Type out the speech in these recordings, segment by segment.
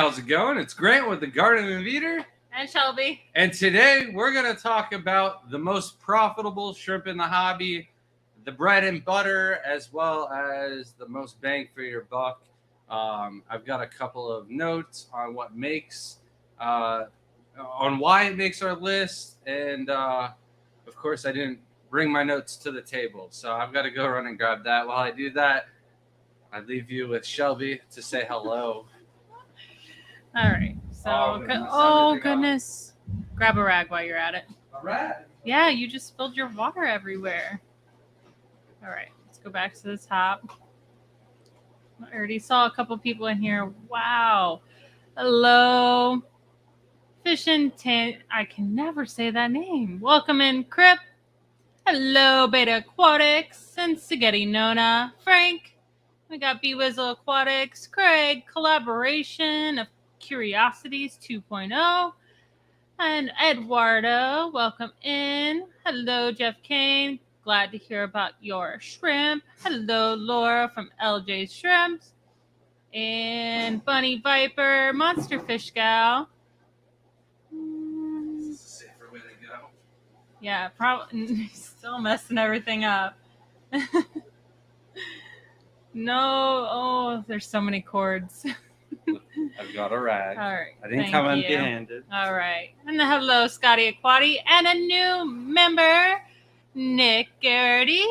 how's it going? It's Grant with the Garden of Eater. And Shelby. And today we're going to talk about the most profitable shrimp in the hobby, the bread and butter, as well as the most bang for your buck. I've got a couple of notes on what makes, on why it makes our list. And of course, I didn't bring my notes to the table. So I've got to go run and grab that. While I do that, I leave you with Shelby to say hello. All right. So, goodness. Grab a rag while you're at it. A rag? Yeah, you just spilled your water everywhere. All right. Let's go back to the top. I already saw a couple people in here. Wow. Hello. Fish and I can never say that name. Welcome in, Crip. Hello, Beta Aquatics and Spaghetti Nona. Frank. We got B-Wizzle Aquatics. Craig. Collaboration of Curiosities 2.0. And Eduardo, welcome in. Hello, Jeff Kane. Glad to hear about your shrimp. Hello, Laura from LJ Shrimps. And Bunny Viper, Monster Fish Gal. This is a safer way to go. Yeah, probably still messing everything up. No, there's so many cords. I've got a rag. All right. I didn't come empty-handed. All right. And hello, Scotty Aquati. And a new member, Nick Garrity.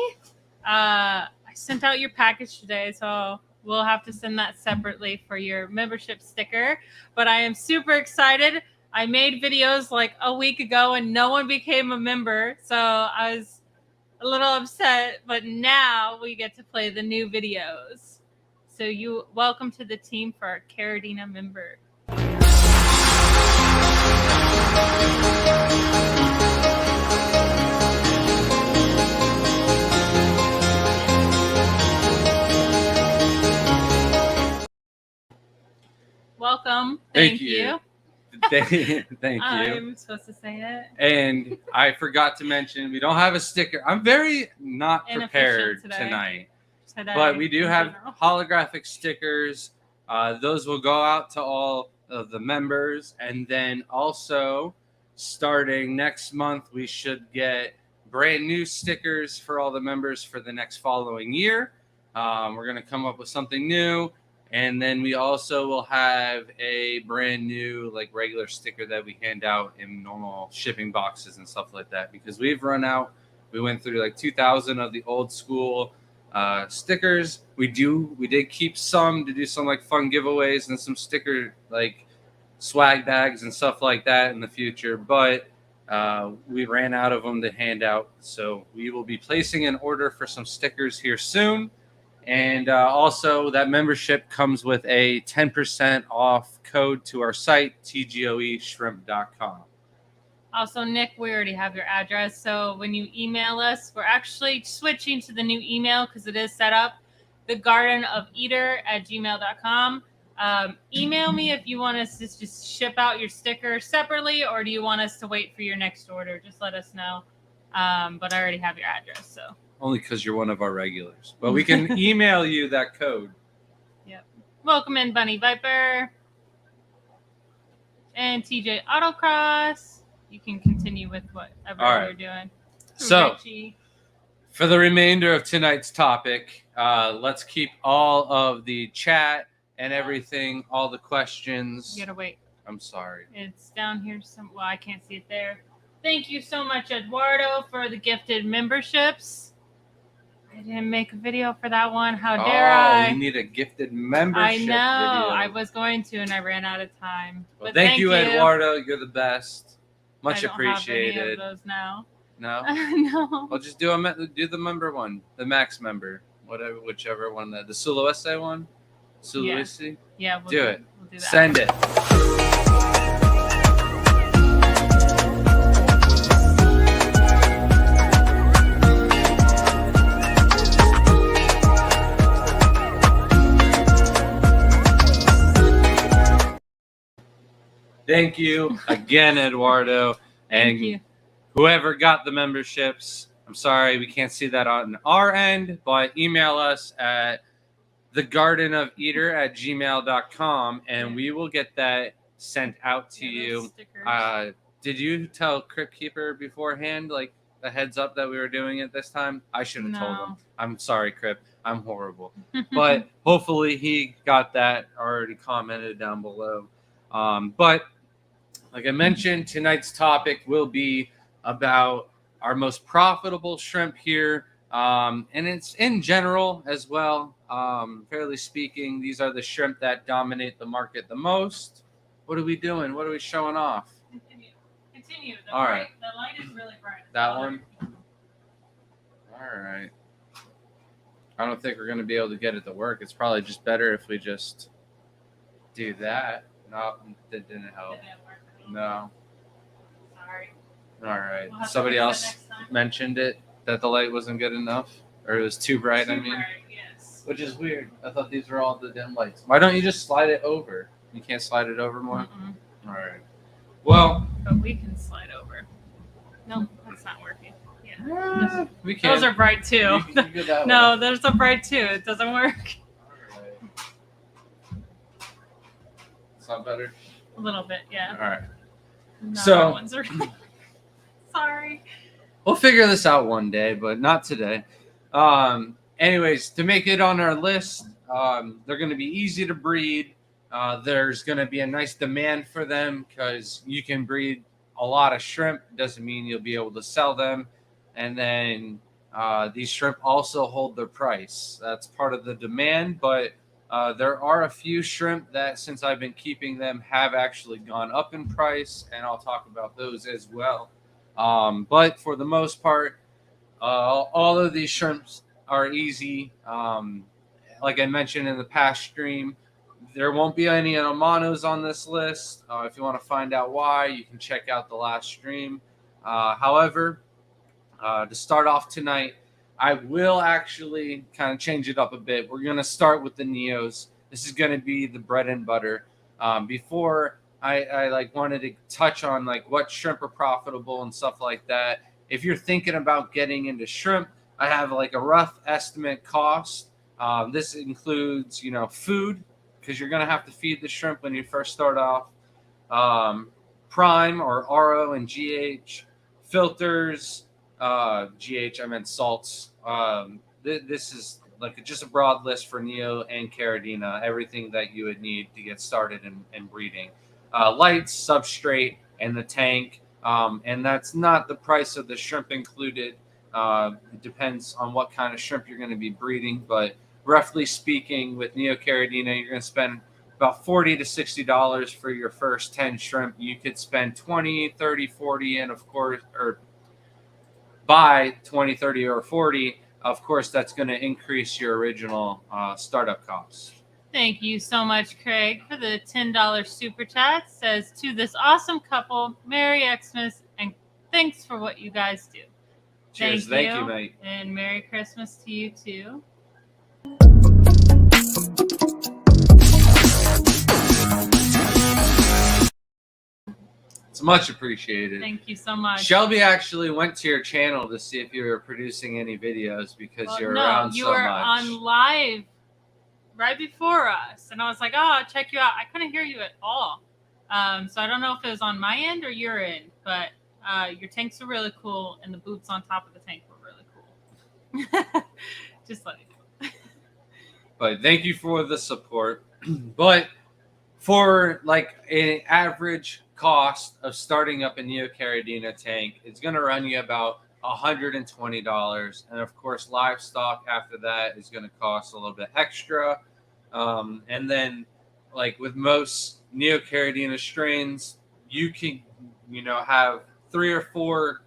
I sent out your package today, so we'll have to send that separately for your membership sticker. But I am super excited. I made videos like a week ago, and no one became a member. So I was a little upset. But now we get to play the new videos. So you welcome to the team for our Caridina member. Welcome. Thank you. Thank you. I'm supposed to say it. And I forgot to mention, we don't have a sticker. I'm very not prepared tonight. But we do have holographic stickers. Those will go out to all of the members. And then also, starting next month, we should get brand new stickers for all the members for the next following year. We're going to come up with something new. And then we also will have a brand new, like, regular sticker that we hand out in normal shipping boxes and stuff like that. Because we've run out. We went through like 2,000 of the old school stickers. We did keep some to do some like fun giveaways and some sticker like swag bags and stuff like that in the future, but we ran out of them to hand out, so we will be placing an order for some stickers here soon. And also that membership comes with a 10% off code to our site, tgoeshrimp.com. Also, Nick, we already have your address. So when you email us, we're actually switching to the new email because it is set up, thegardenofeater@gmail.com. Email me if you want us to just ship out your sticker separately, or do you want us to wait for your next order? Just let us know. But I already have your address. So only because you're one of our regulars. But we can email you that code. Yep. Welcome in, Bunny Viper. And TJ Autocross. You can continue with whatever you're doing. So, Richie. For the remainder of tonight's topic, let's keep all of the chat and everything, all the questions. You gotta wait. I'm sorry. It's down here. Well, I can't see it there. Thank you so much, Eduardo, for the gifted memberships. I didn't make a video for that one. How dare I? You need a gifted membership I know. video. I was going to, and I ran out of time. Well, but thank you, Eduardo. You're the best. Much I don't appreciated. have any of those now. No? No. Well, just do the member one, the max member, whichever one, the Sulawesi one. Sulawesi? Yeah, we'll do it. We'll do that. Send it. Thank you again, Eduardo. Thank you. Whoever got the memberships, I'm sorry we can't see that on our end, but email us at thegardenofeater@gmail.com, and we will get that sent out to you. Did you tell Crypt Keeper beforehand, like a heads up that we were doing it this time? I should have told him. I'm sorry, Crypt. I'm horrible. But hopefully he got that already commented down below. But like I mentioned, tonight's topic will be about our most profitable shrimp here. And it's in general as well. Fairly speaking, these are the shrimp that dominate the market the most. What are we doing? What are we showing off? Continue. All right. The light is really bright. That one? All right. I don't think we're going to be able to get it to work. It's probably just better if we just do that. No, that didn't help. No. Sorry. All right. Somebody else mentioned it, that the light wasn't good enough, or it was too bright. Too bright, yes. Which is weird. I thought these were all the dim lights. Why don't you just slide it over? You can't slide it over more. All right. Well, but we can slide over. No, that's not working. Yeah. We can. Those are bright too. No, there's a bright too. It doesn't work. All right. It's not better. A little bit, yeah. All right. No, So, ones are... sorry. We'll figure this out one day, but not today. Anyways, to make it on our list, they're going to be easy to breed. There's going to be a nice demand for them because you can breed a lot of shrimp. Doesn't mean you'll be able to sell them. And then these shrimp also hold their price. That's part of the demand, but there are a few shrimp that, since I've been keeping them, have actually gone up in price, and I'll talk about those as well. But for the most part, all of these shrimps are easy. Like I mentioned in the past stream, there won't be any Amanos on this list. If you want to find out why, you can check out the last stream. However, to start off tonight, I will actually kind of change it up a bit. We're going to start with the Neos. This is going to be the bread and butter. Before I like wanted to touch on like what shrimp are profitable and stuff like that. If you're thinking about getting into shrimp, I have like a rough estimate cost. This includes, food, because you're going to have to feed the shrimp when you first start off. Prime or RO and GH, filters, GH, I meant salts. This is like just a broad list for Neo and Caridina, everything that you would need to get started in breeding. Lights, substrate, and the tank. And that's not the price of the shrimp included. It depends on what kind of shrimp you're going to be breeding, but roughly speaking, with Neocaridina, you're going to spend about $40 to $60 for your first 10 shrimp. You could spend 20, 30, 40, and of course, or buy 20, 30, or 40. Of course, that's going to increase your original startup costs. Thank you so much, Craig, for the $10 super chat. Says, to this awesome couple, Merry Xmas, and thanks for what you guys do. Cheers. Thank you, mate. And Merry Christmas to you, too. It's much appreciated. Thank you so much. Shelby actually went to your channel to see if you were producing any videos because you're around so much. You were on live right before us, and I was like, "Oh, I'll check you out." I couldn't hear you at all, so I don't know if it was on my end or your end, but your tanks are really cool, and the boots on top of the tank were really cool. Just let you know. But thank you for the support. But for like an average cost of starting up a Neocaridina tank, it's going to run you about $120, and of course livestock after that is going to cost a little bit extra. And then like with most Neocaridina strains, you can have 3 or 4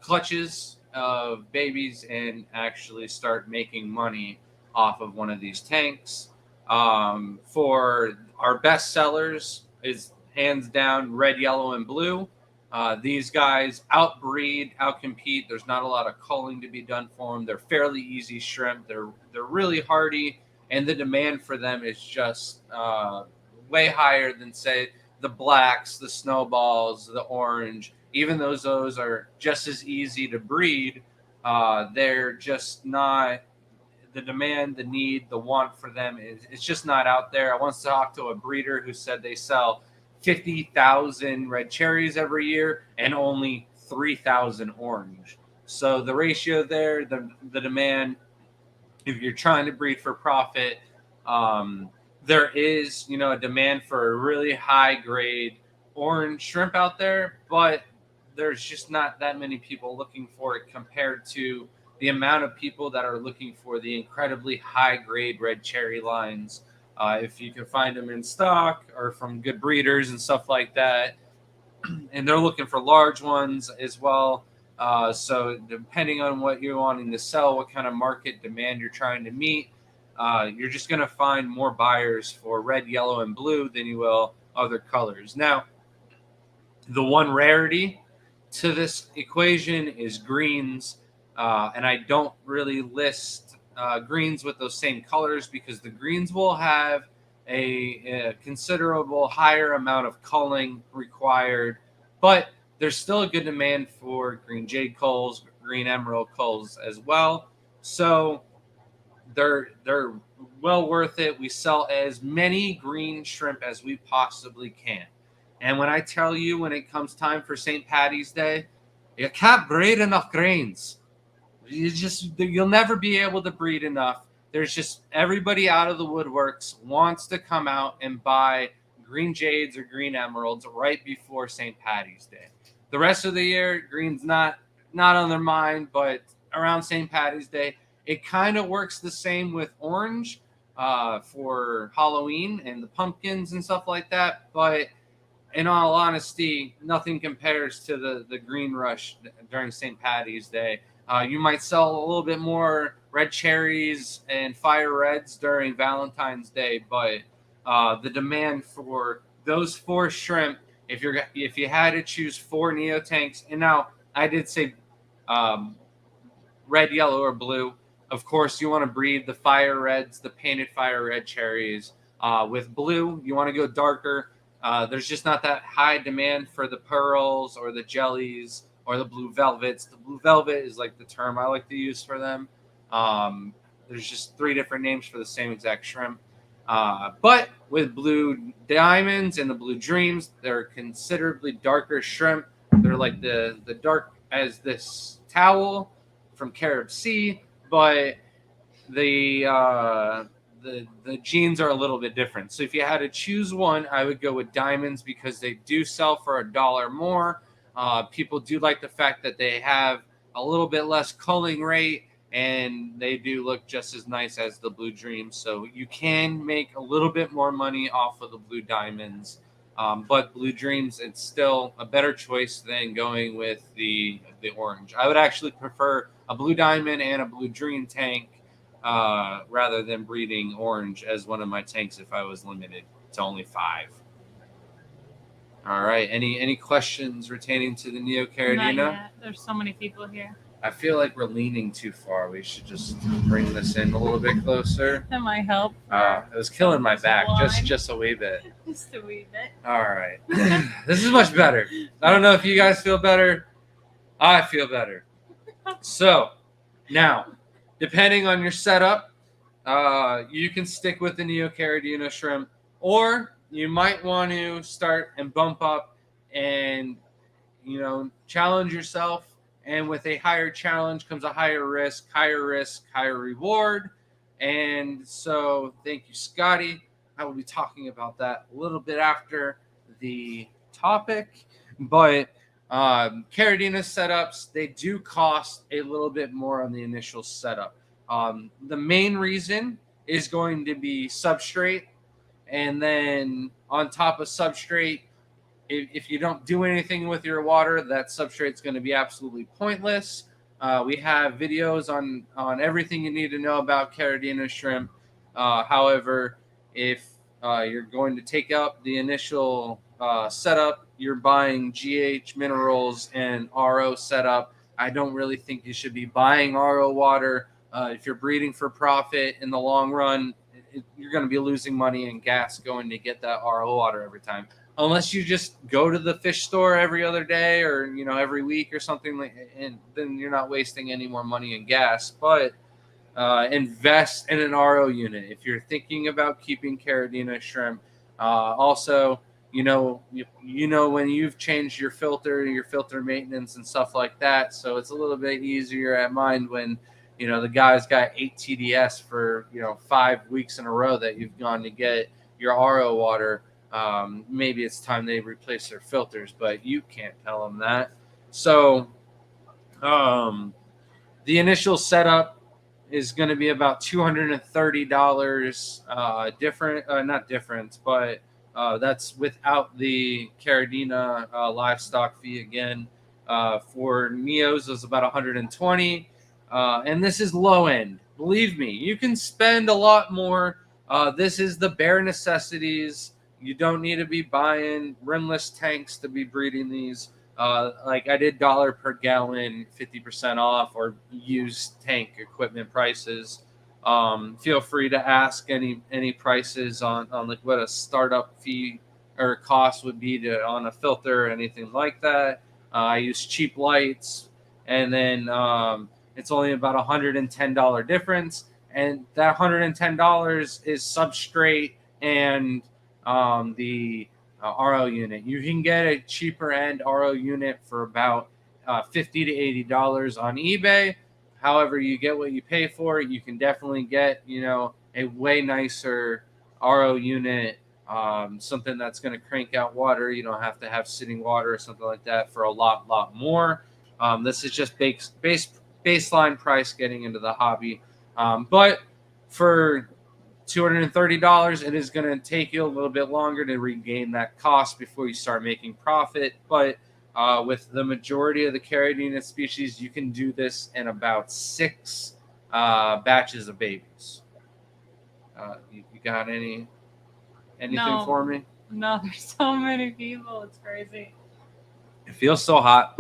clutches of babies and actually start making money off of one of these tanks. For our best sellers is hands down red, yellow, and blue. These guys outbreed, outcompete. There's not a lot of culling to be done for them. They're fairly easy shrimp. They're really hardy, and the demand for them is just way higher than, say, the blacks, the snowballs, the orange. Even though those are just as easy to breed, they're just not the demand, the need, the want for them it's just not out there. I once talked to a breeder who said they sell 50,000 red cherries every year and only 3,000 orange. So the ratio there, the demand, if you're trying to breed for profit, there is, a demand for a really high grade orange shrimp out there, but there's just not that many people looking for it compared to the amount of people that are looking for the incredibly high grade red cherry lines. If you can find them in stock or from good breeders and stuff like that, and they're looking for large ones as well. So depending on what you're wanting to sell, what kind of market demand you're trying to meet, you're just going to find more buyers for red, yellow, and blue than you will other colors. Now, the one rarity to this equation is greens, and I don't really list greens with those same colors because the greens will have a considerable higher amount of culling required, but there's still a good demand for green jade culls, green emerald culls as well. So they're well worth it. We sell as many green shrimp as we possibly can. And when I tell you, when it comes time for St. Patty's Day, you can't breed enough greens. You'll never be able to breed enough. There's just everybody out of the woodworks wants to come out and buy green jades or green emeralds right before St. Patty's Day. The rest of the year, green's not on their mind, but around St. Patty's Day, it kind of works the same with orange for Halloween and the pumpkins and stuff like that. But in all honesty, nothing compares to the green rush during St. Patty's Day. You might sell a little bit more red cherries and fire reds during Valentine's Day, but the demand for those 4 shrimp, if you had to choose 4 neotanks, and now I did say red, yellow, or blue. Of course, you want to breed the fire reds, the painted fire red cherries. With blue, you want to go darker. There's just not that high demand for the pearls or the jellies or the blue velvets. The blue velvet is like the term I like to use for them. There's just 3 different names for the same exact shrimp. But with blue diamonds and the blue dreams, they're considerably darker shrimp. They're like the dark as this towel from Carib Sea, but the genes are a little bit different. So if you had to choose one, I would go with diamonds because they do sell for $1 more. People do like the fact that they have a little bit less culling rate, and they do look just as nice as the blue dreams. So you can make a little bit more money off of the blue diamonds. But blue dreams, it's still a better choice than going with the orange. I would actually prefer a blue diamond and a blue dream tank rather than breeding orange as one of my tanks if I was limited to only 5. All right. Any questions pertaining to the Neocaridina? Not yet. There's so many people here. I feel like we're leaning too far. We should just bring this in a little bit closer. That might help. It was killing my back just a wee bit. Just a wee bit. All right. This is much better. I don't know if you guys feel better. I feel better. So now, depending on your setup, you can stick with the Neocaridina shrimp, or you might want to start and bump up and, challenge yourself. And with a higher challenge comes a higher risk, higher reward. And so thank you, Scotty. I will be talking about that a little bit after the topic. But Caridina setups, they do cost a little bit more on the initial setup. The main reason is going to be substrate. And then on top of substrate, if you don't do anything with your water, that substrate is going to be absolutely pointless. We have videos on everything you need to know about Caridina shrimp. However, if you're going to take up the initial setup, you're buying GH minerals and RO setup. I don't really think you should be buying RO water. If you're breeding for profit in the long run, you're going to be losing money and gas going to get that RO water every time. Unless you just go to the fish store every other day or, every week or something, and then you're not wasting any more money and gas. But invest in an RO unit. If you're thinking about keeping Caridina shrimp, also, you know when you've changed your filter maintenance and stuff like that. So it's a little bit easier at mind when, the guy's got 8 TDS for, 5 weeks in a row that you've gone to get your RO water. Maybe it's time they replace their filters, but you can't tell them that. So the initial setup is going to be about $230 not different, but that's without the Caridina livestock fee again. For Neos, it was about 120, and this is low end. Believe me, you can spend a lot more. This is the bare necessities. You don't need to be buying rimless tanks to be breeding these. Like I did $1 per gallon, 50% off, or used tank equipment prices. Feel free to ask any prices on like what a startup fee or cost would be on a filter or anything like that. I use cheap lights, and then it's only about $110 difference, and that $110 is substrate and the RO unit. You can get a cheaper end RO unit for about $50 to $80 on eBay. However, you get what you pay for. You can definitely get, a way nicer RO unit, something that's going to crank out water. You don't have to have sitting water or something like that for a lot more. This is just baseline price getting into the hobby. But for $230, it is going to take you a little bit longer to regain that cost before you start making profit. But with the majority of the Caridina species, you can do this in about 6 batches of babies. You got anything for me? No, there's so many people. It's crazy. It feels so hot.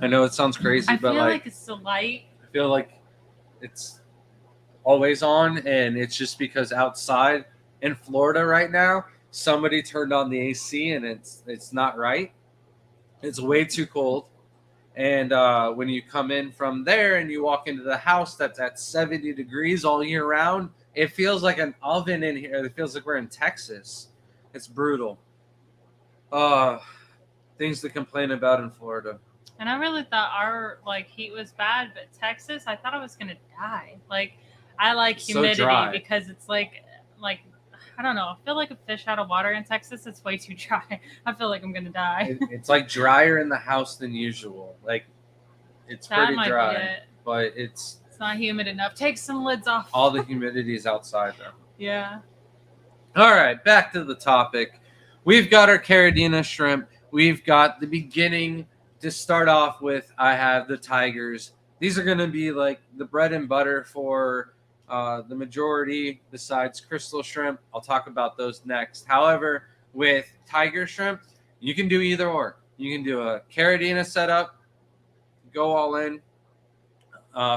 I know it sounds crazy, but I feel like it's so light. I feel like it's always on, and it's just because outside in Florida right now, somebody turned on the AC and it's not right. It's way too cold. And when you come in from there and you walk into the house that's at 70 degrees all year round, it feels like an oven in here. It feels like we're in Texas. It's brutal. Things to complain about in Florida. And I really thought our heat was bad, but Texas, I thought I was gonna die. I like humidity because it's like I don't know. I feel like a fish out of water in Texas. It's way too dry. I feel like I'm gonna die. It's like drier in the house than usual. Like it's pretty dry, but it's not humid enough. Take some lids off. All the humidity is outside though. Yeah. All right, back to the topic. We've got our Caridina shrimp. We've got the beginning to start off with. I have the tigers. These are going to be like the bread and butter for the majority besides crystal shrimp. I'll talk about those next. However, with tiger shrimp, you can do either or. You can do a Caridina setup, go all in.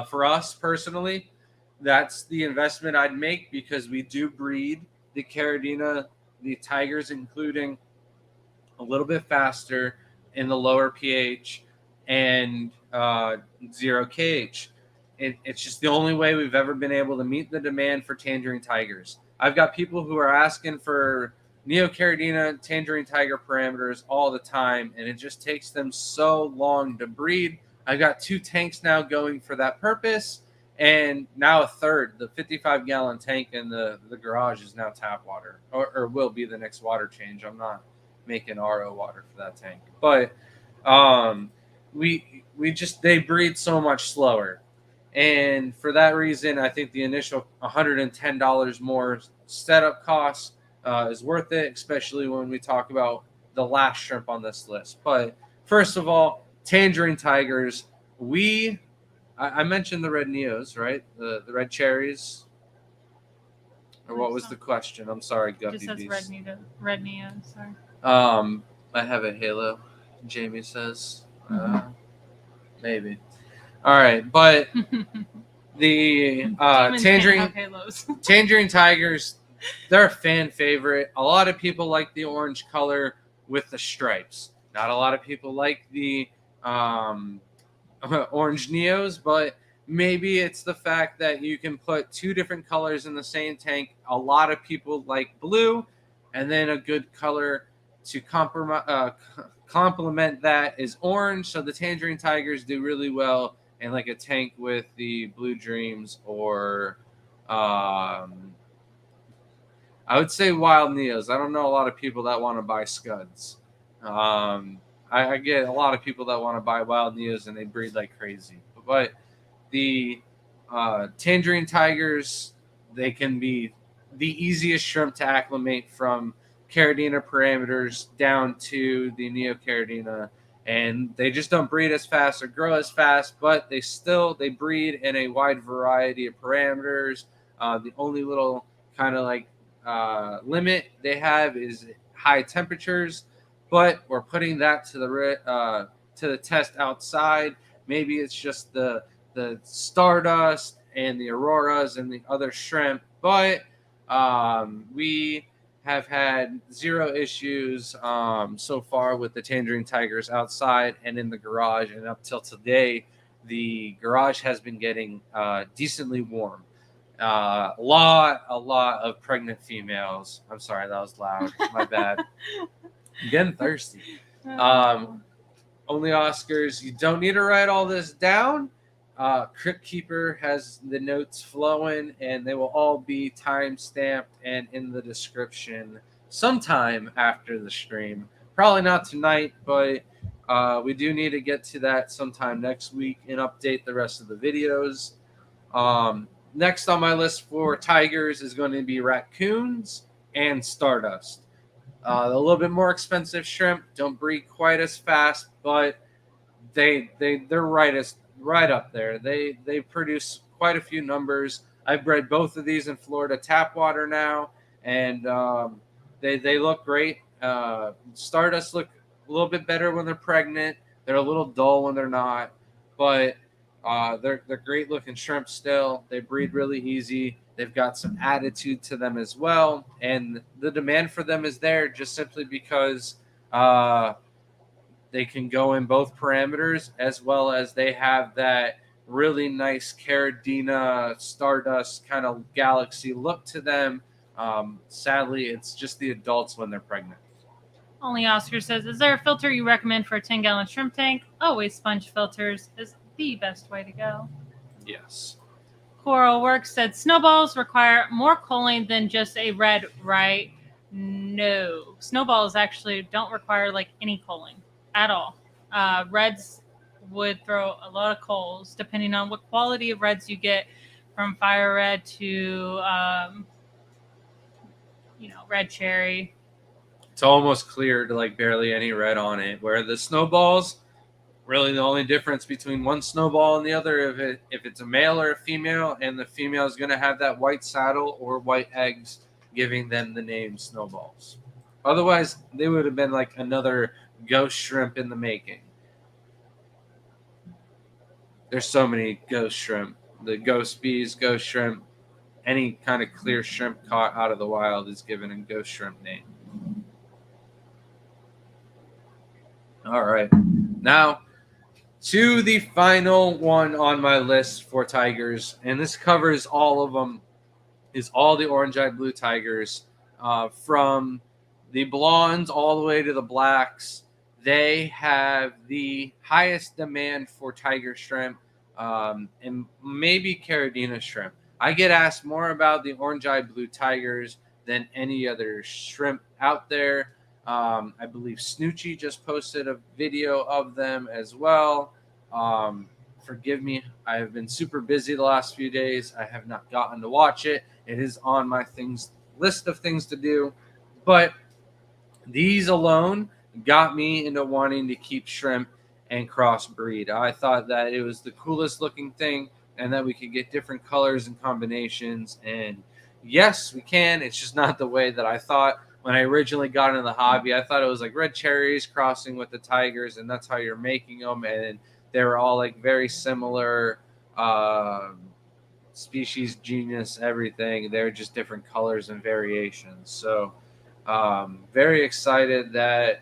For us personally, that's the investment I'd make because we do breed the Caridina, the tigers, including a little bit faster in the lower pH and 0 kH. It's just the only way we've ever been able to meet the demand for Tangerine tigers. I've got people who are asking for Neocaridina Tangerine tiger parameters all the time, and it just takes them so long to breed. I've got 2 tanks now going for that purpose, and now a third. The 55-gallon tank in the garage is now tap water, or will be the next water change. I'm not making RO water for that tank, but they breed so much slower, and for that reason, I think the initial $110 more setup cost is worth it, especially when we talk about the last shrimp on this list. But first of all, Tangerine tigers. I mentioned the red Neos, right? The red cherries. Or what was the question? I'm sorry, Guppy. Just says red Neo. Sorry. I have a halo. Jamie says, maybe. All right, but the Tangerine tigers, they're a fan favorite. A lot of people like the orange color with the stripes. Not a lot of people like the orange Neos, but Maybe it's the fact that you can put 2 different colors in the same tank. A lot of people like blue, and then a good color to complement that is orange. So the Tangerine Tigers do really well in like a tank with the Blue Dreams, or I would say Wild Neos. I don't know a lot of people that want to buy Scuds. I get a lot of people that want to buy Wild Neos, and they breed like crazy. But the Tangerine Tigers, they can be the easiest shrimp to acclimate from Caridina parameters down to the Neocaridina, and they just don't breed as fast or grow as fast, but they breed in a wide variety of parameters. The only little kind of like limit they have is high temperatures, but we're putting that to the test outside. Maybe it's just the Stardust and the Auroras and the other shrimp, but we have had 0 issues so far with the Tangerine Tigers outside and in the garage, and up till today, the garage has been getting decently warm. A lot of pregnant females. I'm sorry, that was loud. My bad. I'm getting thirsty. Only Oscars. You don't need to write all this down. Crypt Keeper has the notes flowing, and they will all be time stamped and in the description sometime after the stream. Probably not tonight, but we do need to get to that sometime next week and update the rest of the videos. Next on my list for tigers is going to be raccoons and Stardust. A little bit more expensive shrimp, don't breed quite as fast, but they're right up there. They produce quite a few numbers. I've bred both of these in Florida tap water now, and they look great. Stardust look a little bit better when they're pregnant. They're a little dull when they're not, but they're great looking shrimp still. They breed really easy. They've got some attitude to them as well, and the demand for them is there just simply because they can go in both parameters, as well as they have that really nice Caridina Stardust kind of galaxy look to them. Sadly, it's just the adults when they're pregnant. Only Oscar says, is there a filter you recommend for a 10-gallon shrimp tank? Always sponge filters is the best way to go. Yes. Coral Works said, snowballs require more choline than just a red, right? No. Snowballs actually don't require like any choline at all. Reds would throw a lot of coals, depending on what quality of reds you get, from fire red to, red cherry. It's almost clear to like barely any red on it, where the snowballs, really the only difference between one snowball and the other, if it's a male or a female, and the female is going to have that white saddle or white eggs, giving them the name snowballs. Otherwise, they would have been like another ghost shrimp in the making. There's so many ghost shrimp. The ghost bees, ghost shrimp, any kind of clear shrimp caught out of the wild is given a ghost shrimp name. All right. Now, to the final one on my list for tigers, and this covers all of them, is all the orange-eyed blue tigers, from the blondes all the way to the blacks. They have the highest demand for tiger shrimp, and maybe Caridina shrimp. I get asked more about the orange-eyed blue tigers than any other shrimp out there. I believe Snoochie just posted a video of them as well. Forgive me, I have been super busy the last few days. I have not gotten to watch it. It is on my list of things to do, but these alone got me into wanting to keep shrimp and crossbreed. I thought that it was the coolest looking thing, and that we could get different colors and combinations. And yes, we can. It's just not the way that I thought when I originally got into the hobby. I thought it was like red cherries crossing with the tigers, and that's how you're making them. And they were all like very similar species, genus, everything. They're just different colors and variations. So very excited that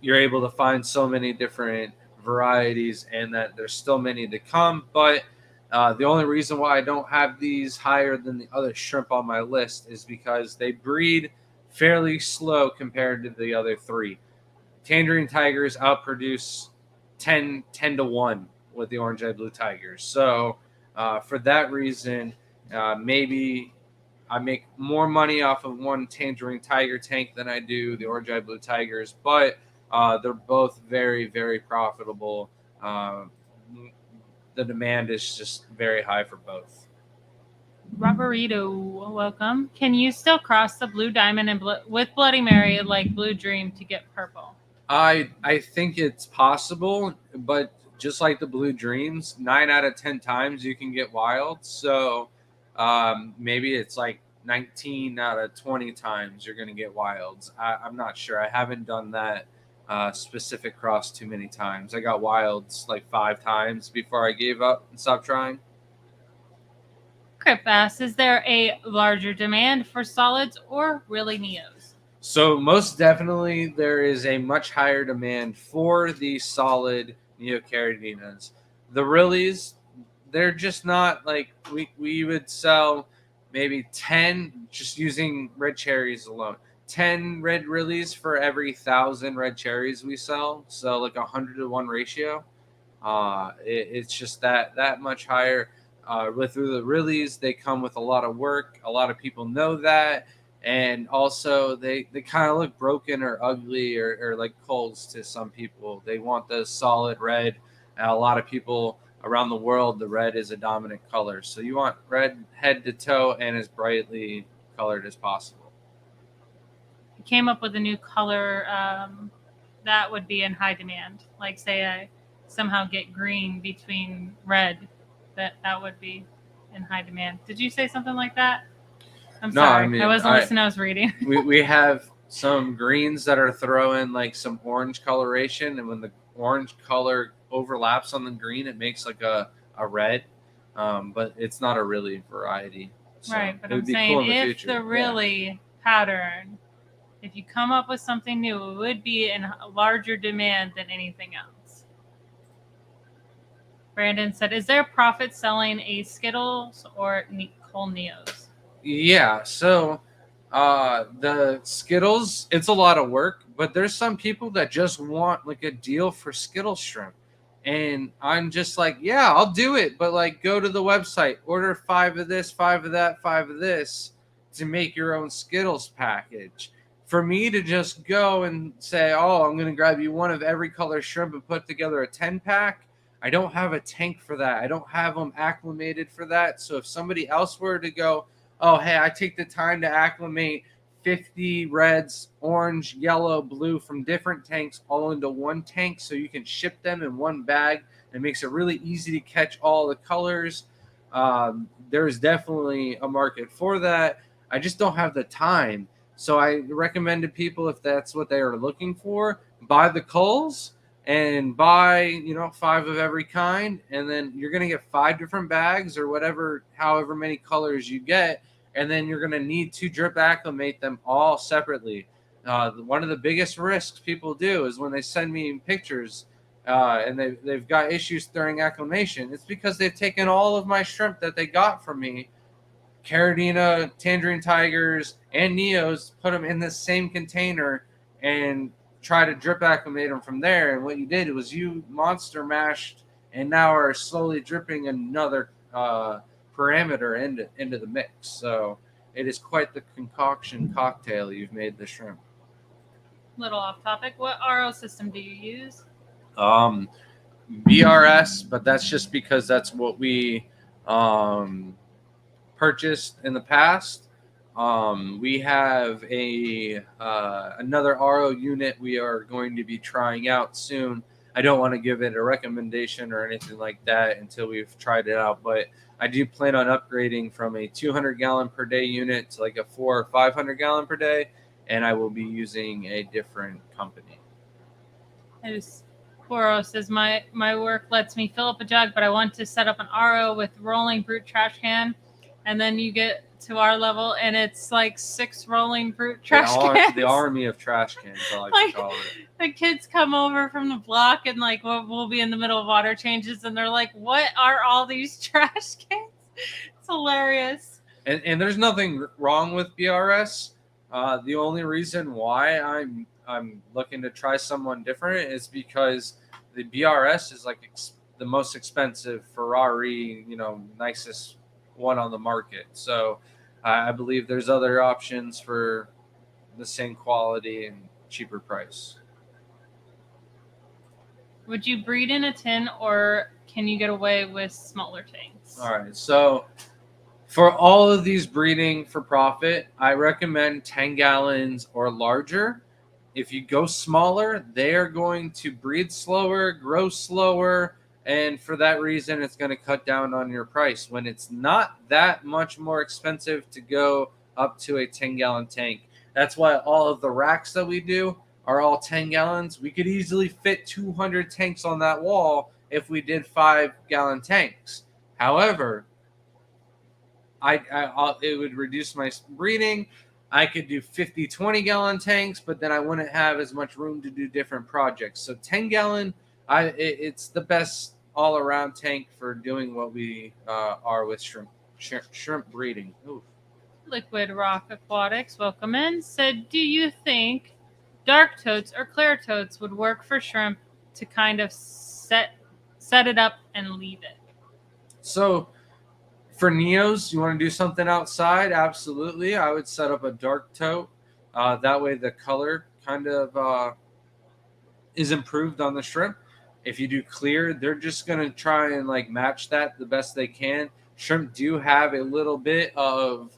you're able to find so many different varieties, and that there's still many to come. But the only reason why I don't have these higher than the other shrimp on my list is because they breed fairly slow compared to the other three. Tangerine tigers outproduce 10 to 1 with the orange-eyed blue tigers. So for that reason, maybe I make more money off of one tangerine tiger tank than I do the orange-eyed blue tigers, but they're both very, very profitable. The demand is just very high for both. Roberito, welcome. Can you still cross the blue diamond and with Bloody Mary like Blue Dream to get purple? I think it's possible, but just like the Blue Dreams, 9 out of 10 times you can get wild. So maybe it's like 19 out of 20 times you're going to get wilds. I'm not sure. I haven't done that specific cross too many times. I got wilds like 5 times before I gave up and stopped trying. Crip asks, is there a larger demand for solids or really Neos? So most definitely there is a much higher demand for the solid Neocaridinas. The Rillies, they're just not like we would sell maybe 10 just using red cherries alone. 10 red Rillies for every 1,000 red cherries we sell. So like 100-to-1 ratio. It's just that much higher. With the Rillies, they come with a lot of work. A lot of people know that. And also, they kind of look broken or ugly or like coals to some people. They want the solid red. And a lot of people around the world, the red is a dominant color. So you want red head to toe and as brightly colored as possible. I came up with a new color that would be in high demand. Like, say I somehow get green between red, that would be in high demand. Did you say something like that? I'm sorry. I mean, I wasn't listening. I was reading. we have some greens that are throwing like some orange coloration, and when the orange color overlaps on the green, it makes like a red. But it's not a really variety. So right, but I'm saying cool if the really pattern, if you come up with something new, it would be in larger demand than anything else. Brandon said, is there profit selling a Skittles or Cole Neos? Yeah, so the Skittles, it's a lot of work, but there's some people that just want like a deal for Skittles shrimp. And I'm just like, yeah, I'll do it. But like, go to the website, order 5 of this, 5 of that, 5 of this to make your own Skittles package. For me to just go and say, oh, I'm going to grab you one of every color shrimp and put together a 10-pack, I don't have a tank for that. I don't have them acclimated for that. So if somebody else were to go, oh, hey, I take the time to acclimate 50 reds, orange, yellow, blue from different tanks all into one tank so you can ship them in one bag. It makes it really easy to catch all the colors. There's definitely a market for that. I just don't have the time. So I recommend to people, if that's what they are looking for, buy the culls and buy 5 of every kind, and then you're going to get 5 different bags or whatever, however many colors you get, and then you're going to need to drip acclimate them all separately. One of the biggest risks people do is when they send me pictures and they've got issues during acclimation, it's because they've taken all of my shrimp that they got from me, Caridina, Tangerine Tigers, and Neos, put them in the same container and try to drip acclimate them from there. And what you did was you monster mashed and now are slowly dripping another parameter into the mix. So it is quite the concoction cocktail you've made the shrimp. Little off topic. What RO system do you use? BRS, but that's just because that's what we purchased in the past. We have another RO unit we are going to be trying out soon. I don't want to give it a recommendation or anything like that until we've tried it out, but I do plan on upgrading from a 200-gallon per day unit to like a 400 or 500-gallon per day, and I will be using a different company. Coro says, my work lets me fill up a jug, but I want to set up an RO with rolling brute trash can, and then you get to our level, and it's like 6 rolling fruit trash cans. The army of trash cans, I like to call it. The kids come over from the block, and like we'll be in the middle of water changes, and they're like, "What are all these trash cans?" It's hilarious. And there's nothing wrong with BRS. The only reason why I'm looking to try someone different is because the BRS is like the most expensive Ferrari, nicest one on the market. So I believe there's other options for the same quality and cheaper price. Would you breed in a tin, or can you get away with smaller tanks? All right, so for all of these breeding for profit, I recommend 10 gallons or larger. If you go smaller, they are going to breed slower, grow slower, and for that reason, it's going to cut down on your price when it's not that much more expensive to go up to a 10-gallon tank. That's why all of the racks that we do are all 10 gallons. We could easily fit 200 tanks on that wall if we did 5-gallon tanks. However, it would reduce my breeding. I could do 50, 20-gallon tanks, but then I wouldn't have as much room to do different projects. So 10-gallon, it's the best all-around tank for doing what we are with shrimp breeding. Ooh. Liquid Rock Aquatics, welcome in, said, do you think dark totes or clear totes would work for shrimp to kind of set it up and leave it? So for Neos, you want to do something outside? Absolutely. I would set up a dark tote. That way the color kind of is improved on the shrimp. If you do clear, they're just going to try and like match that the best they can. Shrimp do have a little bit of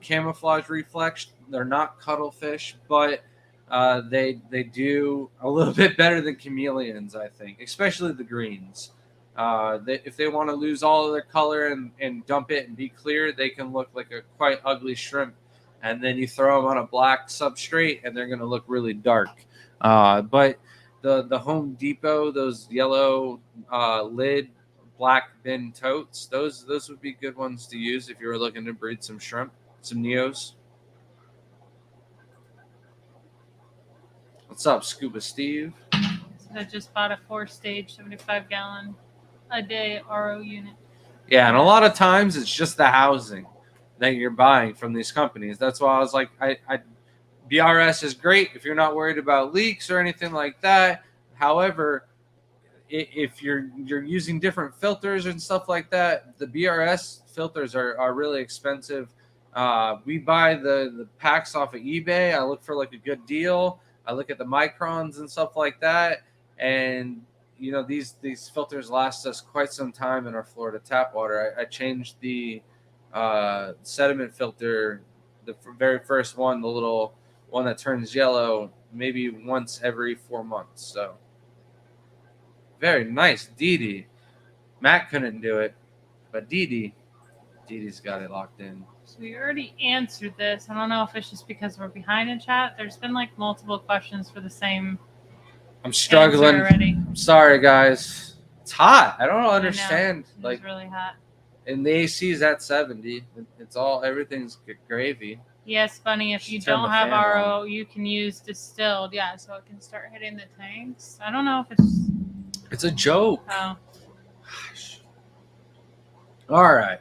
camouflage reflex. They're not cuttlefish, but they do a little bit better than chameleons, I think, especially the greens. If they want to lose all of their color and dump it and be clear, they can look like a quite ugly shrimp. And then you throw them on a black substrate, and they're going to look really dark. But the Home Depot, those yellow lid black bin totes, those would be good ones to use if you were looking to breed some shrimp, some Neos. What's up, Scuba Steve? I just bought a 4-stage 75-gallon a day RO unit. Yeah, and a lot of times it's just the housing that you're buying from these companies. That's why I was like, BRS is great if you're not worried about leaks or anything like that. However, if you're using different filters and stuff like that, the BRS filters are really expensive. We buy the packs off of eBay. I look for like a good deal. I look at the microns and stuff like that, and these filters last us quite some time in our Florida tap water. I changed the sediment filter, the very first one, the little one that turns yellow, maybe once every 4 months. So very nice, Dee. Matt couldn't do it, but Dee's got it locked in. So we already answered this. I don't know if it's just because we're behind in chat. There's been like multiple questions for the same. I'm struggling already. I'm sorry, guys. It's hot. I don't understand. It's really hot. And the AC is at 70. Everything's gravy. Yes, Bunny. If you don't have RO, you can use distilled. Yeah, so it can start hitting the tanks. I don't know if it's a joke. Oh. Gosh. All right.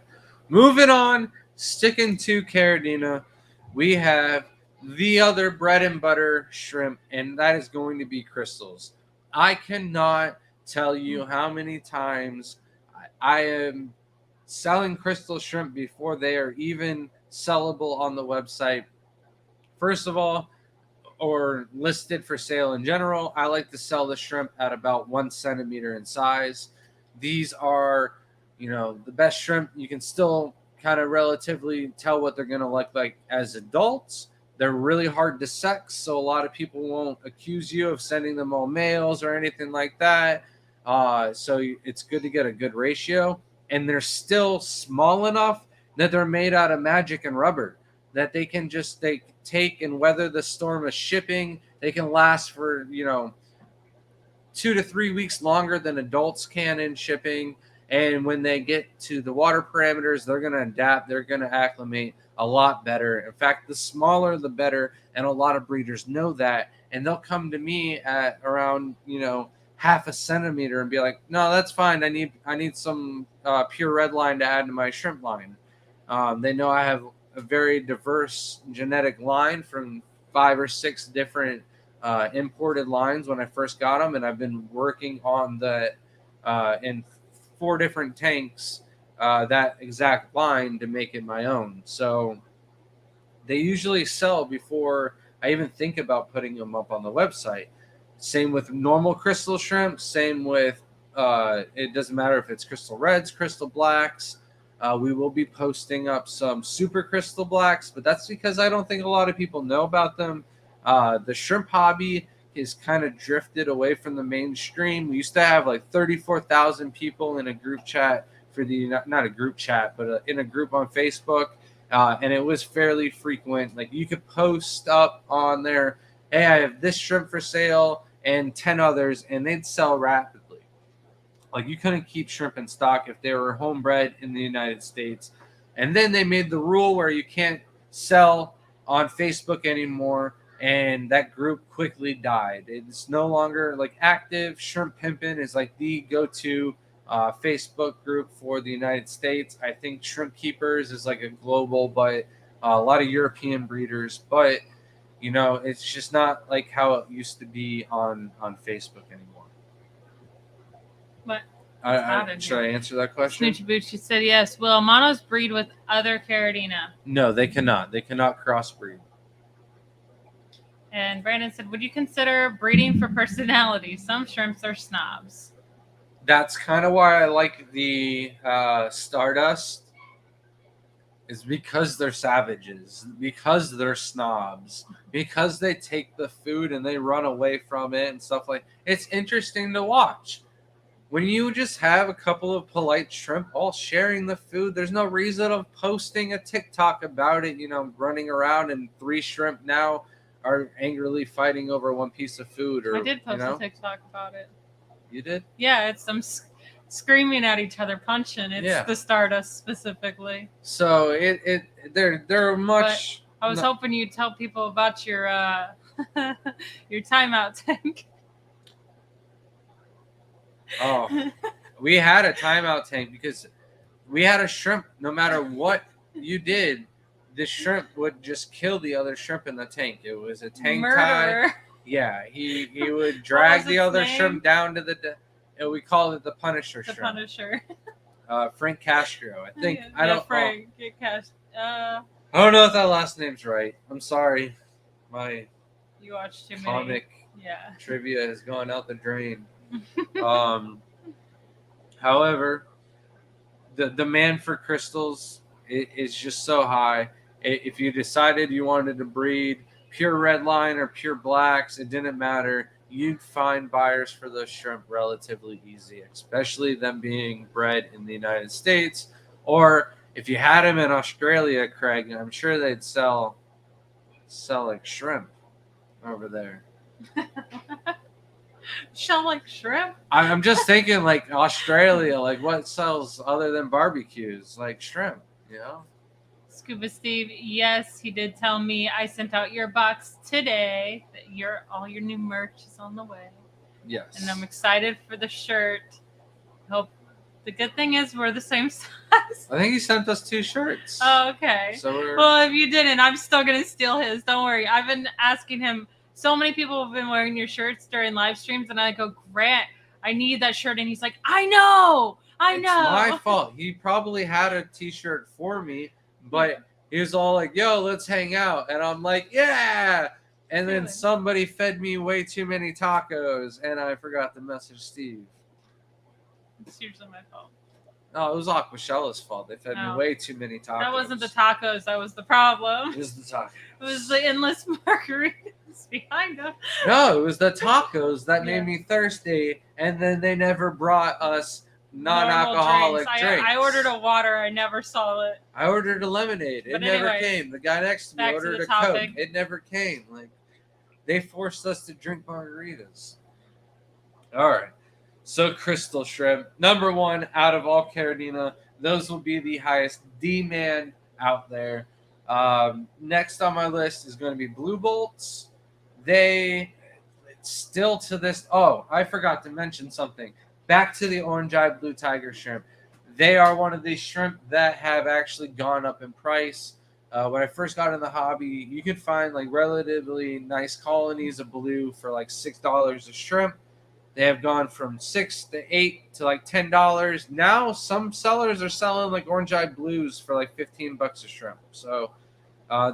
Moving on. Sticking to Caridina, we have the other bread and butter shrimp, and that is going to be crystals. I cannot tell you how many times I am selling crystal shrimp before they are even sellable on the website. First of all, or listed for sale in general, I like to sell the shrimp at about 1 centimeter in size. These are, the best shrimp. You can still kind of relatively tell what they're going to look like as adults. They're really hard to sex, so a lot of people won't accuse you of sending them all males or anything like that. So it's good to get a good ratio. And they're still small enough that they're made out of magic and rubber, that they can they take and weather the storm of shipping. They can last for 2 to 3 weeks longer than adults can in shipping. And when they get to the water parameters, they're going to adapt. They're going to acclimate a lot better. In fact, the smaller, the better. And a lot of breeders know that. And they'll come to me at around, half a centimeter and be like, no, that's fine. I need some pure red line to add to my shrimp line. They know I have a very diverse genetic line from 5 or 6 different imported lines when I first got them. And I've been working on in 4 different tanks, that exact line to make it my own. So they usually sell before I even think about putting them up on the website. Same with normal crystal shrimp. Same with, it doesn't matter if it's crystal reds, crystal blacks. We will be posting up some super crystal blacks, but that's because I don't think a lot of people know about them. The shrimp hobby is kind of drifted away from the mainstream. We used to have like 34,000 people in a group chat not a group chat, but in a group on Facebook. And it was fairly frequent. Like you could post up on there, hey, I have this shrimp for sale and 10 others, and they'd sell rapidly. Like you couldn't keep shrimp in stock if they were homebred in the United States. And then they made the rule where you can't sell on Facebook anymore. And that group quickly died. It's no longer like active. Shrimp Pimpin' is like the go-to Facebook group for the United States. I think Shrimp Keepers is like a global, but a lot of European breeders. But it's just not like how it used to be on Facebook anymore. But should I answer that question? Snoochie Boochie said yes. Will Amanos breed with other Caridina? No, they cannot. They cannot crossbreed. And Brandon said, would you consider breeding for personality? Some shrimps are snobs. That's kind of why I like the Stardust, is because they're savages, because they're snobs, because they take the food and they run away from it and stuff like. It's interesting to watch. When you just have a couple of polite shrimp all sharing the food, there's no reason of posting a TikTok about it, running around, and 3 shrimp now are angrily fighting over one piece of food. Or I did post a TikTok about it. You did? Yeah, it's them screaming at each other, punching. It's the Stardust specifically. So they're much. But I was hoping you'd tell people about your your timeout tank. Oh, we had a timeout tank because we had a shrimp. No matter what you did, the shrimp would just kill the other shrimp in the tank. It was a tank tie. Yeah, he would drag the other shrimp down to we call it the Punisher shrimp. The Punisher. Frank Castro, I think. I don't. Frank Castro. I don't know if that last name's right. I'm sorry. You watched too many. Comic trivia has gone out the drain. However, the demand for crystals is just so high. If you decided you wanted to breed pure red line or pure blacks, it didn't matter. You'd find buyers for those shrimp relatively easy, especially them being bred in the United States. Or if you had them in Australia, Craig, I'm sure they'd sell like shrimp over there. Sell like shrimp? I'm just thinking like Australia, like what sells other than barbecues, like shrimp, Scuba Steve, yes, he did tell me I sent out your box today that all your new merch is on the way. Yes. And I'm excited for the shirt. Hope the good thing is we're the same size. I think he sent us 2 shirts. Oh, okay. So well, if you didn't, I'm still gonna steal his. Don't worry. I've been asking him. So many people have been wearing your shirts during live streams, and I go, Grant, I need that shirt, and he's like, I know. It's my fault. He probably had a T-shirt for me. But he was all like, yo, let's hang out. And I'm like, yeah. And then somebody fed me way too many tacos, and I forgot to message Steve. It's usually my fault. No, it was Aquacella's fault. They fed me way too many tacos. That wasn't the tacos. That was the problem. It was the tacos. It was the endless margaritas behind them. No, it was the tacos that made me thirsty, and then they never brought us non-alcoholic drinks. I ordered a water. I never saw it. I ordered a lemonade. It never came. The guy next to me ordered a Coke. It never came. Like, they forced us to drink margaritas. All right. So crystal shrimp, number one out of all Caridina. Those will be the highest demand out there. Next on my list is going to be blue bolts. They still to this. Oh, I forgot to mention something. Back to the orange-eyed blue tiger shrimp. They are one of these shrimp that have actually gone up in price. When I first got in the hobby, you could find like relatively nice colonies of blue for like $6 a shrimp. They have gone from $6 to $8 to like $10. Now some sellers are selling like orange-eyed blues for like $15 a shrimp. So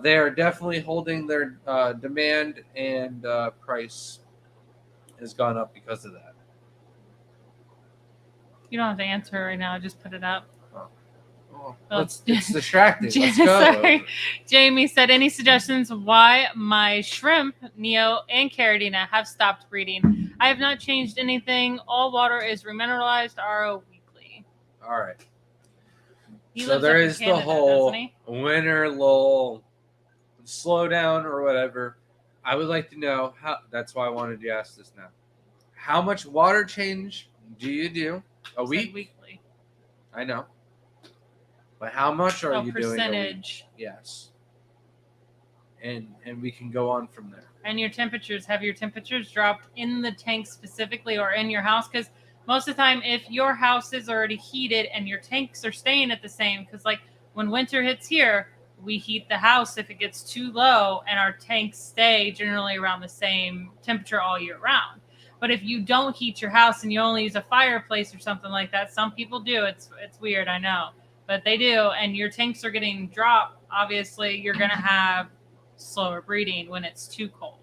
they are definitely holding their demand, and price has gone up because of that. You don't have to answer right now. Just put it up. Well, it's distracting. Let's go. Sorry. Jamie said, any suggestions why my shrimp, Neo, and Caridina have stopped breeding? I have not changed anything. All water is remineralized RO weekly. All right. He so there is Canada, the whole winter lull, slowdown, or whatever. I would like to know how. That's why I wanted to ask this now. How much water change do you do a week? Weekly. I know. But how much are you doing? Percentage. Yes. And we can go on from there. And your temperatures. Have your temperatures dropped in the tank specifically or in your house? Because most of the time, if your house is already heated and your tanks are staying at the same, because like when winter hits here, we heat the house if it gets too low, and our tanks stay generally around the same temperature all year round. But if you don't heat your house and you only use a fireplace or something like that, some people do. It's weird, I know. But they do, and your tanks are getting dropped, obviously you're going to have slower breeding when it's too cold.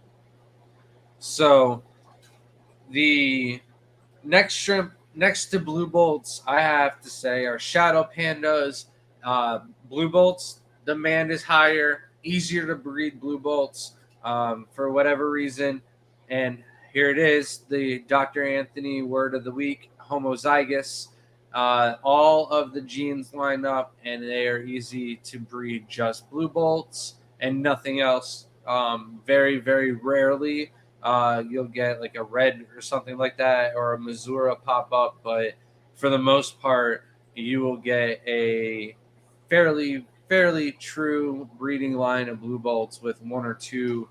So the next shrimp next to blue bolts, I have to say, are shadow pandas. Blue bolts, demand is higher, easier to breed blue bolts for whatever reason. And here it is, the Dr. Anthony word of the week, homozygous. All of the genes line up, and they are easy to breed just blue bolts and nothing else. Very, very rarely you'll get like a red or something like that, or a Missouri pop up, but for the most part, you will get a fairly true breeding line of blue bolts with one or two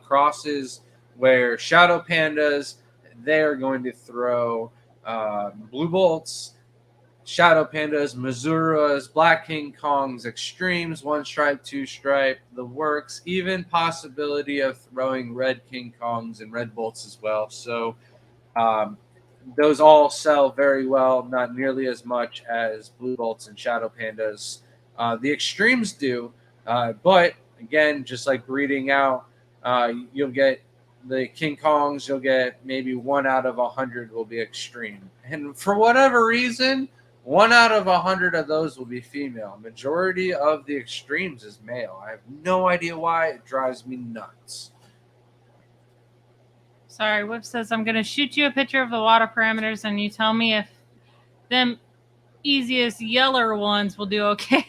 crosses, where shadow pandas, they are going to throw blue bolts, shadow pandas, Misuras, black King Kongs, extremes, one stripe, two stripe, the works, even possibility of throwing red King Kongs and red bolts as well. So those all sell very well, not nearly as much as blue bolts and shadow pandas. The extremes do, but again, just like breeding out, you'll get the King Kongs, you'll get maybe 1 out of 100 will be extreme. And for whatever reason, 1 out of 100 of those will be female. Majority of the extremes is male. I have no idea why. It drives me nuts. Sorry, Whip says, I'm going to shoot you a picture of the water parameters, and you tell me if them easiest yeller ones will do okay.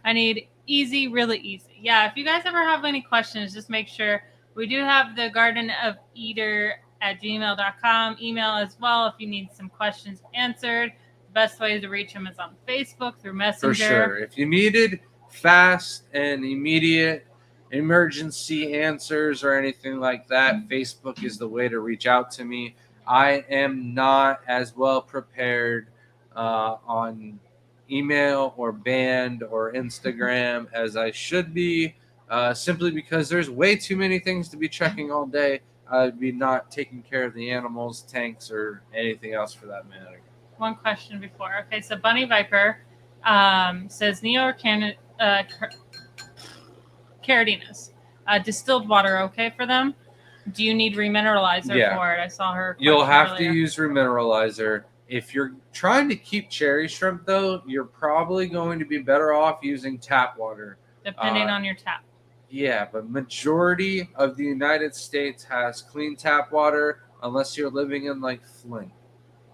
I need easy, really easy. Yeah, if you guys ever have any questions, just make sure. We do have the Garden of Eater at gmail.com email as well if you need some questions answered. The best way to reach them is on Facebook through Messenger. For sure. If you needed fast and immediate emergency answers or anything like that, Facebook is the way to reach out to me. I am not as well prepared on email or band or Instagram as I should be, simply because there's way too many things to be checking all day. I'd be not taking care of the animals, tanks, or anything else for that matter. One question before. Okay, so Bunny Viper says Neo or Caridinas. Distilled water okay for them? Do you need remineralizer for it? I saw her. You'll have to use remineralizer. If you're trying to keep cherry shrimp, though, you're probably going to be better off using tap water. Depending on your tap. Yeah, but majority of the United States has clean tap water unless you're living in like Flint.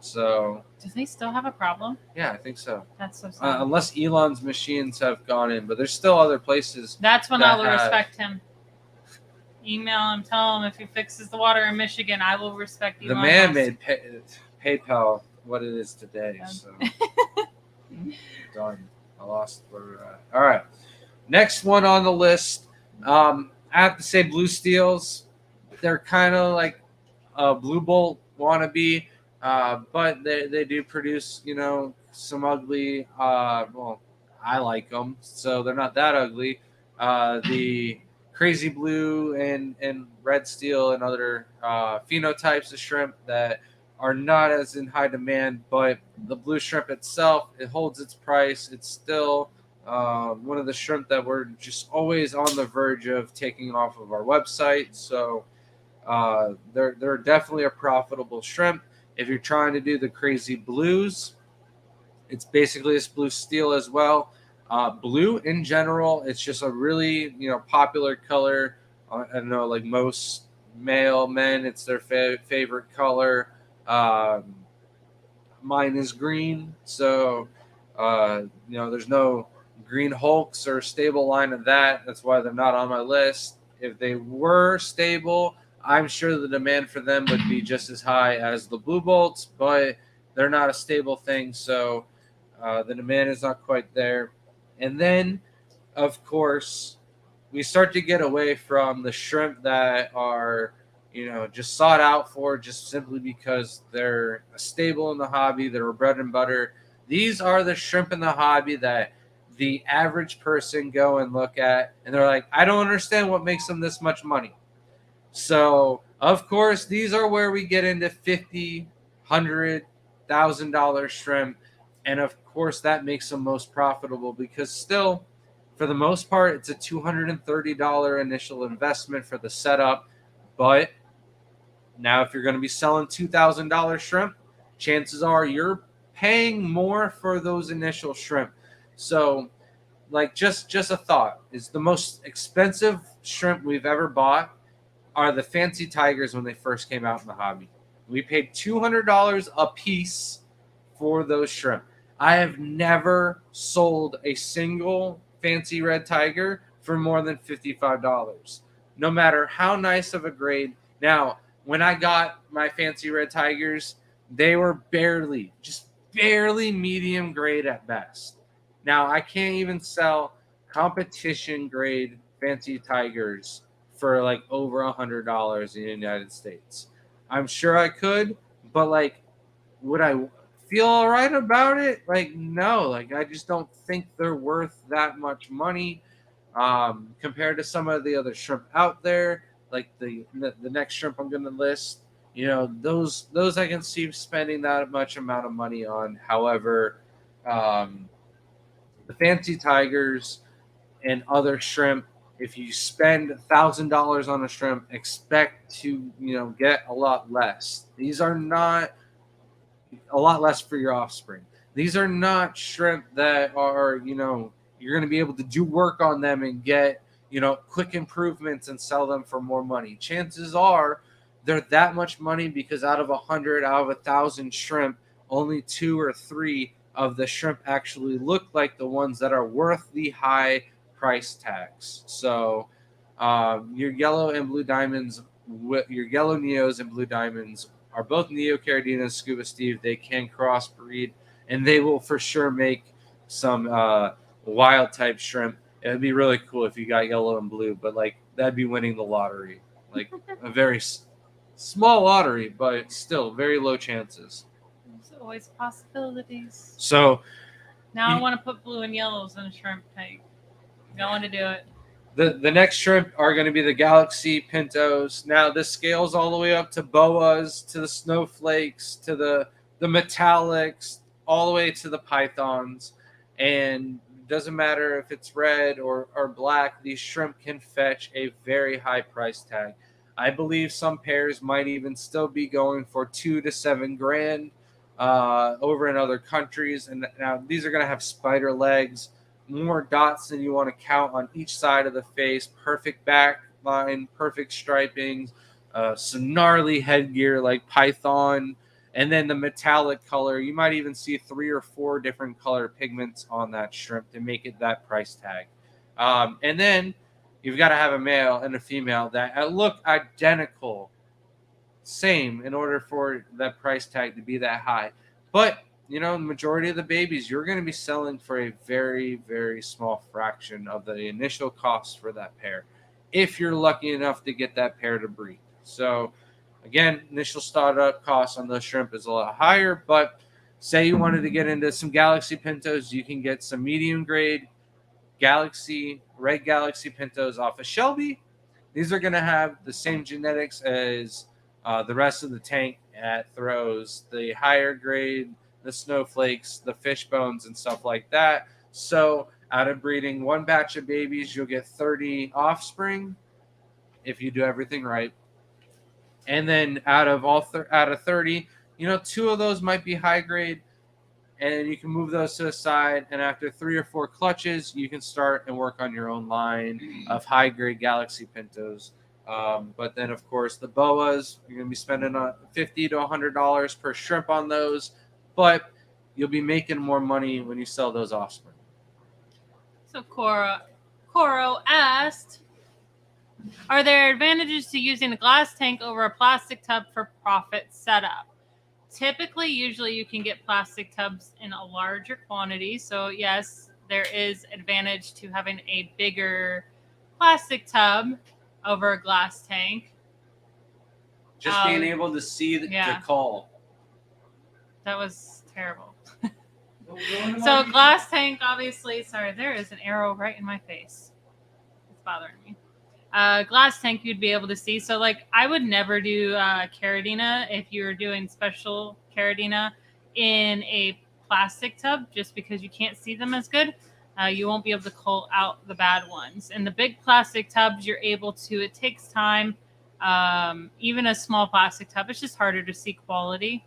So. Do they still have a problem? Yeah, I think so. That's so sad. Unless Elon's machines have gone in, but there's still other places. That's when I will respect him. Email him, tell him if he fixes the water in Michigan, I will respect Elon. The man made PayPal what it is today. So done. I lost where we're at. All right. Next one on the list. I have to say blue steels. They're kind of like a Blue Bolt wannabe, but they do produce, some ugly. Well, I like them, so they're not that ugly. The crazy blue and red steel and other phenotypes of shrimp that are not as in high demand, but the blue shrimp itself, it holds its price. It's still one of the shrimp that we're just always on the verge of taking off of our website. So they're definitely a profitable shrimp. If you're trying to do the crazy blues, it's basically this blue steel as well. Blue in general, it's just a really popular color. I know like most male men, it's their favorite color. Mine is green, so there's no green hulks or stable line of that. That's why they're not on my list. If they were stable, I'm sure the demand for them would be just as high as the blue bolts, but they're not a stable thing, so the demand is not quite there. And then, of course, we start to get away from the shrimp that are just sought out for just simply because they're stable in the hobby, they're bread and butter. These are the shrimp in the hobby that the average person go and look at and they're like, I don't understand what makes them this much money. So of course these are where we get into $50, $100,000 shrimp, and of course that makes them most profitable because still, for the most part, it's a $230 initial investment for the setup. But now, if you're going to be selling $2,000 shrimp, chances are you're paying more for those initial shrimp. So, like, just a thought is the most expensive shrimp we've ever bought are the fancy tigers when they first came out in the hobby. We paid $200 a piece for those shrimp. I have never sold a single fancy red tiger for more than $55, no matter how nice of a grade. Now, when I got my fancy red tigers, they were just barely medium grade at best. Now, I can't even sell competition grade fancy tigers for like over $100 in the United States. I'm sure I could, but like, would I feel all right about it? Like, no, like I just don't think they're worth that much money compared to some of the other shrimp out there. Like the next shrimp I'm going to list, those I can see spending that much amount of money on. However, the fancy tigers and other shrimp, if you spend $1,000 on a shrimp, expect to get a lot less. These are not a lot less for your offspring. These are not shrimp that are you're going to be able to do work on them and get quick improvements and sell them for more money. Chances are they're that much money because out of 1,000 shrimp, only 2 or 3 of the shrimp actually look like the ones that are worth the high price tags. So your yellow and blue diamonds, your yellow neos and blue diamonds are both Neocaridina and Scuba Steve. They can crossbreed, and they will for sure make some wild type shrimp. It would be really cool if you got yellow and blue, but like that'd be winning the lottery, like a very small lottery, but still very low chances. There's always possibilities. So now I want to put blue and yellows in a shrimp tank. Going to do it. The next shrimp are going to be the Galaxy Pintos. Now this scales all the way up to boas, to the snowflakes, to the metallics, all the way to the pythons. And it doesn't matter if it's red or black, these shrimp can fetch a very high price tag. I believe some pairs might even still be going for $2 to $7 grand over in other countries. And now these are going to have spider legs, more dots than you want to count on each side of the face, perfect back line, perfect stripings, some gnarly headgear like python, and then the metallic color. You might even see 3 or 4 different color pigments on that shrimp to make it that price tag. And then you've got to have a male and a female that look identical same in order for that price tag to be that high. But the majority of the babies you're going to be selling for a very, very small fraction of the initial cost for that pair, if you're lucky enough to get that pair to breed. So again, initial startup cost on those shrimp is a lot higher, but say you wanted to get into some Galaxy Pintos, you can get some medium grade red Galaxy Pintos off of Shelby. These are going to have the same genetics as the rest of the tank at throws, the higher grade, the snowflakes, the fish bones, and stuff like that. So out of breeding one batch of babies, you'll get 30 offspring if you do everything right. And then out of 30, 2 of those might be high grade, and you can move those to the side. And after 3 or 4 clutches, you can start and work on your own line of high grade Galaxy Pintos. But then, of course, the boas, you're going to be spending $50 to $100 per shrimp on those, but you'll be making more money when you sell those offspring. So Coro asked, are there advantages to using a glass tank over a plastic tub for profit setup? Typically, usually you can get plastic tubs in a larger quantity. So yes, there is advantage to having a bigger plastic tub over a glass tank. Just being able to see the call. That was terrible. So glass tank, obviously, sorry, there is an arrow right in my face. It's bothering me. Glass tank you'd be able to see. So like I would never do Caridina if you were doing special Caridina in a plastic tub, just because you can't see them as good. You won't be able to cull out the bad ones. And the big plastic tubs, you're able to, it takes time. Even a small plastic tub, it's just harder to see quality.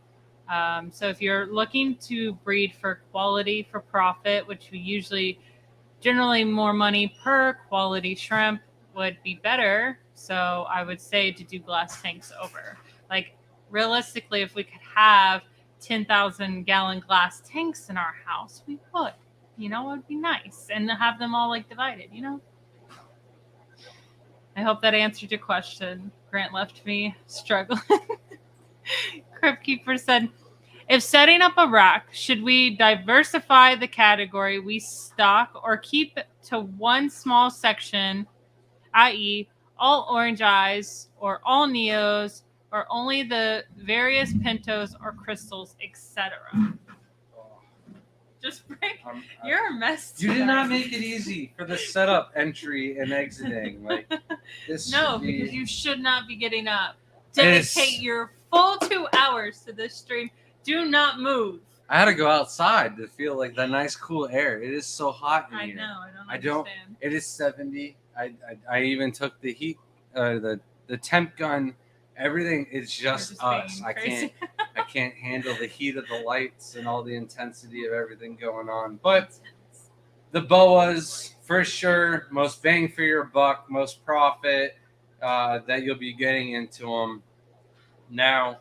So if you're looking to breed for quality, for profit, which we usually generally more money per quality shrimp would be better. So I would say to do glass tanks over. Like realistically, if we could have 10,000 gallon glass tanks in our house, we would. It would be nice. And have them all like divided, I hope that answered your question. Grant left me struggling. Crypt Keeper said, if setting up a rack, should we diversify the category we stock or keep to one small section, i.e. all orange eyes or all neos or only the various pintos or crystals, etc.? Just break. You're a mess. You did not make it easy for the setup, entry, and exiting. Like this. No, because you should not be getting up. Dedicate your full 2 hours to this stream. Do not move. I had to go outside to feel like the nice, cool air. It is so hot in here. I know. I don't understand. It is 70. I even took the heat, the temp gun. Everything is just us. I can't handle the heat of the lights and all the intensity of everything going on. But the boas, for sure, most bang for your buck, most profit that you'll be getting into them. Now,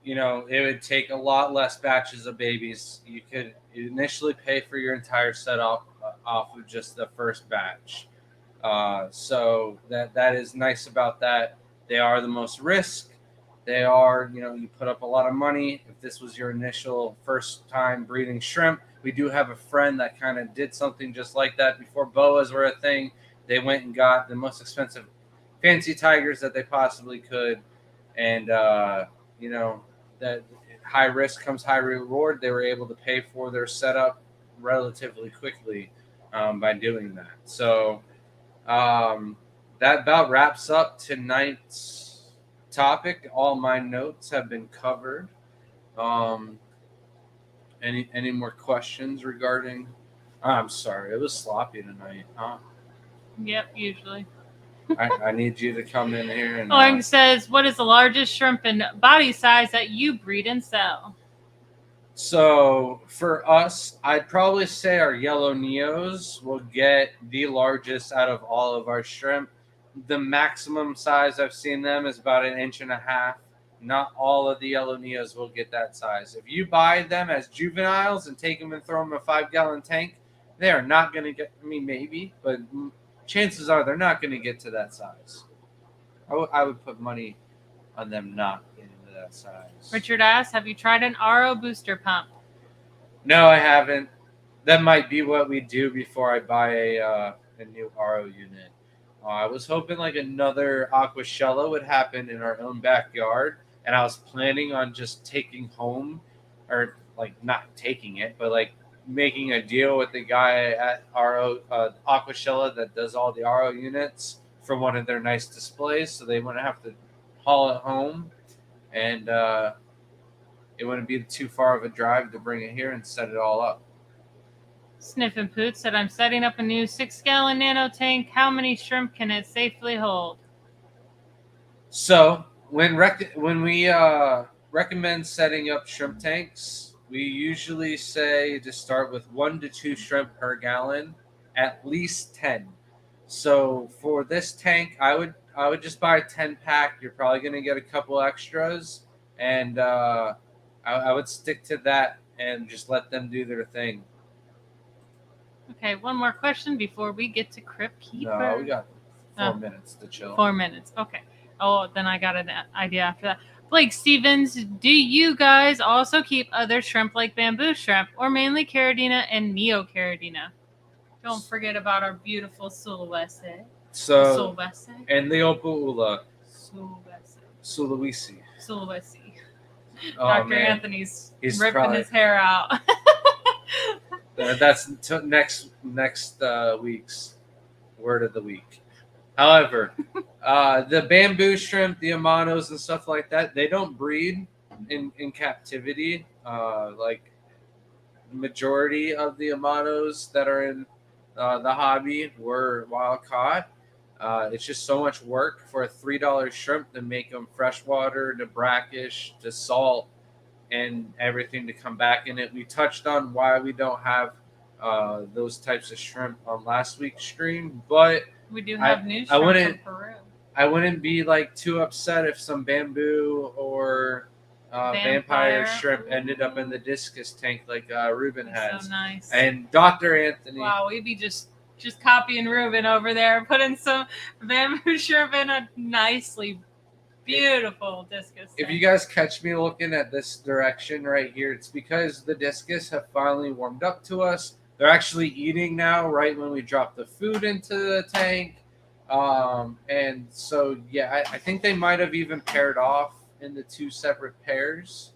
it would take a lot less batches of babies. You could initially pay for your entire setup off of just the first batch. So that is nice about that. They are the most risk. They are, you put up a lot of money. If this was your initial first time breeding shrimp, we do have a friend that kind of did something just like that before boas were a thing. They went and got the most expensive fancy tigers that they possibly could. And, that high risk comes high reward. They were able to pay for their setup relatively quickly by doing that. So, that about wraps up tonight's topic. All my notes have been covered. Any more questions regarding? I'm sorry, it was sloppy tonight, huh? Yep, usually. I need you to come in here and. Oing says, "What is the largest shrimp in body size that you breed and sell?" So for us, I'd probably say our yellow neos will get the largest out of all of our shrimp. The maximum size I've seen them is about 1.5 inches. Not all of the yellow neos will get that size. If you buy them as juveniles and take them and throw them in a 5-gallon tank, they are not going to get. I mean, maybe, but chances are they're not going to get to that size. I would put money on them not getting to that size. Richard asks, have you tried an RO booster pump? No, I haven't. That might be what we do before I buy a new RO unit. I was hoping like another Aquashella would happen in our own backyard, and I was planning on just taking home, or like not taking it, but like making a deal with the guy at RO Aquashella that does all the RO units for one of their nice displays, so they wouldn't have to haul it home, and it wouldn't be too far of a drive to bring it here and set it all up. Sniff and Poot said, I'm setting up a new 6-gallon nano tank. How many shrimp can it safely hold? So when we recommend setting up shrimp tanks, we usually say to start with 1 to 2 shrimp per gallon, at least 10. So for this tank, I would just buy a 10-pack. You're probably going to get a couple extras, and I would stick to that and just let them do their thing. Okay, one more question before we get to Crypt Keeper. No, we got 4 minutes to chill. 4 minutes. Okay. Oh, then I got an idea after that. Blake Stevens, do you guys also keep other shrimp like bamboo shrimp, or mainly Caridina and Neocaridina? Don't forget about our beautiful Sulawesi. So, and Leopoula. Sulawesi. Oh, Dr. man. Anthony's ripping his hair out. That's next week's word of the week. However, the bamboo shrimp, the Amanos and stuff like that, they don't breed in captivity. Like the majority of the Amanos that are in the hobby were wild caught. It's just so much work for a $3 shrimp to make them freshwater to brackish to salt and everything to come back in it. We touched on why we don't have those types of shrimp on last week's stream, but we do have new shrimp from Peru. I wouldn't be like too upset if some bamboo or vampire shrimp ended up in the discus tank like Ruben has. So nice. And Dr. Anthony. Wow, we'd be just copying Ruben over there, putting some bamboo shrimp in a nicely beautiful discus tank. If you guys catch me looking at this direction right here, it's because the discus have finally warmed up to us. They're actually eating now right when we drop the food into the tank. And so, yeah, I think they might have even paired off into 2 separate pairs,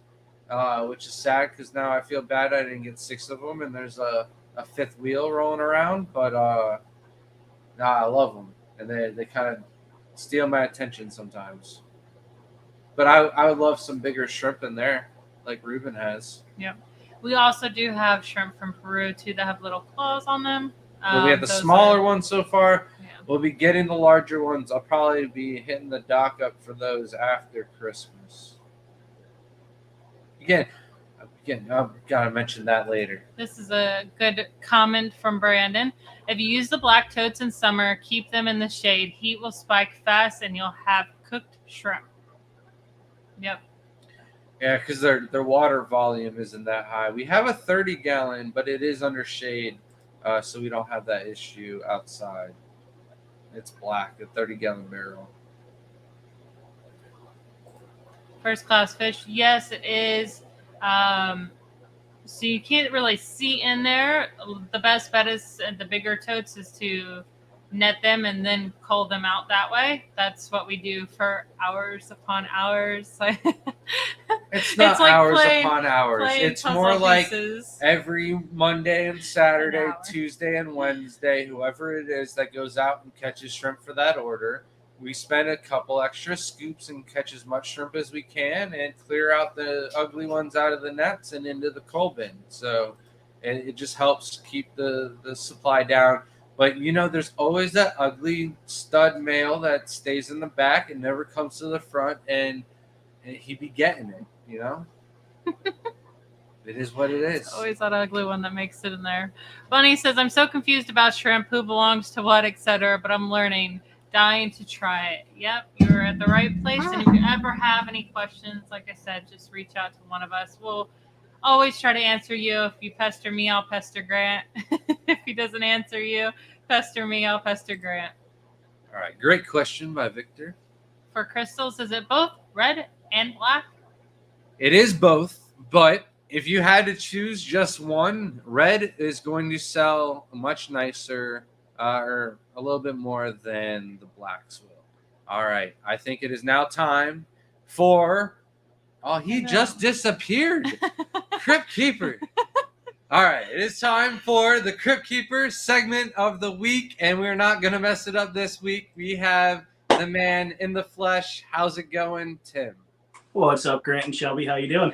which is sad because now I feel bad I didn't get 6 of them and there's a 5th wheel rolling around. But I love them, and they kind of steal my attention sometimes. But I would love some bigger shrimp in there, like Ruben has. Yeah. We also do have shrimp from Peru, too, that have little claws on them. But we have the smaller ones so far. Yeah. We'll be getting the larger ones. I'll probably be hitting the dock up for those after Christmas. Again, I've got to mention that later. This is a good comment from Brandon. If you use the black toads in summer, keep them in the shade. Heat will spike fast, and you'll have cooked shrimp. Yep. Yeah, because their water volume isn't that high. We have a 30-gallon, but it is under shade, so we don't have that issue outside. It's black, a 30-gallon barrel. First class fish, yes, it is. So you can't really see in there. The best bet is the bigger totes is to net them and then cull them out that way. That's what we do for hours upon hours. It's not like hours upon hours. It's more like every Monday and Saturday, Tuesday and Wednesday, whoever it is that goes out and catches shrimp for that order, we spend a couple extra scoops and catch as much shrimp as we can and clear out the ugly ones out of the nets and into the cull bin. So it just helps keep the supply down. But, there's always that ugly stud male that stays in the back and never comes to the front, and he be getting it, It is what it is. Always that ugly one that makes it in there. Bunny says, I'm so confused about shrimp, who belongs to what, etc., but I'm learning. Dying to try it. Yep, you're at the right place. And if you ever have any questions, like I said, just reach out to one of us. We'll always try to answer you. If you pester me, I'll pester Grant. If he doesn't answer you, pester me, I'll pester Grant. All right. Great question by Victor. for crystals, is it both red and black? It is both, but if you had to choose just one, red is going to sell much nicer or a little bit more than the blacks will. All right. I think it is now time for. Oh, he just disappeared. Crypt Keeper. All right. It is time for the Crypt Keeper segment of the week, and we're not going to mess it up this week. We have the man in the flesh. How's it going, Tim? What's up, Grant and Shelby? How you doing?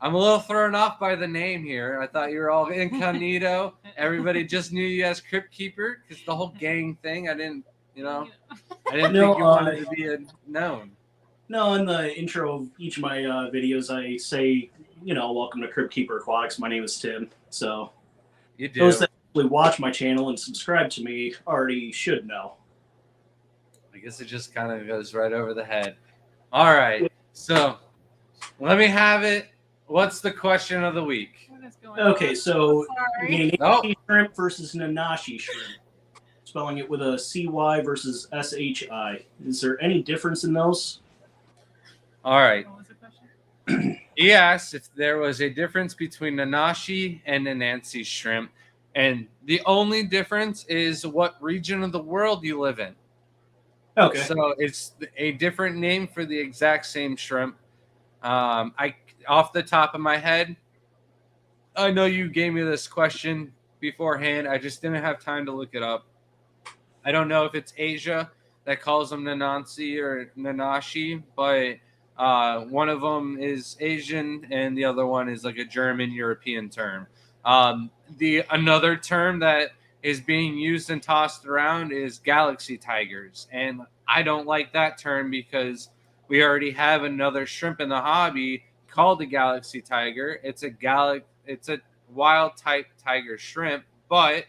I'm a little thrown off by the name here. I thought you were all incognito. Everybody just knew you as Crypt Keeper because the whole gang thing. I didn't think you wanted to be known. No, in the intro of each of my videos, I say, welcome to Crypt Keeper Aquatics. My name is Tim. So you do. Those that actually watch my channel and subscribe to me already should know. I guess it just kind of goes right over the head. All right. So let me have it. What's the question of the week? What is going Okay, on? so Sorry. shrimp versus Nanashi shrimp. Spelling it with a CY versus SHI. Is there any difference in those? All right. What was the question? He asked if there was a difference between Nanashi and Nanashi shrimp. And the only difference is what region of the world you live in. Okay. So it's a different name for the exact same shrimp. Off the top of my head, I know you gave me this question beforehand. I just didn't have time to look it up. I don't know if it's Asia that calls them Nanashi or Nanashi, but one of them is Asian and the other one is like a German European term. Another term that is being used and tossed around is galaxy tigers, and I don't like that term because we already have another shrimp in the hobby called the galaxy tiger. It's a wild type tiger shrimp, but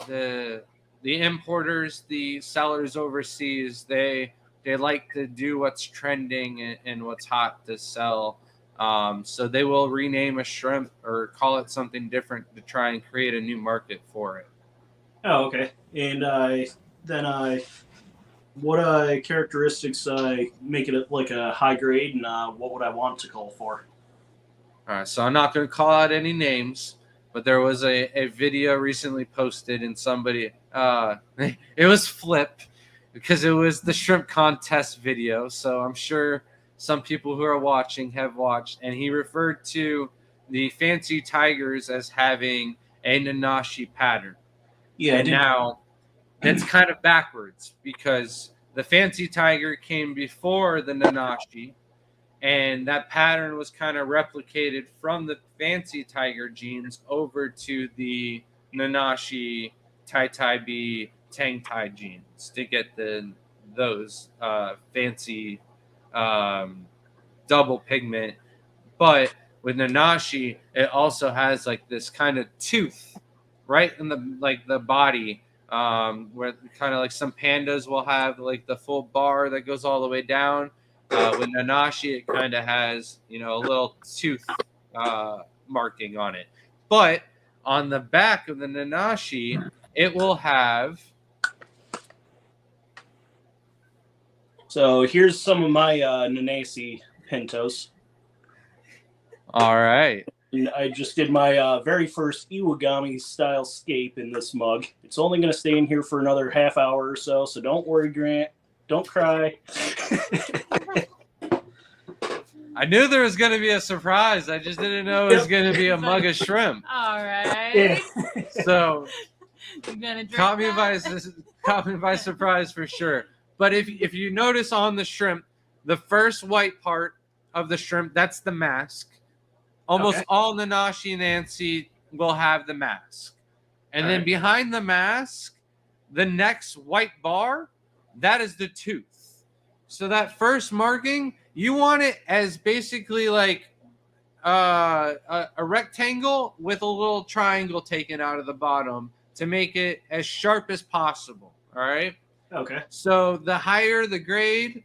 the importers, the sellers overseas, they like to do what's trending and what's hot to sell. So they will rename a shrimp or call it something different to try and create a new market for it. Oh, okay. And then what characteristics make it like a high grade, and what would I want to call for? All right, so I'm not going to call out any names, but there was a video recently posted, and somebody it was Flip because it was the shrimp contest video. So I'm sure some people who are watching have watched, and he referred to the fancy tigers as having a Nanashi pattern. Yeah, and now that's kind of backwards because the fancy tiger came before the Nanashi, and that pattern was kind of replicated from the fancy tiger genes over to the Nanashi, Tai Tai B, Tang Tai genes to get those fancy double pigment. But with Nanashi, it also has like this kind of tooth right in the body, where kind of like some pandas will have like the full bar that goes all the way down. With Nanashi, it kind of has a little tooth marking on it. But on the back of the Nanashi, it will have. So here's some of my Nanashi Pintos. All right. And I just did my very first Iwagami style scape in this mug. It's only going to stay in here for another half hour or so, so don't worry, Grant. Don't cry. I knew there was going to be a surprise. I just didn't know it was going to be a mug of shrimp. All right. Yeah. So caught me by surprise for sure. But if you notice on the shrimp, the first white part of the shrimp, that's the mask. Almost all Nanashi Nancy will have the mask. And then behind the mask, the next white bar, that is the tooth. So that first marking, you want it as basically like a rectangle with a little triangle taken out of the bottom to make it as sharp as possible. All right? Okay. So the higher the grade,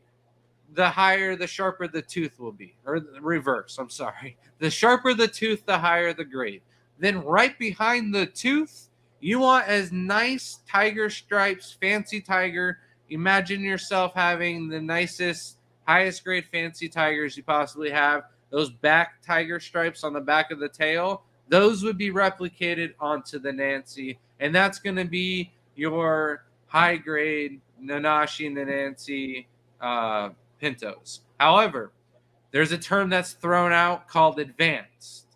the sharper the tooth will be. Or the reverse, I'm sorry. The sharper the tooth, the higher the grade. Then right behind the tooth, you want as nice tiger stripes, fancy tiger imagine yourself having the nicest, highest grade fancy tigers you possibly have. Those back tiger stripes on the back of the tail, those would be replicated onto the Nancy. And that's going to be your high grade Nanashi and Nancy pintos. However, there's a term that's thrown out called advanced.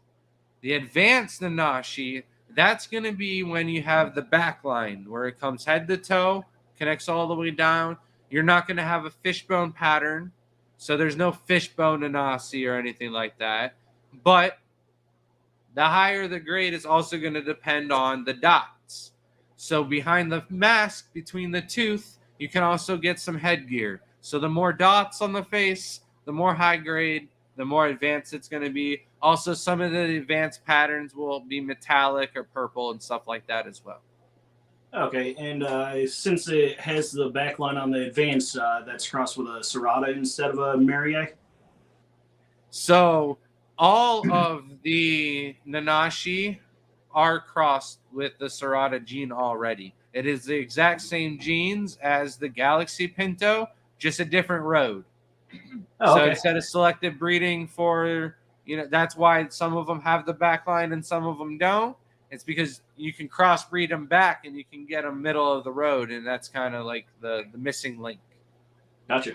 The advanced Nanashi, that's going to be when you have the back line where it comes head to toe, connects all the way down. You're not going to have a fishbone pattern. So there's no fishbone Nanashi or anything like that. But the higher the grade is also going to depend on the dots. So behind the mask, between the tooth, you can also get some headgear. So the more dots on the face, the more high grade, the more advanced it's going to be. Also, some of the advanced patterns will be metallic or purple and stuff like that as well. Okay, and since it has the backline on the advanced, that's crossed with a Serrata instead of a Marie. So all of the Nanashi are crossed with the Serrata gene already. It is the exact same genes as the Galaxy Pinto, just a different road. Oh, so okay. instead of selective breeding for, that's why some of them have the backline and some of them don't. It's because you can crossbreed them back and you can get them middle of the road, and that's kind of like the missing link. Gotcha.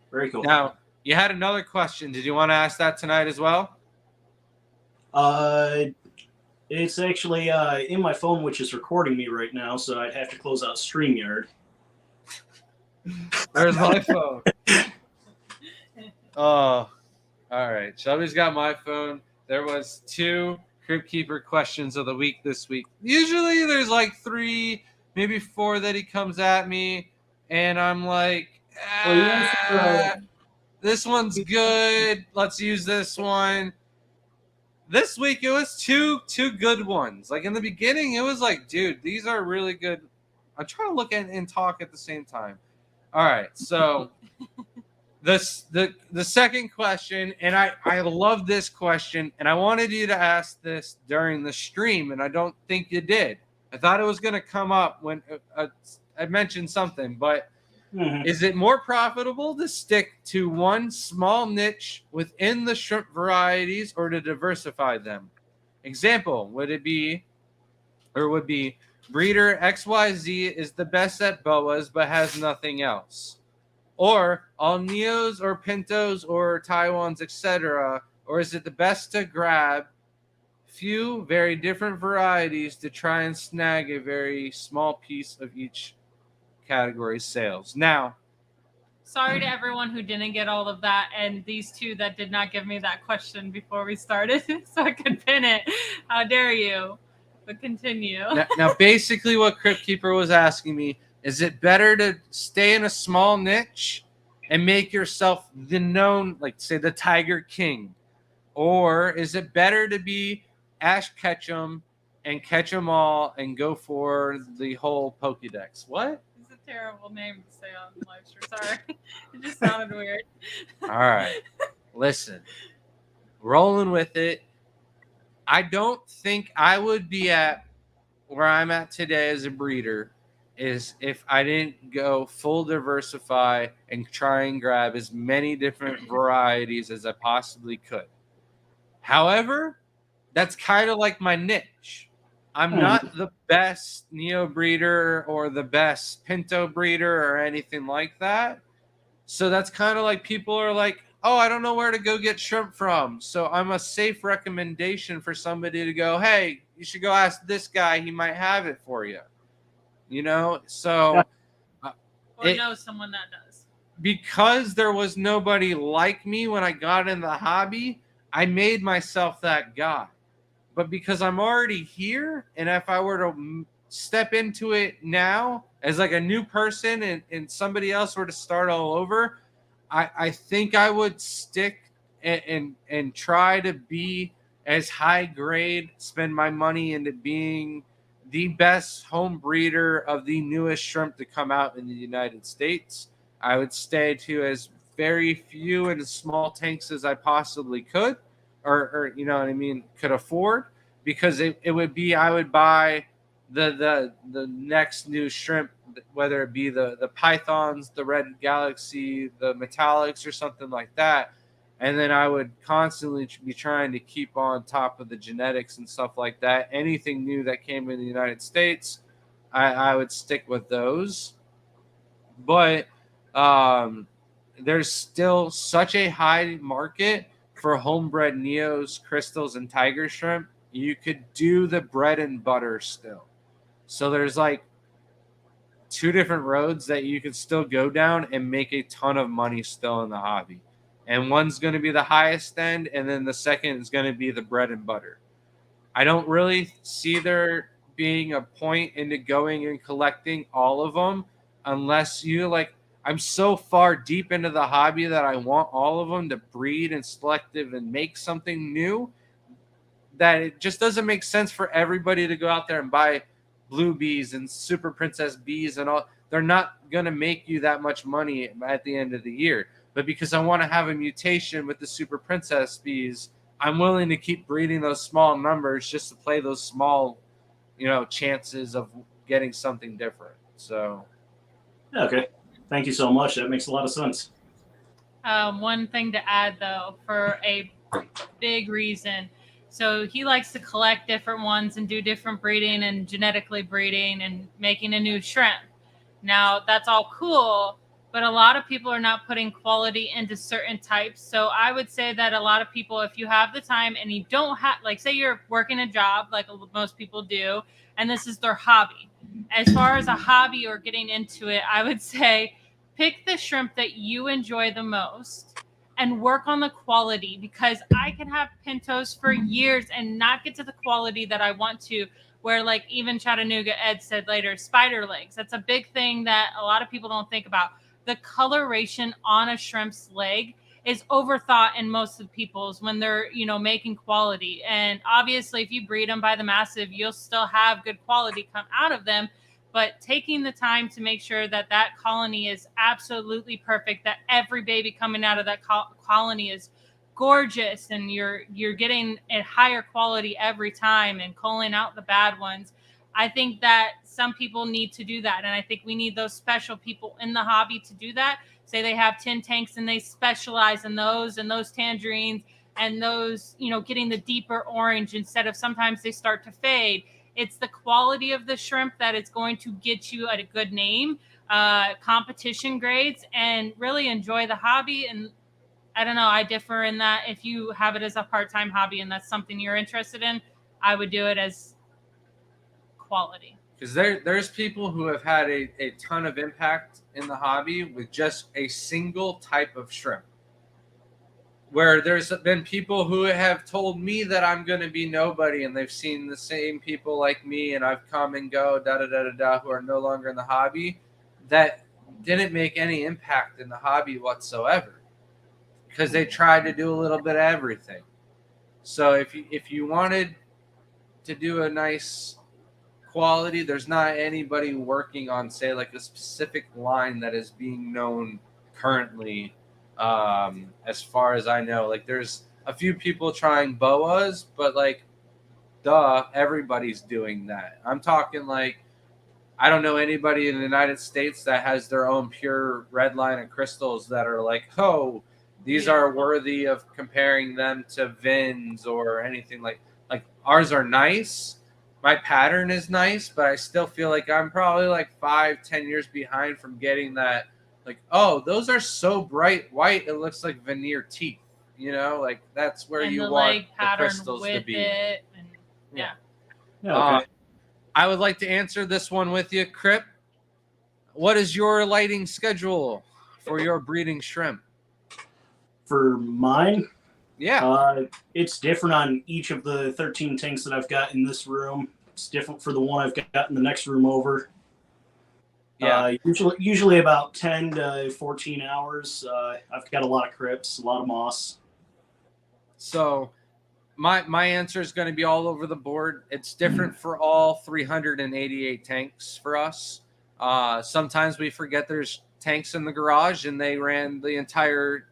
Very cool. Now, you had another question. Did you want to ask that tonight as well? It's actually in my phone, which is recording me right now, so I'd have to close out StreamYard. There's my phone. Oh, all right. Shelby's got my phone. There was 2 Crypt Keeper questions of the week this week. Usually there's like 3, maybe 4 that he comes at me, and I'm like, this one's good. Let's use this one. This week it was two good ones. Like in the beginning, it was like, dude, these are really good. I'm trying to look at and talk at the same time. All right, so the second question, and I love this question, and I wanted you to ask this during the stream, and I don't think you did. I thought it was going to come up when I mentioned something, but is it more profitable to stick to one small niche within the shrimp varieties or to diversify them? Example, would be breeder XYZ is the best at boas but has nothing else? Or all Neos or Pintos or Taiwans, etc.? Or is it the best to grab few very different varieties to try and snag a very small piece of each category's sales? Now, sorry to everyone who didn't get all of that, and these 2 that did not give me that question before we started so I could pin it. How dare you? But continue. Now basically what Crypt Keeper was asking me, is it better to stay in a small niche and make yourself the known, like say the Tiger King? Or is it better to be Ash Ketchum and catch them all and go for the whole Pokédex? What? It's a terrible name to say on live stream. Sorry. It just sounded weird. All right. Listen. Rolling with it. I don't think I would be at where I'm at today as a breeder is if I didn't go full diversify and try and grab as many different varieties as I possibly could. However, that's kind of like my niche. I'm not the best Neo breeder or the best Pinto breeder or anything like that. So that's kind of like people are like, oh, I don't know where to go get shrimp from. So I'm a safe recommendation for somebody to go, hey, you should go ask this guy. He might have it for you. So or know someone that does. Because there was nobody like me when I got in the hobby, I made myself that guy. But because I'm already here, and if I were to step into it now as like a new person and somebody else were to start all over, I think I would stick and try to be as high grade, spend my money into being the best home breeder of the newest shrimp to come out in the United States. I would stay to as very few and small tanks as I possibly could, or you know what I mean, could afford, because it would be, I would buy the next new shrimp whether it be the pythons, the red galaxy, the metallics, or something like that. And then I would constantly be trying to keep on top of the genetics and stuff like that. Anything new that came in the United States, I would stick with those. But there's still such a high market for homebred Neos, crystals, and tiger shrimp. You could do the bread and butter still. So there's like 2 different roads that you could still go down and make a ton of money still in the hobby. And one's going to be the highest end, and then the second is going to be the bread and butter. I don't really see there being a point into going and collecting all of them unless you like. I'm so far deep into the hobby that I want all of them to breed and selective and make something new, that it just doesn't make sense for everybody to go out there and buy blue bees and super princess bees and all. They're not going to make you that much money at the end of the year. But because I want to have a mutation with the super princess bees, I'm willing to keep breeding those small numbers just to play those small, chances of getting something different. So, okay. Thank you so much. That makes a lot of sense. One thing to add, though, for a big reason. So he likes to collect different ones and do different breeding and genetically breeding and making a new shrimp. Now, that's all cool, but a lot of people are not putting quality into certain types. So I would say that a lot of people, if you have the time and you don't have, like, say you're working a job like most people do, and this is their hobby. As far as a hobby or getting into it, I would say pick the shrimp that you enjoy the most and work on the quality, because I can have pintos for years and not get to the quality that I want to, where like even Chattanooga Ed said later, spider legs. That's a big thing that a lot of people don't think about. The coloration on a shrimp's leg is overthought in most of the people's when they're, making quality. And obviously if you breed them by the massive, you'll still have good quality come out of them. But taking the time to make sure that that colony is absolutely perfect, that every baby coming out of that colony is gorgeous, and you're getting a higher quality every time and culling out the bad ones. I think that some people need to do that. And I think we need those special people in the hobby to do that. Say they have 10 tanks and they specialize in those and those tangerines and those, getting the deeper orange instead of sometimes they start to fade. It's the quality of the shrimp that is going to get you a good name, competition grades, and really enjoy the hobby. And I don't know, I differ in that if you have it as a part-time hobby and that's something you're interested in, I would do it as quality. Because there's people who have had a ton of impact in the hobby with just a single type of shrimp. Where there's been people who have told me that I'm going to be nobody, and they've seen the same people like me, and I've come and go, who are no longer in the hobby, that didn't make any impact in the hobby whatsoever, because they tried to do a little bit of everything. So if you wanted to do a nice quality, there's not anybody working on, say, like a specific line that is being known currently. As far as I know, like there's a few people trying boas, but like, everybody's doing that. I'm talking like, I don't know anybody in the United States that has their own pure red line of crystals that are like, oh, these are worthy of comparing them to Vins or anything like ours are nice. My pattern is nice, but I still feel like I'm probably like 5-10 years behind from getting that. Like, oh, those are so bright white, it looks like veneer teeth. Like that's where and you the want leg the crystals to be. Yeah. Okay. I would like to answer this one with you, Crip. What is your lighting schedule for your breeding shrimp? For mine, yeah, it's different on each of the 13 tanks that I've got in this room. It's different for the one I've got in the next room over. Yeah. Usually about 10 to 14 hours. I've got a lot of crypts, a lot of moss. So my answer is going to be all over the board. It's different for all 388 tanks for us. Sometimes we forget there's tanks in the garage and they ran the entire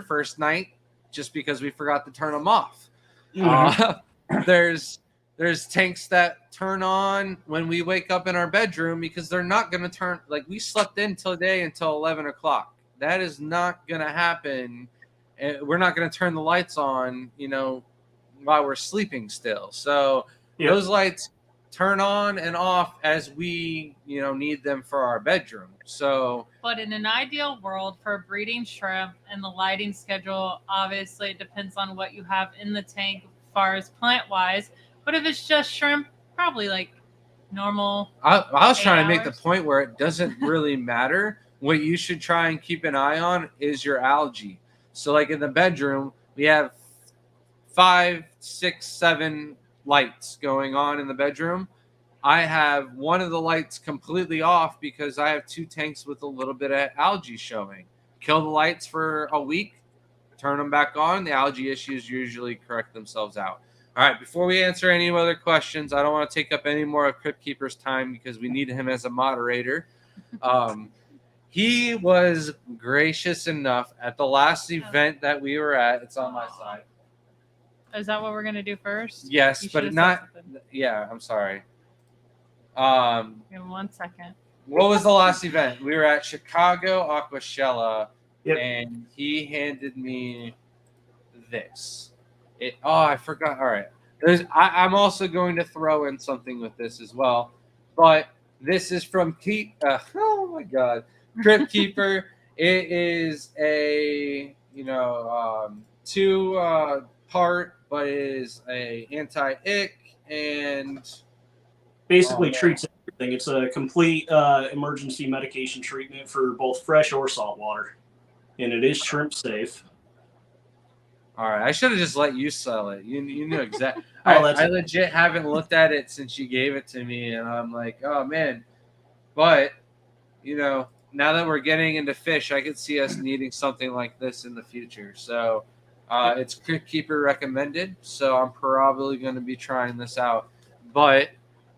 first night just because we forgot to turn them off. Mm-hmm. There's There's tanks that turn on when we wake up in our bedroom because they're not going to turn. Like, we slept in today until 11 o'clock. That is not going to happen. We're not going to turn the lights on, while we're sleeping still. So those lights turn on and off as we, need them for our bedroom. So, but in an ideal world for breeding shrimp and the lighting schedule, obviously it depends on what you have in the tank as far as plant wise. But if it's just shrimp, probably like normal. I was trying to make the point where it doesn't really matter. What you should try and keep an eye on is your algae. So, like in the bedroom, we have 5, 6, 7 lights going on in the bedroom. I have one of the lights completely off because I have 2 tanks with a little bit of algae showing. Kill the lights for a week, turn them back on. The algae issues usually correct themselves out. All right, before we answer any other questions, I don't want to take up any more of Crypt Keeper's time because we need him as a moderator. He was gracious enough at the last event that we were at. It's on my side. Is that what we're going to do first? Yes, but not. Yeah, I'm sorry. Give me 1 second. What was the last event? We were at Chicago Aquashella, and he handed me this. I forgot. All right. I'm also going to throw in something with this as well, but this is from oh my God, Crypt Keeper. It is a 2-part, but it is a anti-ick and basically treats everything. It's a complete emergency medication treatment for both fresh or salt water, and it is shrimp safe. All right, I should have just let you sell it. You knew exactly. I legit haven't looked at it since you gave it to me, and I'm like, oh man. But now that we're getting into fish, I could see us needing something like this in the future. So it's Crypt Keeper recommended. So I'm probably going to be trying this out. But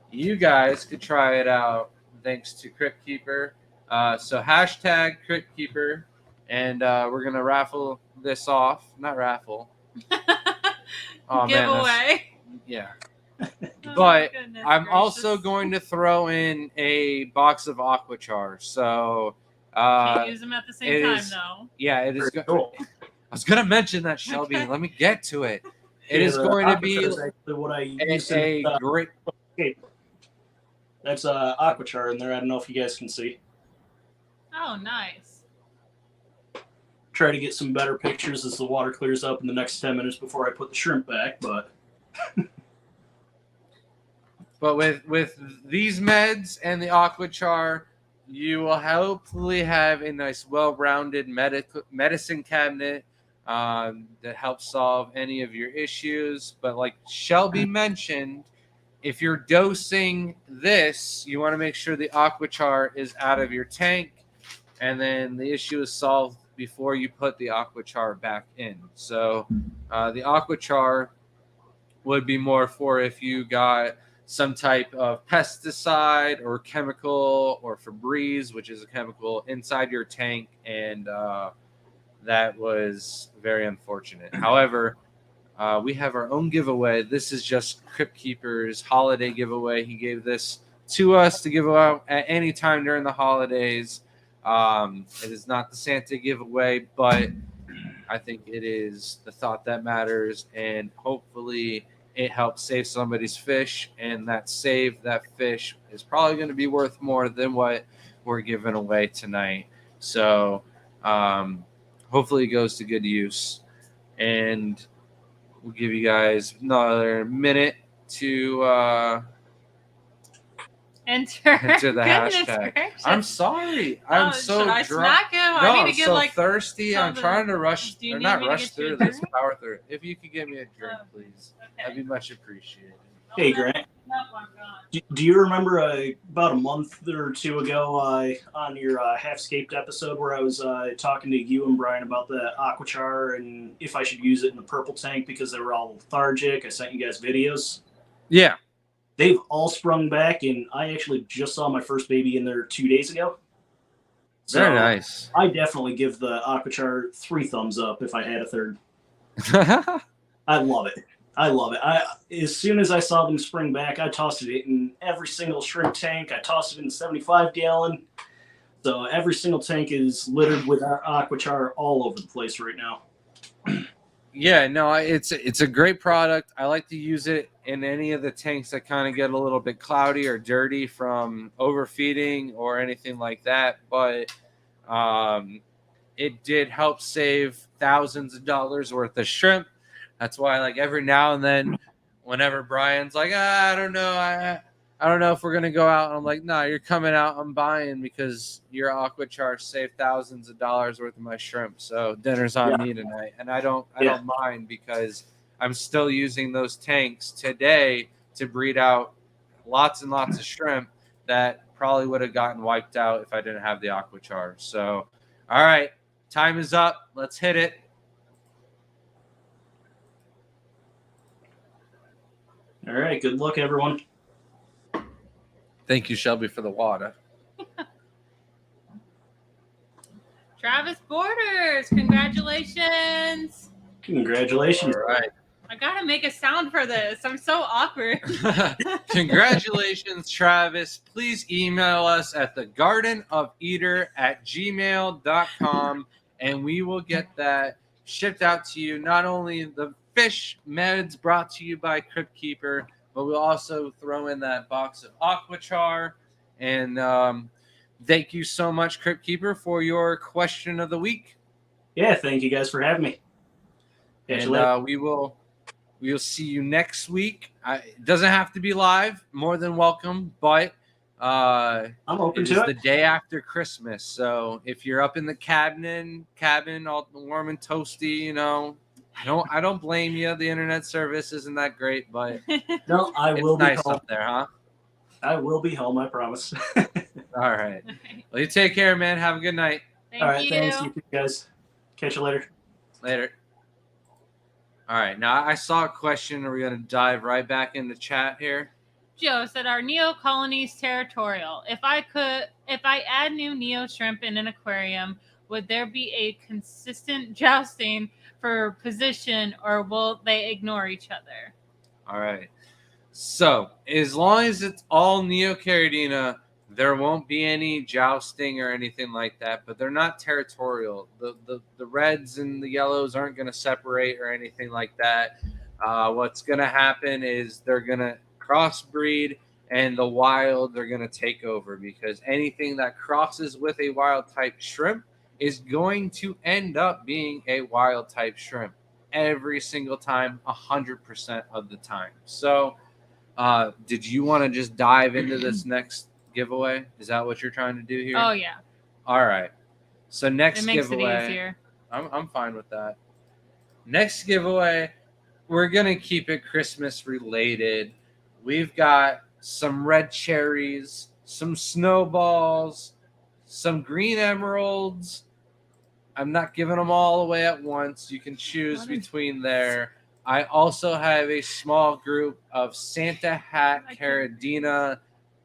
you guys could try it out thanks to Crypt Keeper. So hashtag Crypt Keeper, and we're going to raffle this off. Not raffle. Giveaway. Yeah. But I'm also going to throw in a box of Aquachar. So can't use them at the same time, though. Yeah, it is. Cool. I was going to mention that, Shelby. Okay. Let me get to it. It is going to be what I use a great. That's Aquachar in there. I don't know if you guys can see. Oh, nice. Try to get some better pictures as the water clears up in the next 10 minutes before I put the shrimp back, but with these meds and the Aquachar, you will hopefully have a nice, well-rounded medicine cabinet that helps solve any of your issues. But like Shelby mentioned, if you're dosing this, you want to make sure the Aquachar is out of your tank, and then the issue is solved before you put the Aquachar back in. So the Aquachar would be more for if you got some type of pesticide or chemical or Febreze, which is a chemical, inside your tank, and that was very unfortunate. However, we have our own giveaway. This is just Crypt Keeper's holiday giveaway. He gave this to us to give out at any time during the holidays. It is not the Santa giveaway, but I think it is the thought that matters, and hopefully it helps save somebody's fish, and that fish is probably going to be worth more than what we're giving away tonight. So hopefully it goes to good use, and we'll give you guys another minute to enter the hashtag. Gracious. I'm sorry. I'm so drunk. I need to get so thirsty. I'm trying to rush. Not rush through this. Power through it. If you could give me a drink, please, that'd be much appreciated. Hey, Grant. Do you remember about a month or two ago on your Halfscaped episode where I was talking to you and Brian about the Aquachar and if I should use it in the purple tank because they were all lethargic? I sent you guys videos. Yeah. They've all sprung back, and I actually just saw my first baby in there 2 days ago. So very nice. I definitely give the Aquachar 3 thumbs up if I had a third. I love it. I love it. As soon as I saw them spring back, I tossed it in every single shrimp tank. I tossed it in the 75-gallon. So every single tank is littered with Aquachar all over the place right now. Yeah, no, it's a great product. I like to use it in any of the tanks that kind of get a little bit cloudy or dirty from overfeeding or anything like that. But it did help save thousands of dollars worth of shrimp. That's why, like, every now and then, whenever Brian's like, I don't know, I don't know if we're gonna go out, I'm like, no, you're coming out, I'm buying, because your Aquachar saved thousands of dollars worth of my shrimp. So dinner's on me tonight, and I don't mind, because I'm still using those tanks today to breed out lots and lots of shrimp that probably would have gotten wiped out if I didn't have the Aquachar. So, all right, time is up. Let's hit it. All right, good luck, everyone. Thank you, Shelby, for the water. Travis Borders, congratulations. Congratulations. All right. I got to make a sound for this. I'm so awkward. Congratulations, Travis. Please email us at thegardenofeater@gmail.com, and we will get that shipped out to you. Not only the fish meds brought to you by Crypt Keeper, but we'll also throw in that box of Aquachar. And thank you so much, Crypt Keeper, for your question of the week. Yeah, thank you guys for having me. And we'll see you next week. It doesn't have to be live. More than welcome, but I'm open to it. It's the day after Christmas, so if you're up in the cabin, all warm and toasty, you know, I don't blame you. The internet service isn't that great, but no, I will be nice home. up there, huh? I will be home, I promise. All right. Well, you take care, man. Have a good night. Thank All right, you. thanks, you guys. Catch you later. Later. All right. Now, I saw a question. Are we going to dive right back into chat here? Joe said, "Are Neo colonies territorial? If I add new Neo shrimp in an aquarium, would there be a consistent jousting for position, or will they ignore each other?" All right. So, as long as it's all Neocaridina, there won't be any jousting or anything like that, but they're not territorial. The reds and the yellows aren't going to separate or anything like that. What's going to happen is they're going to crossbreed, and the wild are going to take over, because anything that crosses with a wild type shrimp is going to end up being a wild type shrimp every single time, 100% of the time. So did you want to just dive into this next giveaway? Is that what you're trying to do here? Oh yeah. All right. So next it makes giveaway, it easier. I'm fine with that. Next giveaway, we're gonna keep it Christmas related. We've got some red cherries, some snowballs, some green emeralds. I'm not giving them all away at once. You can choose between there. I also have a small group of Santa Hat Caridina.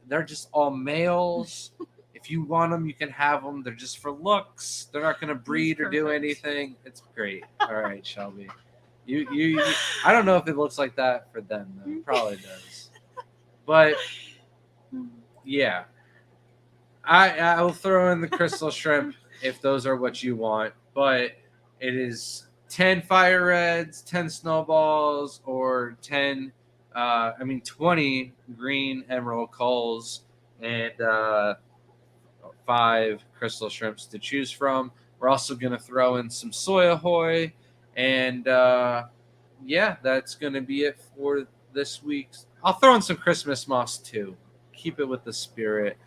They're just all males. If you want them, you can have them. They're just for looks. They're not going to breed or do anything. It's great. All right, Shelby. You. I don't know if it looks like that for them, though. It probably does. But, yeah. I will throw in the crystal shrimp if those are what you want. But it is 10 fire reds, 10 snowballs, or 20 green emerald culls, and 5 crystal shrimps to choose from. We're also going to throw in some soy ahoy, and that's going to be it for this week's. I'll throw in some Christmas moss too. Keep it with the spirit.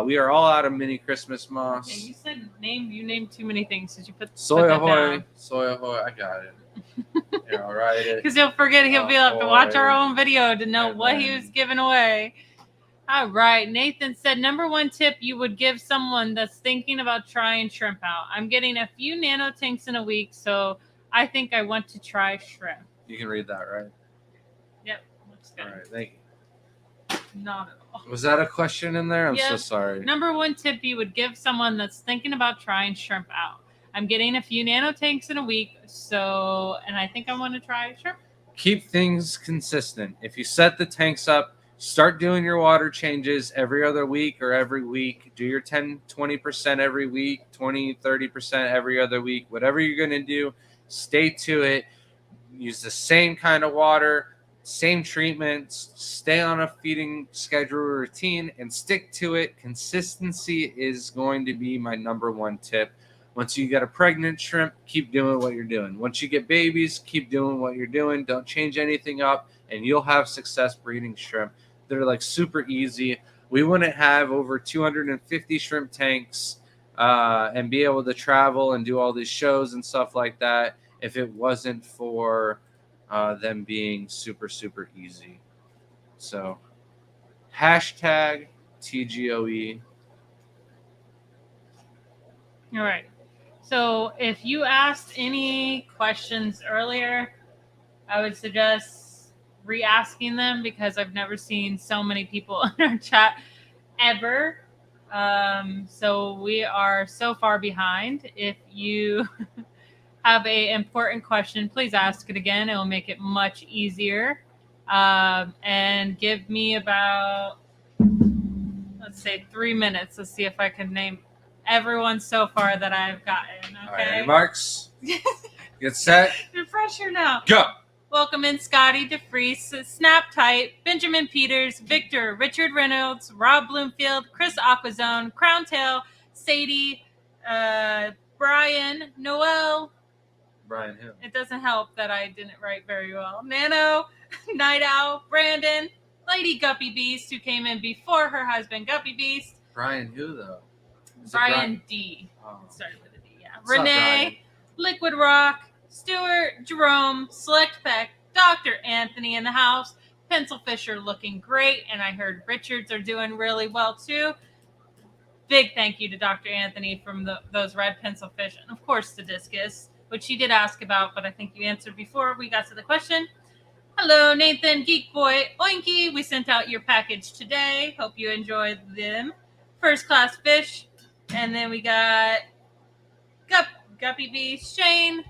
We are all out of mini Christmas moss. Okay, you said you named too many things. Did you put soy that ahoy? down? Soy ahoy, I got it. Yeah, I'll write it. Because he'll forget. He'll be able to watch our own video to know what he was giving away. All right. Nathan said, #1 tip you would give someone that's thinking about trying shrimp out. I'm getting a few nano tanks in a week, so I think I want to try shrimp. You can read that, right? Yep. Looks good. All right. Thank you. Not at all. Was that a question in there? I'm so sorry. #1 tip you would give someone that's thinking about trying shrimp out. I'm getting a few nano tanks in a week, and I think I want to try shrimp. keep things consistent. If you set the tanks up, start doing your water changes every other week or every week. Do your 10-20% every week, 20-30% every other week. Whatever you're going to do, stay to it. Use the same kind of water, same treatments, stay on a feeding schedule or routine, and stick to it. Consistency is going to be my number one tip. Once you get a pregnant shrimp, keep doing what you're doing. Once you get babies, keep doing what you're doing. Don't change anything up, and you'll have success breeding shrimp. They're like super easy. We wouldn't have over 250 shrimp tanks and be able to travel and do all these shows and stuff like that if it wasn't for them being super, super easy. So, hashtag TGOE. All right. So if you asked any questions earlier, I would suggest re-asking them because I've never seen so many people in our chat ever. So we are so far behind. If you have an important question, please ask it again. It will make it much easier. And give me about, let's say, 3 minutes. Let's see if I can name everyone so far that I've gotten. Okay. All right, ready, Marks? Get set. No pressure now. Go. Welcome in Scotty DeFries, Snap Tight, Benjamin Peters, Victor, Richard Reynolds, Rob Bloomfield, Chris Aquazone, Crown Tail, Sadie, Brian, Noel. Brian who? It doesn't help that I didn't write very well. Nano, Night Owl, Brandon, Lady Guppy Beast, who came in before her husband Guppy Beast. Brian who though? Brian D. Oh. It started with a D, yeah. What's up, Renee, Liquid Rock, Stuart, Jerome, Select Peck, Dr. Anthony in the house, Pencil Fisher looking great, and I heard Richards are doing really well too. Big thank you to Dr. Anthony from those red pencil fish, and of course the discus, which you did ask about, but I think you answered before we got to the question. Hello, Nathan, Geek Boy, Oinky. We sent out your package today. Hope you enjoyed them. First class fish. And then we got Guppy Beast, Shane,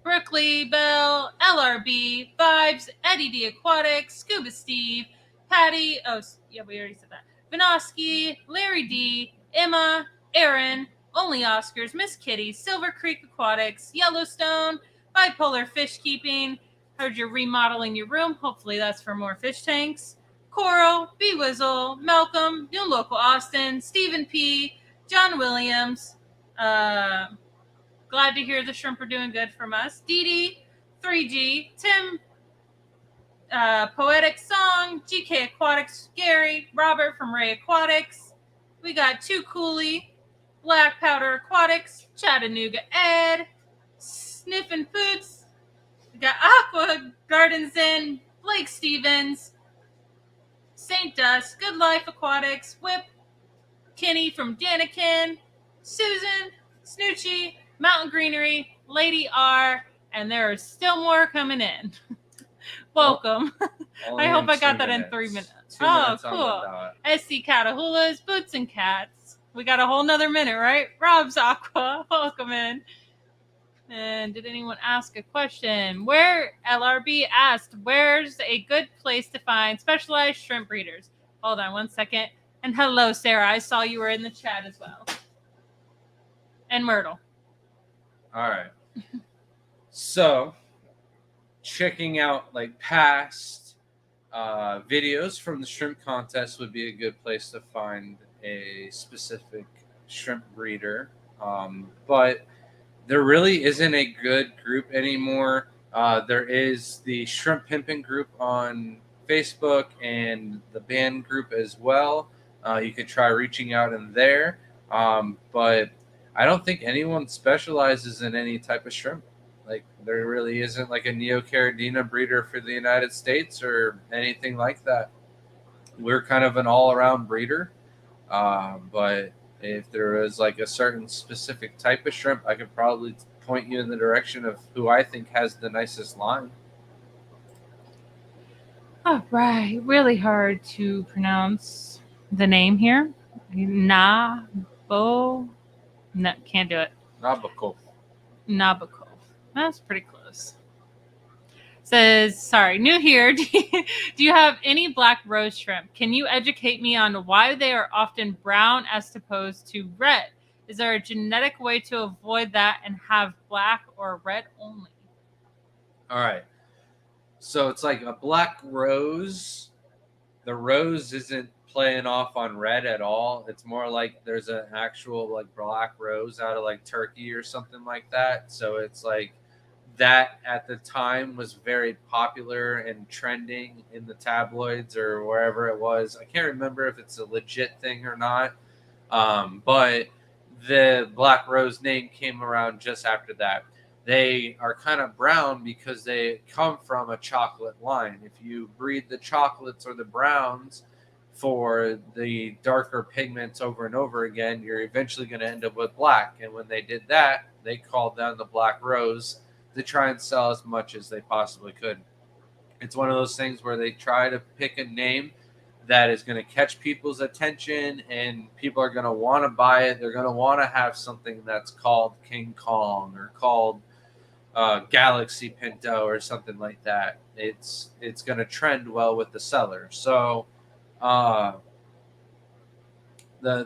Brookley, Bell, LRB, Vibes, Eddie D Aquatics, Scuba Steve, Patty, oh, yeah, we already said that, Vinoski, Larry D, Emma, Aaron, Only Oscars, Miss Kitty, Silver Creek Aquatics, Yellowstone, Bipolar Fish Keeping, heard you're remodeling your room, hopefully that's for more fish tanks, Coral, B Wizzle, Malcolm, New Local Austin, Stephen P, John Williams, glad to hear the shrimp are doing good from us. Dee Dee, 3G, Tim, Poetic Song, GK Aquatics, Gary, Robert from Ray Aquatics. We got Two Cooley, Black Powder Aquatics, Chattanooga Ed, Sniffin' Foods. We got Aqua Gardens in, Blake Stevens, St. Dust, Good Life Aquatics, Whip, Kenny from Danikin, Susan, Snoochie, Mountain Greenery, Lady R, and there are still more coming in. Welcome. I hope I got that in 3 minutes. Oh, cool. SC Catahulas, Boots and Cats. We got a whole nother minute, right? Rob's Aqua, welcome in. And did anyone ask a question? Where LRB asked, where's a good place to find specialized shrimp breeders? Hold on 1 second. And hello, Sarah. I saw you were in the chat as well. And Myrtle. All right. So, checking out like past videos from the shrimp contest would be a good place to find a specific shrimp breeder. But there really isn't a good group anymore. There is the Shrimp Pimpin' group on Facebook and the band group as well. You could try reaching out in there. But I don't think anyone specializes in any type of shrimp. Like there really isn't like a Neocaridina breeder for the United States or anything like that. We're kind of an all-around breeder. But if there was like a certain specific type of shrimp, I could probably point you in the direction of who I think has the nicest line. All right. Really hard to pronounce the name here. Nabo. No, can't do it. Nabokov. Nabokov. That's pretty close. Says, sorry, new here. Do you have any black rose shrimp? Can you educate me on why they are often brown as opposed to red? Is there a genetic way to avoid that and have black or red only? All right. So it's like a black rose. The rose isn't playing off on red at all. It's more like there's an actual like black rose out of like Turkey or something like that. So it's like that at the time was very popular and trending in the tabloids or wherever it was. I can't remember if it's a legit thing or not. But the black rose name came around just after that. They are kind of brown because they come from a chocolate line. If you breed the chocolates or the browns for the darker pigments over and over again, you're eventually going to end up with black. And when they did that, they called down the black rose to try and sell as much as they possibly could. It's one of those things where they try to pick a name that is going to catch people's attention and people are going to want to buy it. They're going to want to have something that's called King Kong or called Galaxy Pinto or something like that. It's going to trend well with the seller. So the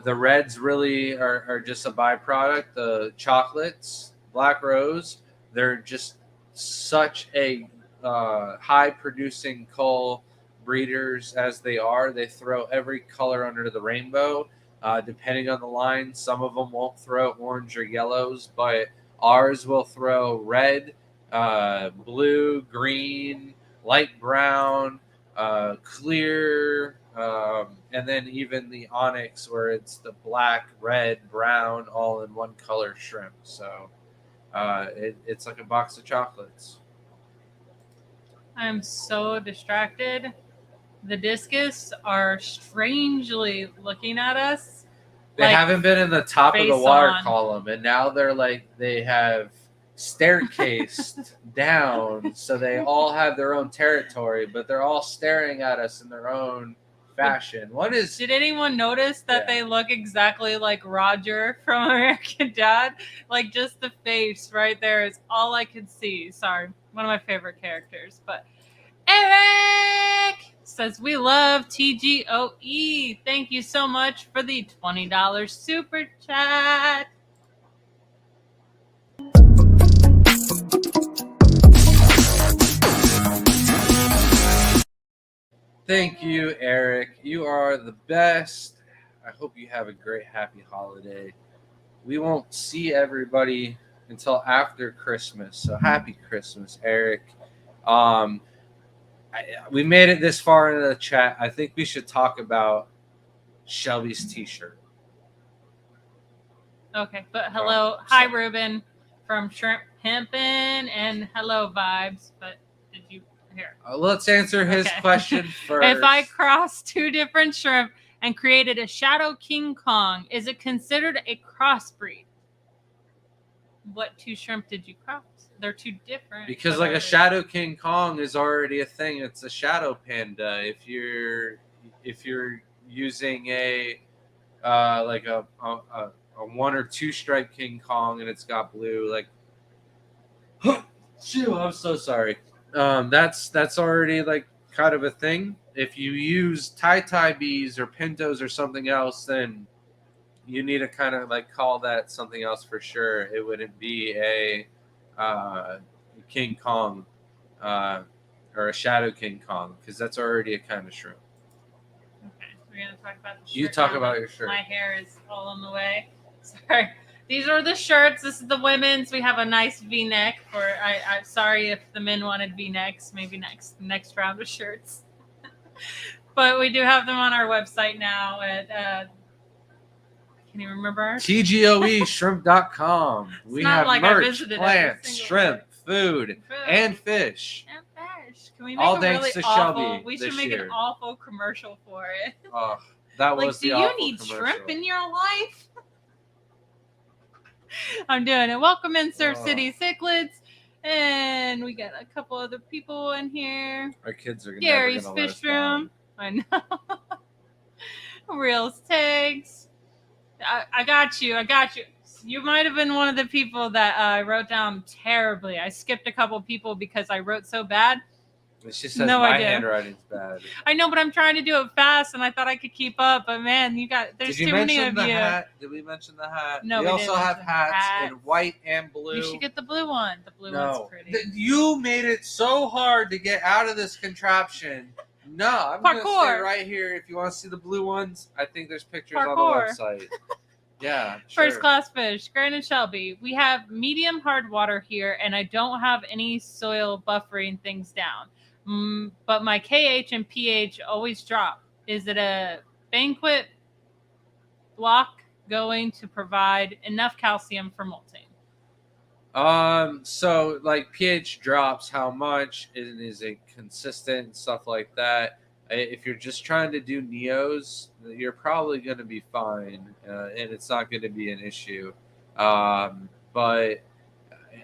reds really are just a byproduct. The chocolates, black rose, they're just such a high producing cull breeders as they are. They throw every color under the rainbow. Depending on the line, some of them won't throw orange or yellows, but ours will throw red, blue, green, light brown, clear, and then even the onyx where it's the black, red, brown, all in one color shrimp. So it's like a box of chocolates. I'm so distracted. The discus are strangely looking at us. They haven't been in the top of the water column, and now they're like they have staircased down, so they all have their own territory, but they're all staring at us in their own fashion. Did anyone notice that they look exactly like Roger from American Dad? Like just the face right there is all I could see. Sorry, one of my favorite characters. But Eric says we love TGOE. Thank you so much for the $20 super chat. Thank you, Eric. You are the best. I hope you have a great, happy holiday. We won't see everybody until after Christmas, so happy Christmas, Eric. We made it this far into the chat. I think we should talk about Shelby's t-shirt. Okay, but hello. Hi, Ruben from Shrimp Pimpin', and hello, Vibes. But did you hear? Let's answer his question first. If I cross two different shrimp and created a Shadow King Kong, is it considered a crossbreed? What two shrimp did you cross? They're two different. Because like a Shadow King Kong is already a thing. It's a shadow panda. If you're using a like a one or two stripe King Kong and it's got blue, like I'm so sorry. That's already like kind of a thing. If you use tie bees or pintos or something else, then you need to kind of like call that something else for sure. It wouldn't be a King Kong or a Shadow King Kong because that's already a kind of shrimp. Okay, we're gonna talk about the shirt. You talk about your shirt. My hair is all on the way. Sorry. These are the shirts. This is the women's. We have a nice V-neck. I'm sorry if the men wanted V-necks. Maybe next round of shirts. But we do have them on our website now at I can't even remember. TGOEshrimp.com. We have like merch, plants, shrimp, food, and fish. And fish. Can we make all a thanks really to awful? Shelby. We should make an awful commercial for it. Oh, that was do you need shrimp in your life? I'm doing it. Welcome in, Surf City Cichlids. And we got a couple other people in here. Our kids are Gary's Fish Room. I know. Reels Tags. I got you. You might have been one of the people that I wrote down terribly. I skipped a couple people because I wrote so bad. She says my handwriting's bad. I know, but I'm trying to do it fast, and I thought I could keep up. But man, there's too many of you. Hat? Did we mention the hat? No, we also have hats in white and blue. You should get the blue one. The blue one's pretty. You made it so hard to get out of this contraption. No, I'm going to stay right here. If you want to see the blue ones, I think there's pictures on the website. Yeah, sure. First class fish, Grant and Shelby. We have medium hard water here, and I don't have any soil buffering things down. But my KH and pH always drop. Is it a banquet block going to provide enough calcium for molting? So like pH drops, how much? Is it consistent? Stuff like that. If you're just trying to do neos, you're probably going to be fine, and it's not going to be an issue. But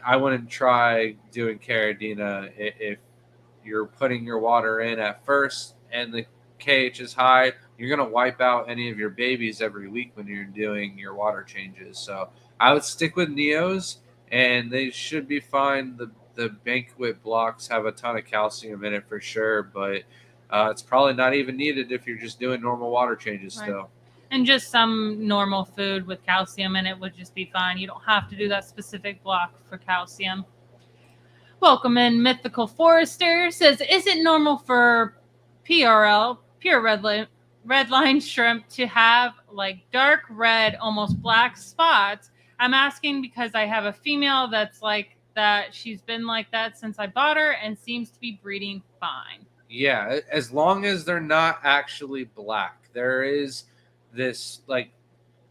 I wouldn't try doing Caridina if you're putting your water in at first and the KH is high. You're going to wipe out any of your babies every week when you're doing your water changes. So I would stick with neos, and they should be fine. The banquet blocks have a ton of calcium in it for sure, but it's probably not even needed if you're just doing normal water changes still. And just some normal food with calcium in it would just be fine. You don't have to do that specific block for calcium. Welcome in, Mythical Forester says, is it normal for PRL, pure red line shrimp, to have like dark red, almost black spots? I'm asking because I have a female that's like that. She's been like that since I bought her and seems to be breeding fine. Yeah, as long as they're not actually black. There is this, like,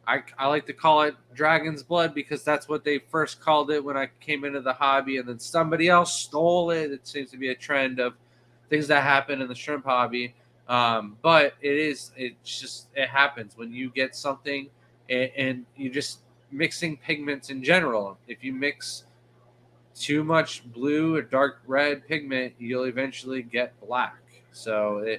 I like to call it dragon's blood because that's what they first called it when I came into the hobby, and then somebody else stole it. It seems to be a trend of things that happen in the shrimp hobby. But it happens when you get something and you just mixing pigments in general. If you mix too much blue or dark red pigment, you'll eventually get black. So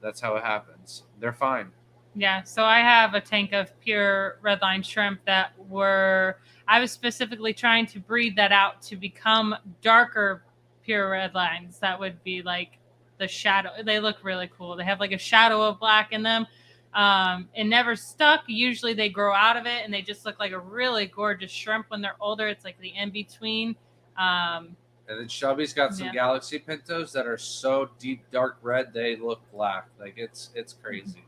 that's how it happens. They're fine. Yeah, so I have a tank of pure redline shrimp I was specifically trying to breed that out to become darker pure redlines. That would be like the shadow. They look really cool. They have like a shadow of black in them. It never stuck. Usually they grow out of it and they just look like a really gorgeous shrimp when they're older. It's like the in-between. And then Shelby's got some Galaxy Pintos that are so deep dark red they look black. Like it's crazy.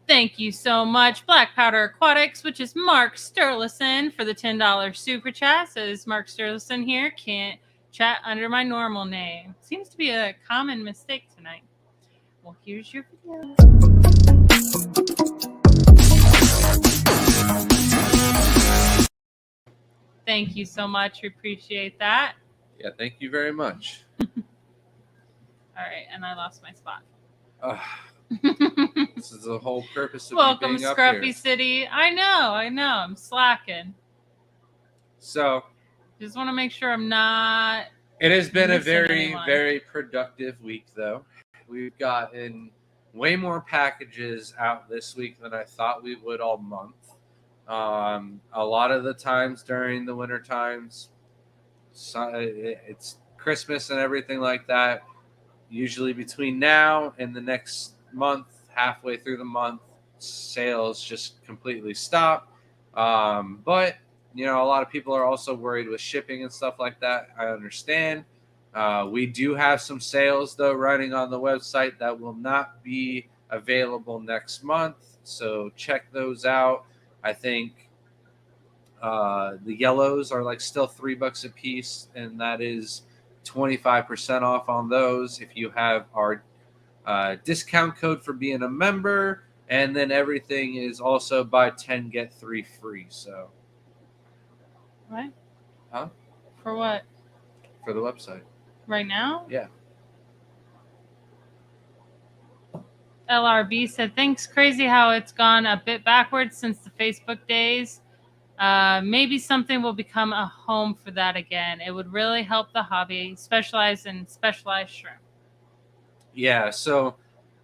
Thank you so much, Black Powder Aquatics, which is Mark Sturluson, for the $10 super chat. Says Mark Sturluson here can't chat under my normal name. Seems to be a common mistake tonight. Well, here's your video. Thank you so much. We appreciate that. Yeah, thank you very much. All right, and I lost my spot. This is the whole purpose of Welcome, being up Scruffy here. City. I know. I'm slacking. So, just want to make sure I'm not. It has been a very, very productive week, though. We've gotten way more packages out this week than I thought we would all month. A lot of the times during the winter times, it's Christmas and everything like that. Usually between now and the next month, halfway through the month, sales just completely stop. But a lot of people are also worried with shipping and stuff like that. I understand. We do have some sales though running on the website that will not be available next month, so check those out. I think the yellows are like still $3 a piece, and that is 25% off on those if you have our discount code for being a member, and then everything is also buy 10 get 3 free. So what? Huh? For what? For the website. Right now? Yeah. LRB said, thanks. Crazy how it's gone a bit backwards since the Facebook days. Maybe something will become a home for that again. It would really help the hobby, specialized in specialized shrimp. Yeah, so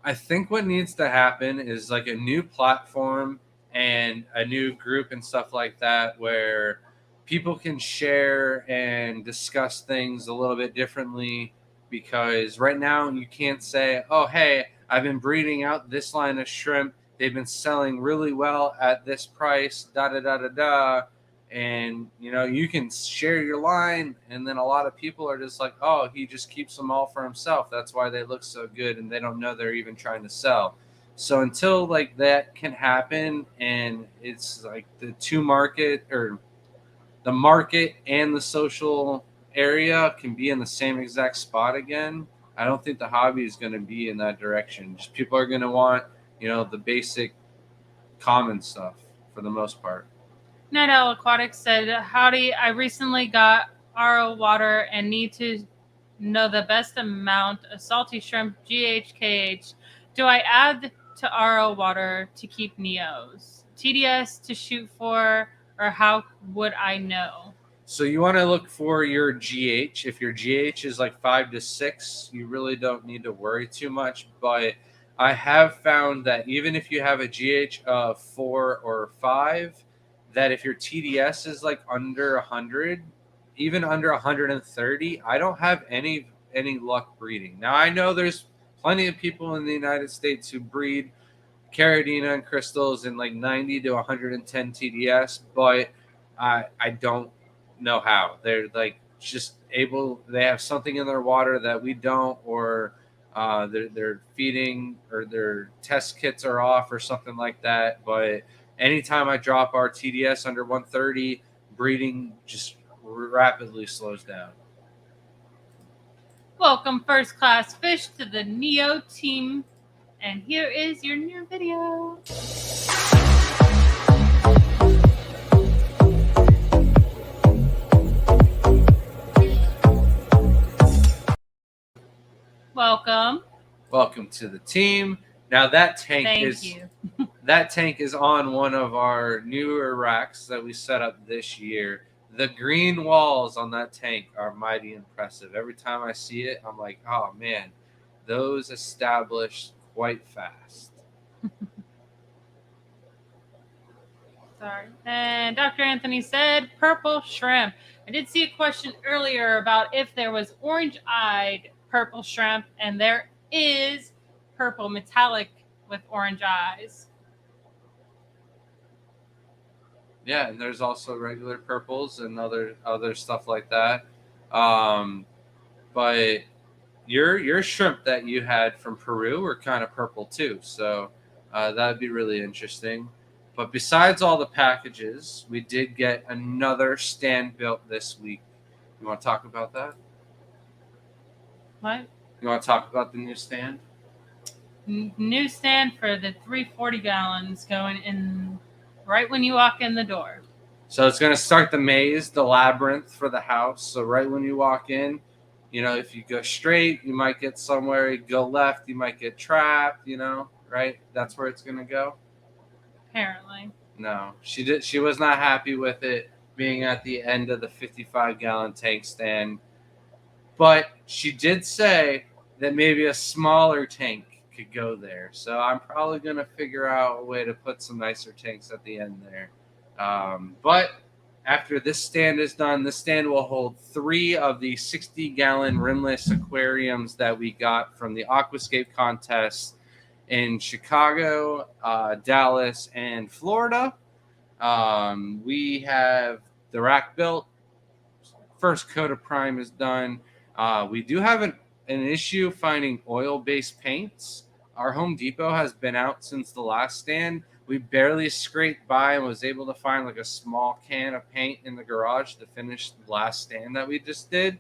I think what needs to happen is like a new platform and a new group and stuff like that where people can share and discuss things a little bit differently, because right now you can't say, oh, hey, I've been breeding out this line of shrimp. They've been selling really well at this price, da da da da da. And, you can share your line. And then a lot of people are just like, oh, he just keeps them all for himself. That's why they look so good. And they don't know they're even trying to sell. So until like that can happen, and it's like the market and the social area can be in the same exact spot again, I don't think the hobby is going to be in that direction. Just people are going to want, the basic common stuff for the most part. Night Owl Aquatics said, howdy, I recently got RO water and need to know the best amount of salty shrimp, GHKH. Do I add to RO water to keep Neos? TDS to shoot for, or how would I know? So you want to look for your GH. If your GH is like 5 to 6, you really don't need to worry too much. But I have found that even if you have a GH of 4 or 5, that if your TDS is like under 100, even under 130, I don't have any luck breeding. Now, I know there's plenty of people in the United States who breed Caridina and crystals in like 90 to 110 TDS, but I don't know how. They're like just they have something in their water that we don't, or they're feeding, or their test kits are off or something like that. But anytime I drop our TDS under 130, breeding just rapidly slows down. Welcome, First Class Fish, to the Neo team. And here is your new video. Welcome to the team. Now that tank is on one of our newer racks that we set up this year. The green walls on that tank are mighty impressive. Every time I see it, I'm like, oh man, those established quite fast. Sorry. And Dr. Anthony said purple shrimp. I did see a question earlier about if there was orange-eyed purple shrimp, and there is purple metallic with orange eyes. Yeah, and there's also regular purples and other stuff like that. But your shrimp that you had from Peru were kind of purple too, so that'd be really interesting. But besides all the packages, we did get another stand built this week. You want to talk about that? What? You want to talk about the new stand? New stand for the 340 gallons going in right when you walk in the door. So it's going to start the maze, the labyrinth for the house. So right when you walk in, if you go straight, you might get somewhere. You go left, you might get trapped, right? That's where it's going to go. Apparently. No, she was not happy with it being at the end of the 55-gallon tank stand. But she did say that maybe a smaller tank could go there. So I'm probably going to figure out a way to put some nicer tanks at the end there. But after this stand is done, this stand will hold 3 of the 60-gallon rimless aquariums that we got from the Aquascape contest in Chicago, Dallas, and Florida. We have the rack built. First coat of prime is done. We do have an issue finding oil-based paints. Our Home Depot has been out since the last stand. We barely scraped by and was able to find like a small can of paint in the garage to finish the last stand that we just did.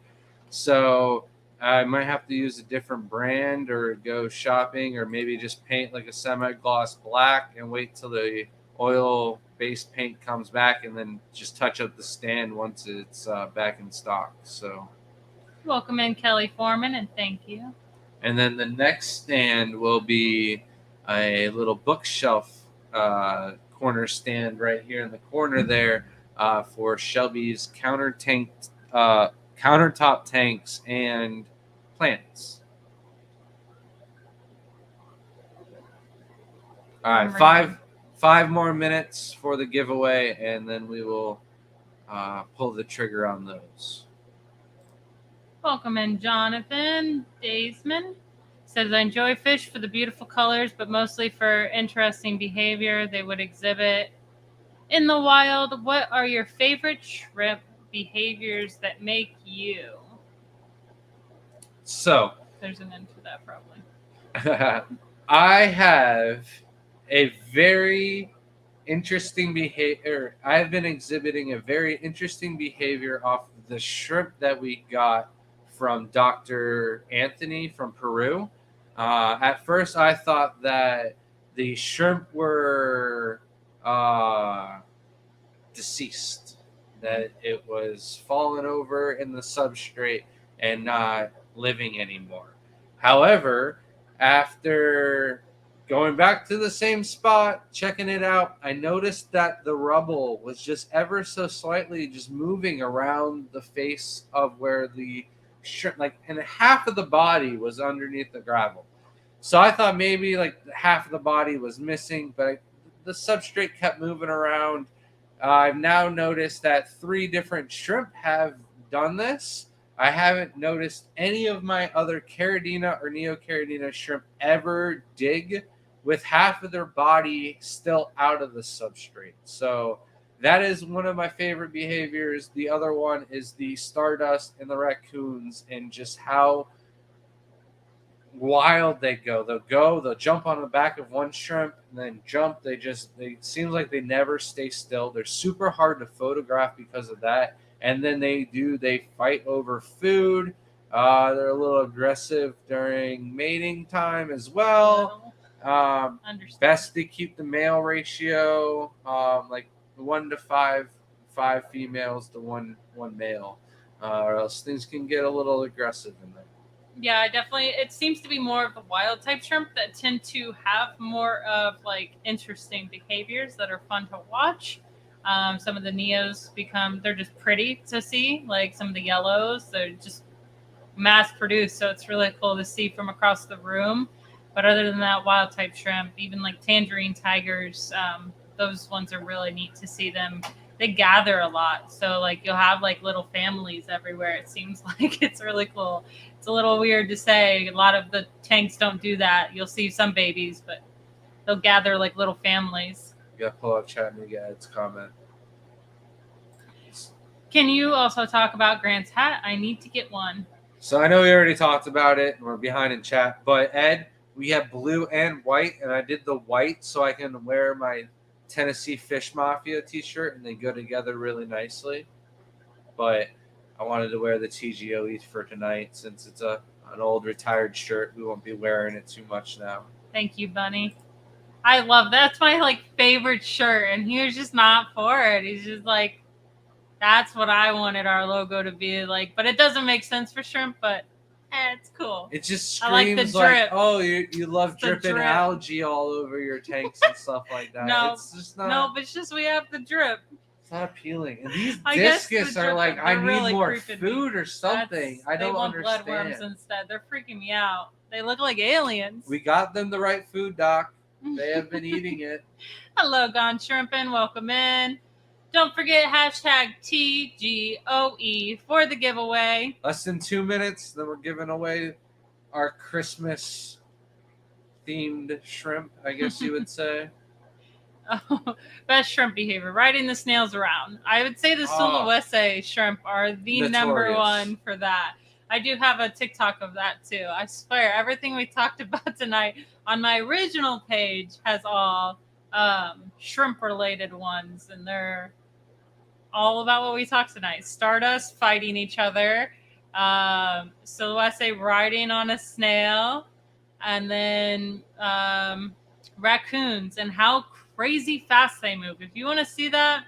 So I might have to use a different brand or go shopping, or maybe just paint like a semi-gloss black and wait till the oil-based paint comes back, and then just touch up the stand once it's back in stock. So welcome in, Kelly Foreman, and thank you. And then the next stand will be a little bookshelf corner stand right here in the corner there for Shelby's countertop tanks and plants. All right, 5 more minutes for the giveaway, and then we will pull the trigger on those. Welcome in, Jonathan Daisman. Says, I enjoy fish for the beautiful colors, but mostly for interesting behavior they would exhibit in the wild. What are your favorite shrimp behaviors that make you? So, there's an end to that probably. I have a very interesting behavior. I've been exhibiting a very interesting behavior off the shrimp that we got from Dr. Anthony from Peru. At first, I thought that the shrimp were deceased, that it was fallen over in the substrate and not living anymore. However, after going back to the same spot, checking it out, I noticed that the rubble was just ever so slightly just moving around the face of where the shrimp, like, and half of the body was underneath the gravel. So I thought maybe like half of the body was missing, but the substrate kept moving around. I've now noticed that 3 different shrimp have done this. I haven't noticed any of my other Caridina or Neocaridina shrimp ever dig with half of their body still out of the substrate. So that is one of my favorite behaviors. The other one is the stardust and the raccoons, and just how wild they go. They'll jump on the back of one shrimp and then jump. They seems like they never stay still. They're super hard to photograph because of that. And then they fight over food. They're a little aggressive during mating time as well. Best to keep the male ratio like 1 to 5 females to one male, or else things can get a little aggressive in there. Yeah, definitely. It seems to be more of the wild type shrimp that tend to have more of like interesting behaviors that are fun to watch. Some of the Neos they're just pretty to see. Like some of the yellows, they're just mass produced. So it's really cool to see from across the room. But other than that, wild type shrimp, even like tangerine tigers, those ones are really neat to see them. They gather a lot. So like you'll have like little families everywhere. It seems like it's really cool. It's a little weird to say. A lot of the tanks don't do that. You'll see some babies, but they'll gather like little families. You gotta pull up chat and get its comment. Can you also talk about Grant's hat? I need to get one. So I know we already talked about it and we're behind in chat, but Ed, we have blue and white, and I did the white so I can wear my Tennessee Fish Mafia t-shirt and they go together really nicely. But I wanted to wear the TGOE for tonight since it's an old retired shirt. We won't be wearing it too much now. Thank you, Bunny. I love that's my like favorite shirt, and he was just not for it. He's just like, that's what I wanted our logo to be like, but it doesn't make sense for shrimp. But it's cool. It just screams like oh, you love dripping drip. Algae all over your tanks and stuff like that. No, it's just not. No, but it's just we have the drip. It's not appealing. And these discus are like, I need really more food or something. I don't understand. They want bloodworms instead. They're freaking me out. They look like aliens. We got them the right food, Doc. They have been eating it. Hello, Gone Shrimpin'. Welcome in. Don't forget #TGOE for the giveaway. Less than 2 minutes, then we're giving away our Christmas themed shrimp, I guess you would say. Oh, best shrimp behavior, riding the snails around. I would say the Sulawesi shrimp are the number one for that. I do have a TikTok of that too. I swear, everything we talked about tonight on my original page has all shrimp related ones, and they're all about what we talked tonight. Stardust fighting each other, Sulawesi riding on a snail, and then raccoons and how crazy fast they move. If you want to see that,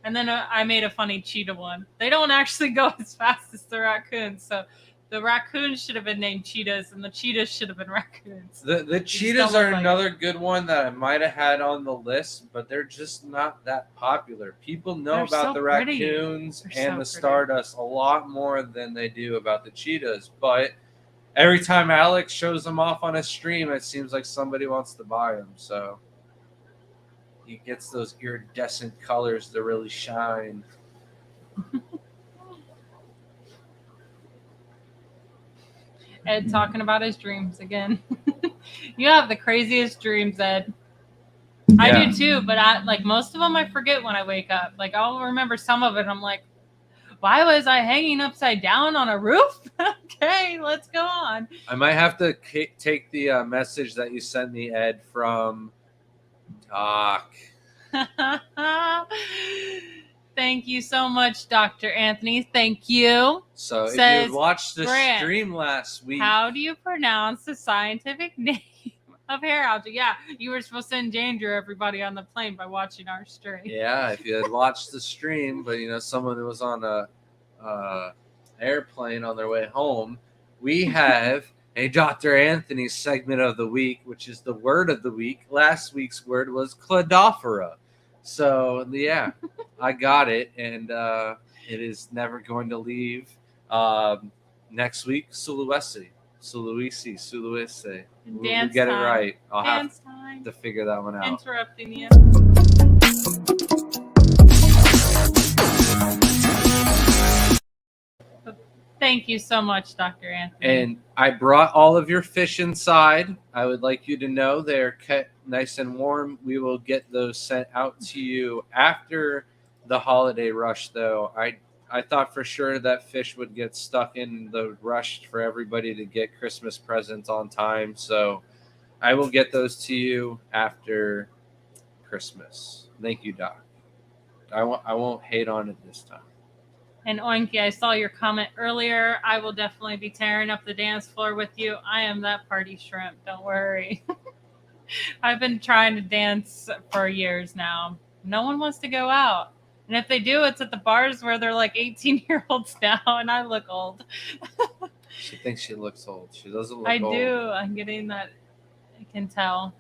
and then I made a funny cheetah one. They don't actually go as fast as the raccoons, so the raccoons should have been named cheetahs, and the cheetahs should have been raccoons. The cheetahs are another good one that I might have had on the list, but they're just not that popular. People know about the raccoons and the stardust a lot more than they do about the cheetahs, but every time Alex shows them off on a stream, it seems like somebody wants to buy them. So he gets those iridescent colors that really shine. Ed talking about his dreams again. You have the craziest dreams, Ed. Yeah. I do too, but most of them I forget when I wake up. Like I'll remember some of it. I'm like, why was I hanging upside down on a roof? Okay, let's go on. I might have to take the message that you sent me, Ed, from Doc. Thank you so much, Dr. Anthony. Thank you. So if you had watched the stream last week. How do you pronounce the scientific name of hair algae? Yeah, you were supposed to endanger everybody on the plane by watching our stream. Yeah, if you had watched the stream, but someone who was on a airplane on their way home, we have a Dr. Anthony segment of the week, which is the word of the week. Last week's word was cladophora. So yeah, I got it, and it is never going to leave. Next week, Suluisi. We'll get it right. I'll have to figure that one out. Interrupting you. Thank you so much, Dr. Anthony. And I brought all of your fish inside. I would like you to know they're kept nice and warm. We will get those sent out to you after the holiday rush, though. I thought for sure that fish would get stuck in the rush for everybody to get Christmas presents on time. So I will get those to you after Christmas. Thank you, Doc. I won't hate on it this time. And Oinky, I saw your comment earlier. I will definitely be tearing up the dance floor with you. I am that party shrimp. Don't worry. I've been trying to dance for years now. No one wants to go out. And if they do, it's at the bars where they're like 18-year-olds now, and I look old. She thinks she looks old. She doesn't look old. I do. I'm getting that. I can tell.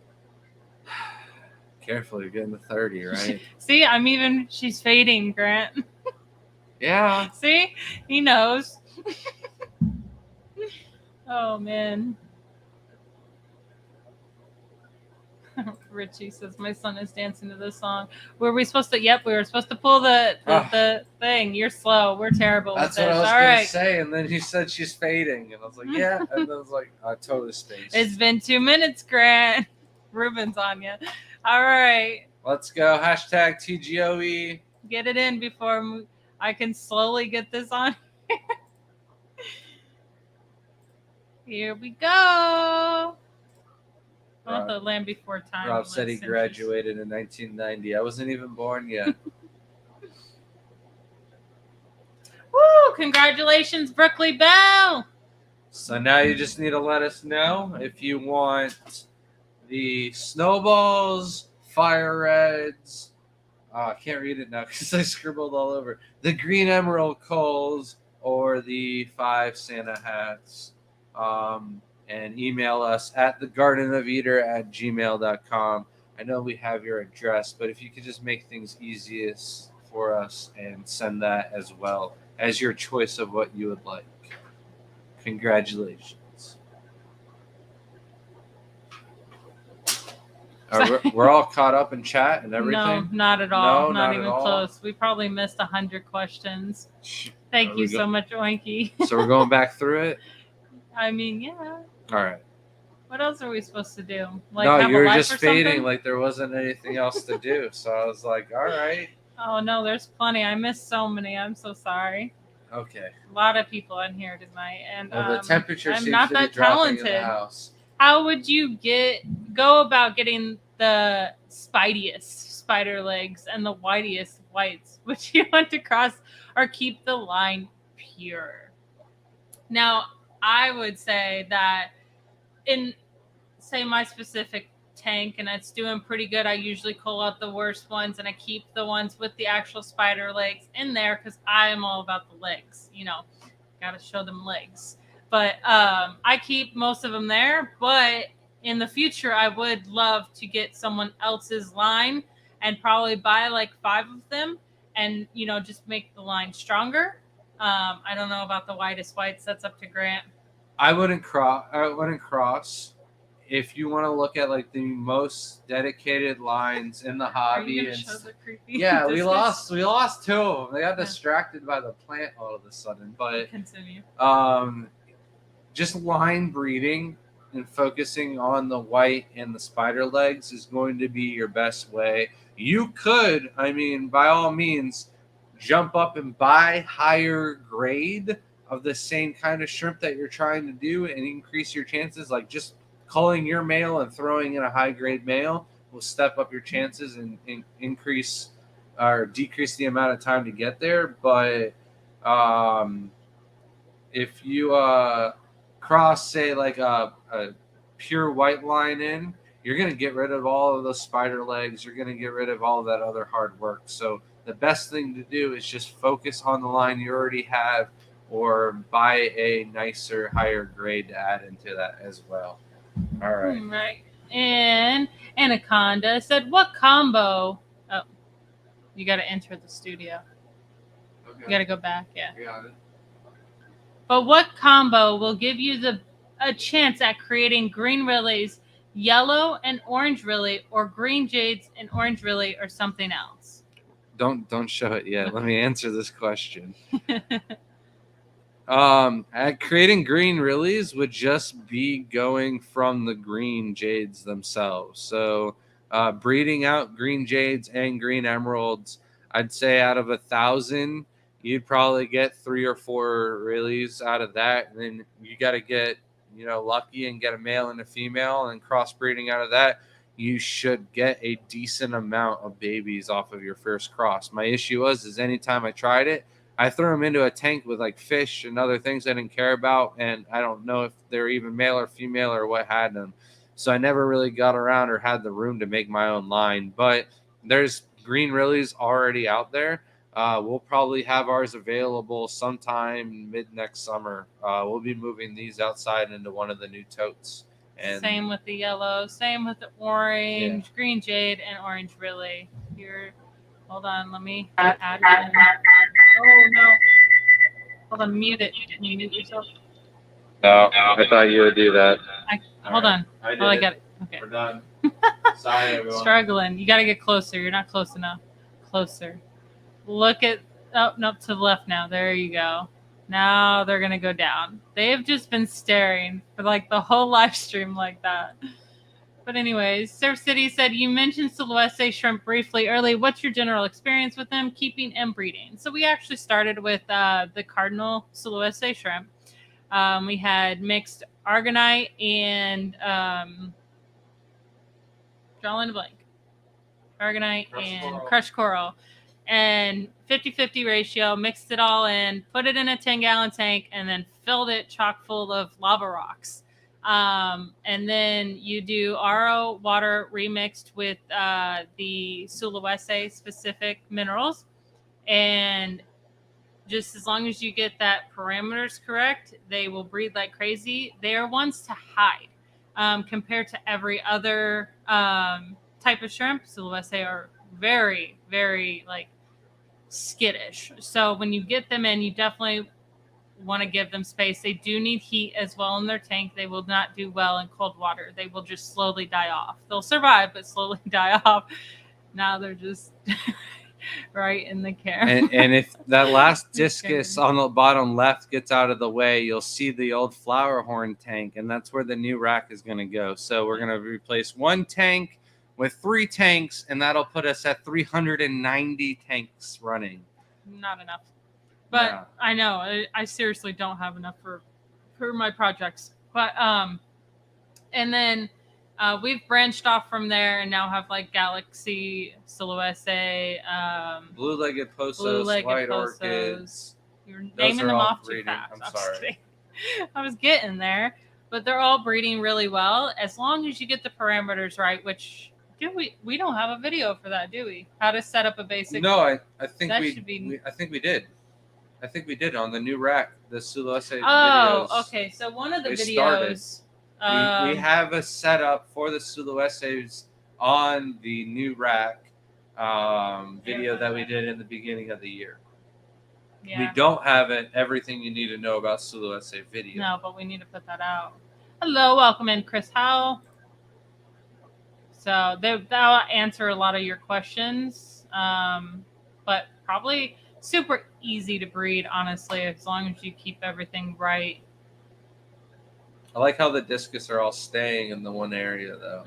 Careful, you're getting to 30, right? See, she's fading, Grant. Yeah. See? He knows. Oh, man. Richie says, my son is dancing to this song. Were we supposed to? Yep, we were supposed to pull the thing. You're slow. We're terrible That's with this. That's what I was going to say. And then he said she's fading. And I was like, yeah. And then I was like, I totally spaced. It's been 2 minutes, Grant. Ruben's on you. All right. Let's go. Hashtag TGOE. Get it in before I can slowly get this on. Here we go. The Land Before Time. Rob said he graduated in 1990. I wasn't even born yet. Woo! Congratulations, Brookley Bell. So now you just need to let us know if you want the snowballs, fire reds. I can't read it now because I scribbled all over. The green emerald coals or the 5 Santa hats. And email us at thegardenofeater@gmail.com. I know we have your address, but if you could just make things easiest for us and send that as well as your choice of what you would like. Congratulations. We're all caught up in chat and everything? No, not at all. No, not even close. We probably missed 100 questions. Thank you so much, Oinky. So we're going back through it? Yeah. All right. What else are we supposed to do? No, you were just fading like there wasn't anything else to do. So I was like, all right. Oh, no, there's plenty. I missed so many. I'm so sorry. Okay. A lot of people in here tonight. And the temperature seems not to be that dropping talented. in the house. How would you go about getting the spidiest spider legs and the whitest whites? Would you want to cross or keep the line pure? Now, I would say that in, say, my specific tank, and it's doing pretty good, I usually cull out the worst ones, and I keep the ones with the actual spider legs in there because I am all about the legs. Got to show them legs. But I keep most of them there. But in the future, I would love to get someone else's line and probably buy like 5 of them and, just make the line stronger. I don't know about the whitest whites. That's up to Grant. I wouldn't cross. if you want to look at like the most dedicated lines in the hobby, are you gonna show the creepy yeah, we discus? lost 2 of them. They got distracted by the plant all of a sudden. But continue. Just line breeding and focusing on the white and the spider legs is going to be your best way. You could, I mean, by all means, jump up and buy higher grade of the same kind of shrimp that you're trying to do and increase your chances. Like just culling your male and throwing in a high grade male will step up your chances and increase or decrease the amount of time to get there. But if you cross, say, like a pure white line in, you're going to get rid of all of those spider legs. You're going to get rid of all of that other hard work. So the best thing to do is just focus on the line you already have or buy a nicer, higher grade to add into that as well. All right. Right. And Anaconda said, what combo? Oh, you got to enter the studio. Okay. You got to go back. Yeah. Got it. But what combo will give you a chance at creating green relays, yellow and orange relay, or green jades and orange relay, or something else? Don't show it yet. Let me answer this question. At creating green relays would just be going from the green jades themselves. So breeding out green jades and green emeralds, I'd say out of 1,000, you'd probably get 3 or 4 relays out of that. And then you got to get, lucky and get a male and a female, and crossbreeding out of that, you should get a decent amount of babies off of your first cross. My issue is anytime I tried it, I threw them into a tank with like fish and other things I didn't care about, and I don't know if they're even male or female or what had them. So I never really got around or had the room to make my own line. But there's green relays already out there. We'll probably have ours available sometime mid next summer. We'll be moving these outside into one of the new totes. And same with the yellow, same with the orange, green jade, and orange relay. Here, hold on, let me add it. Oh no! Hold on, mute it. Can you mute yourself? No, I thought you would do that. Hold on. I got it. Okay. We're done. Sorry, everyone. Struggling. You got to get closer. You're not close enough. Closer. Look at. Oh, nope, to the left now. There you go. Now they're going to go down. They have just been staring for like the whole live stream like that. But anyways, Surf City said, you mentioned Silhouette shrimp briefly early. What's your general experience with them, keeping and breeding? So we actually started with the Cardinal Silhouette shrimp. We had mixed Argonite and drawing a blank. Argonite and crushed coral. And 50-50 ratio, mixed it all in, put it in a 10-gallon tank, and then filled it chock full of lava rocks. And then you do RO water remixed with the Sulawesi specific minerals. And just as long as you get that parameters correct, they will breed like crazy. They are ones to hide compared to every other type of shrimp. Sulawesi are very, very like skittish. So when you get them in, you definitely want to give them space. They do need heat as well in their tank. They will not do well in cold water. They will just slowly die off. They'll survive, but slowly die off. Now they're just right in the camera. And if that last discus on the bottom left gets out of the way, you'll see the old flower horn tank, and that's where the new rack is going to go. So we're going to replace one tank with 3 tanks, and that'll put us at 390 tanks running. Not enough. But yeah. I know I seriously don't have enough for my projects. But and then we've branched off from there and now have like Galaxy, Silhouette, blue-legged posos, white orchids. You're naming them off too fast. I'm sorry. I was getting there, but they're all breeding really well as long as you get the parameters right. Which we don't have a video for that, do we? How to set up a basic? No, I think I think we did. I think we did on the new rack, the Sulawesi videos. Oh, okay. So one of the videos. We have a setup for the Sulawesi's on the new rack video that we did in the beginning of the year. Yeah. We don't have everything you need to know about Sulawesi video. No, but we need to put that out. Hello, welcome in, Chris Howell. So that'll answer a lot of your questions. But probably super easy to breed, honestly, as long as you keep everything right. I like how the discus are all staying in the one area, though.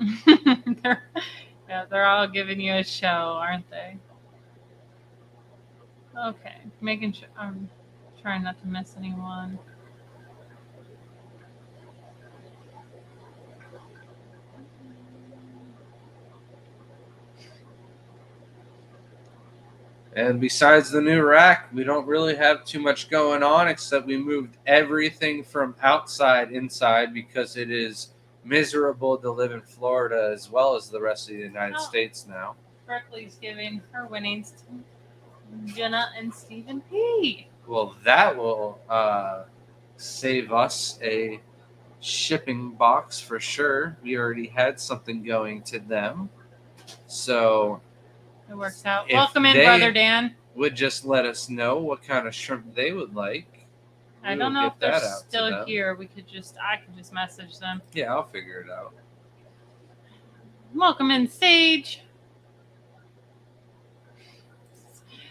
they're all giving you a show, aren't they? Okay, making sure I'm trying not to miss anyone. And besides the new rack, we don't really have too much going on, except we moved everything from outside inside because it is miserable to live in Florida as well as the rest of the United States now. Berkeley's giving her winnings to Jenna and Stephen P. Well, that will save us a shipping box for sure. We already had something going to them. So it works out. Welcome in, Brother Dan. Would just let us know what kind of shrimp they would like. I don't know if they're still here. I could just message them. Yeah, I'll figure it out. Welcome in, Sage.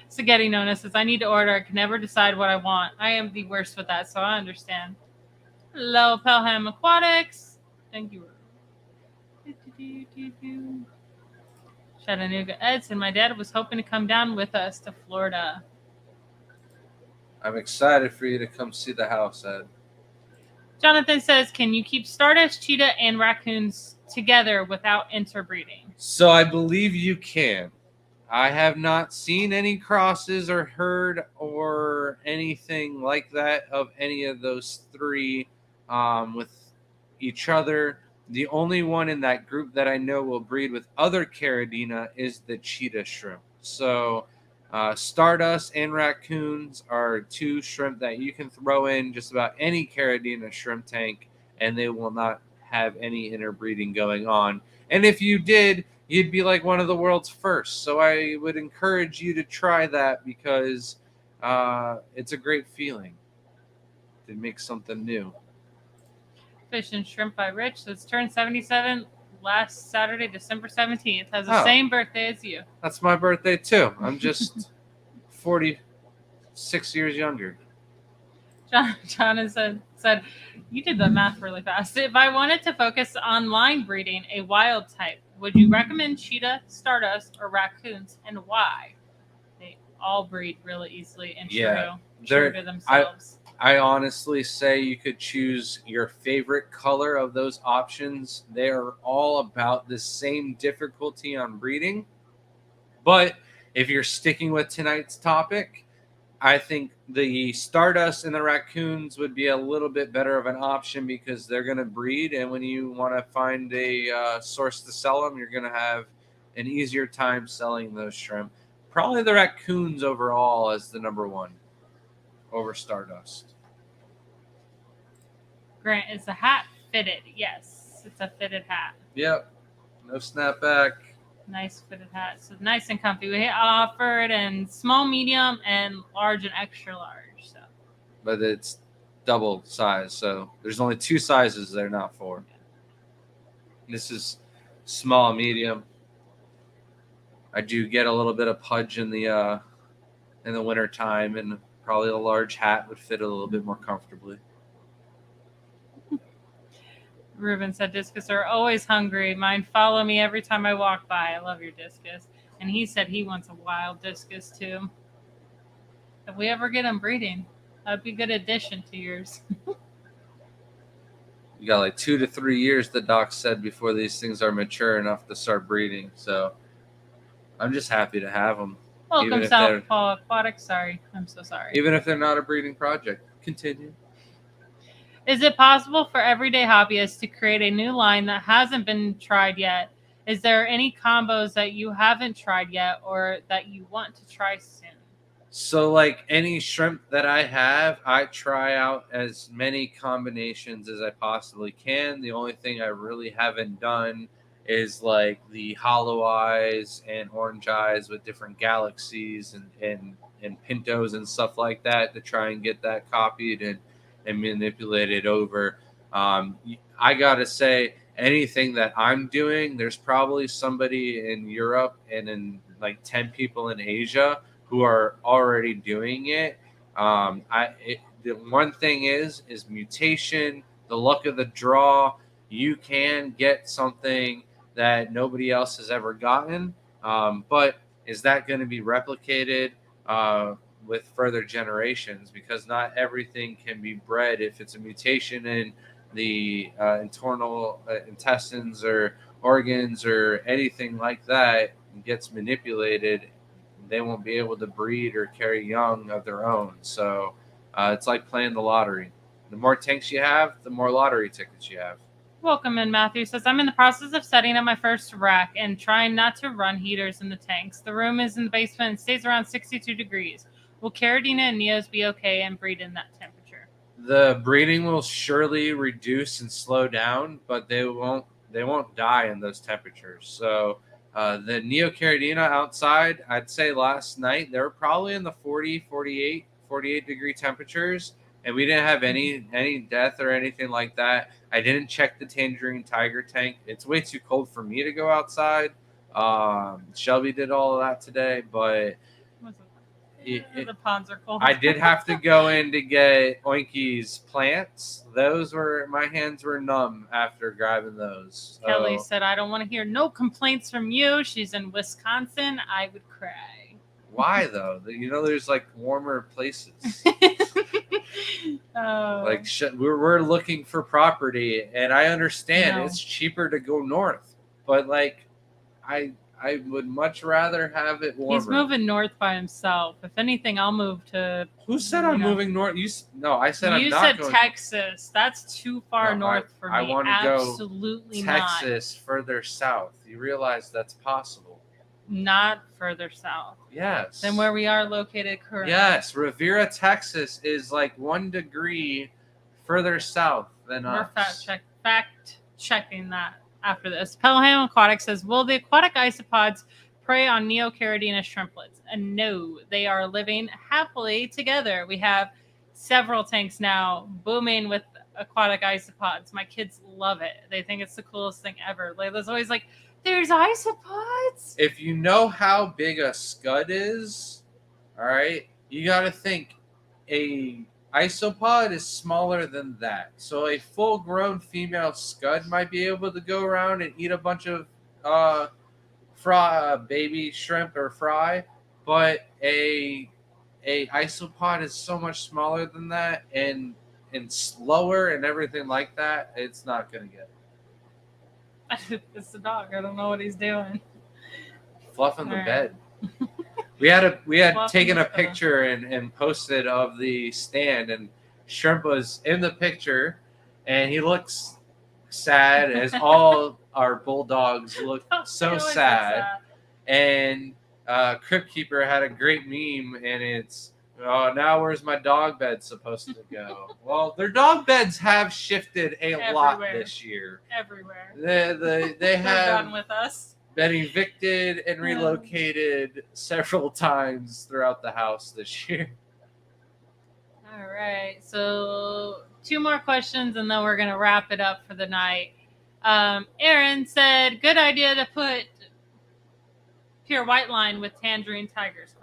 Spaghetti Nona says, I need to order. I can never decide what I want. I am the worst with that, so I understand. Hello, Pelham Aquatics. Thank you. Chattanooga Edson, my dad was hoping to come down with us to Florida. I'm excited for you to come see the house, Ed. Jonathan says, can you keep Stardust, cheetah, and raccoons together without interbreeding? So I believe you can. I have not seen any crosses or heard or anything like that of any of those three with each other. The only one in that group that I know will breed with other Caridina is the cheetah shrimp. So Stardust and raccoons are two shrimp that you can throw in just about any Caridina shrimp tank, and they will not have any interbreeding going on. And if you did, you'd be like one of the world's first. So I would encourage you to try that because it's a great feeling to make something new. Fish and Shrimp by Rich. So it's turned 77 last Saturday, December 17th. Has the same birthday as you. That's my birthday too. I'm just 46 years younger. John said, you did the math really fast. If I wanted to focus on line breeding, a wild type, would you recommend cheetah, Stardust, or raccoons, and why? They all breed really easily and true to themselves. I honestly say you could choose your favorite color of those options. They are all about the same difficulty on breeding. But if you're sticking with tonight's topic, I think the Stardust and the raccoons would be a little bit better of an option because they're going to breed. And when you want to find a source to sell them, you're going to have an easier time selling those shrimp. Probably the raccoons overall as the number one over Stardust. Grant, is the hat fitted? Yes, it's a fitted hat. Yep. No snapback. Nice fitted hat. So nice and comfy. We offered in small, medium, and large and extra large. So. But it's double size. So there's only two sizes there, not four. This is small, medium. I do get a little bit of pudge in the winter time, and probably a large hat would fit a little bit more comfortably. Ruben said, discus are always hungry. Mine follow me every time I walk by. I love your discus. And he said he wants a wild discus too. If we ever get them breeding, that'd be a good addition to yours. You got like 2 to 3 years, the doc said, before these things are mature enough to start breeding. So I'm just happy to have them. Welcome, Southpaw Aquatics. Sorry. I'm so sorry. Even if they're not a breeding project. Continue. Is it possible for everyday hobbyists to create a new line that hasn't been tried yet? Is there any combos that you haven't tried yet or that you want to try soon? So like any shrimp that I have, I try out as many combinations as I possibly can. The only thing I really haven't done is like the hollow eyes and orange eyes with different galaxies and pintos and stuff like that to try and get that copied and manipulated over. I gotta say, anything that I'm doing, there's probably somebody in Europe and in like 10 people in Asia who are already doing it. The one thing is mutation, the luck of the draw. You can get something that nobody else has ever gotten, but is that going to be replicated with further generations? Because not everything can be bred. If it's a mutation in the internal intestines or organs or anything like that gets manipulated, they won't be able to breed or carry young of their own. So it's like playing the lottery. The more tanks you have, the more lottery tickets you have. Welcome in. Matthew says, I'm in the process of setting up my first rack and trying not to run heaters in the tanks. The room is in the basement and stays around 62 degrees. Will Caridina and Neos be okay and breed in that temperature? The breeding will surely reduce and slow down, but they won't die in those temperatures. So the Neocaridina outside, I'd say last night, they were probably in the 40, 48 degree temperatures, and we didn't have any death or anything like that. I didn't check the Tangerine Tiger tank. It's way too cold for me to go outside. Shelby did all of that today, but the ponds are cold. I did have to go in to get Oinky's plants. My hands were numb after grabbing those. Kelly said, I don't want to hear no complaints from you. She's in Wisconsin. I would cry. Why though? There's like warmer places. Like we're looking for property, and I understand it's cheaper to go north, but like I would much rather have it warmer. He's moving north by himself. If anything, I'll move to. Who said I'm moving north? I said I'm not going. You said Texas. That's too far north for me. I want to go absolutely Texas further south. You realize that's possible. Not further south. Yes. Than where we are located currently. Yes, Rivera, Texas is like 1 degree further south than us. We're fact checking that after this. Pelham Aquatic says, will the aquatic isopods prey on Neocaridina shrimplets? And no, they are living happily together. We have several tanks now booming with aquatic isopods. My kids love it. They think it's the coolest thing ever. Layla's always like, there's isopods? If you know how big a scud is, all right, you got to think a isopod is smaller than that. So a full-grown female scud might be able to go around and eat a bunch of baby shrimp or fry, but a isopod is so much smaller than that and slower and everything like that. It's not going to get it. It's the dog. I don't know what he's doing. Fluffing the bed. We had taken a picture and posted of the stand, and Shrimp was in the picture, and he looks sad, as all our bulldogs look so sad. And Crypt Keeper had a great meme, and it's, oh, now where's my dog bed supposed to go? Well, their dog beds have shifted a lot this year. Everywhere. They have done with us. Been evicted and relocated several times throughout the house this year. All right. So 2 more questions, and then we're going to wrap it up for the night. Aaron said, good idea to put pure white line with Tangerine Tigers, ?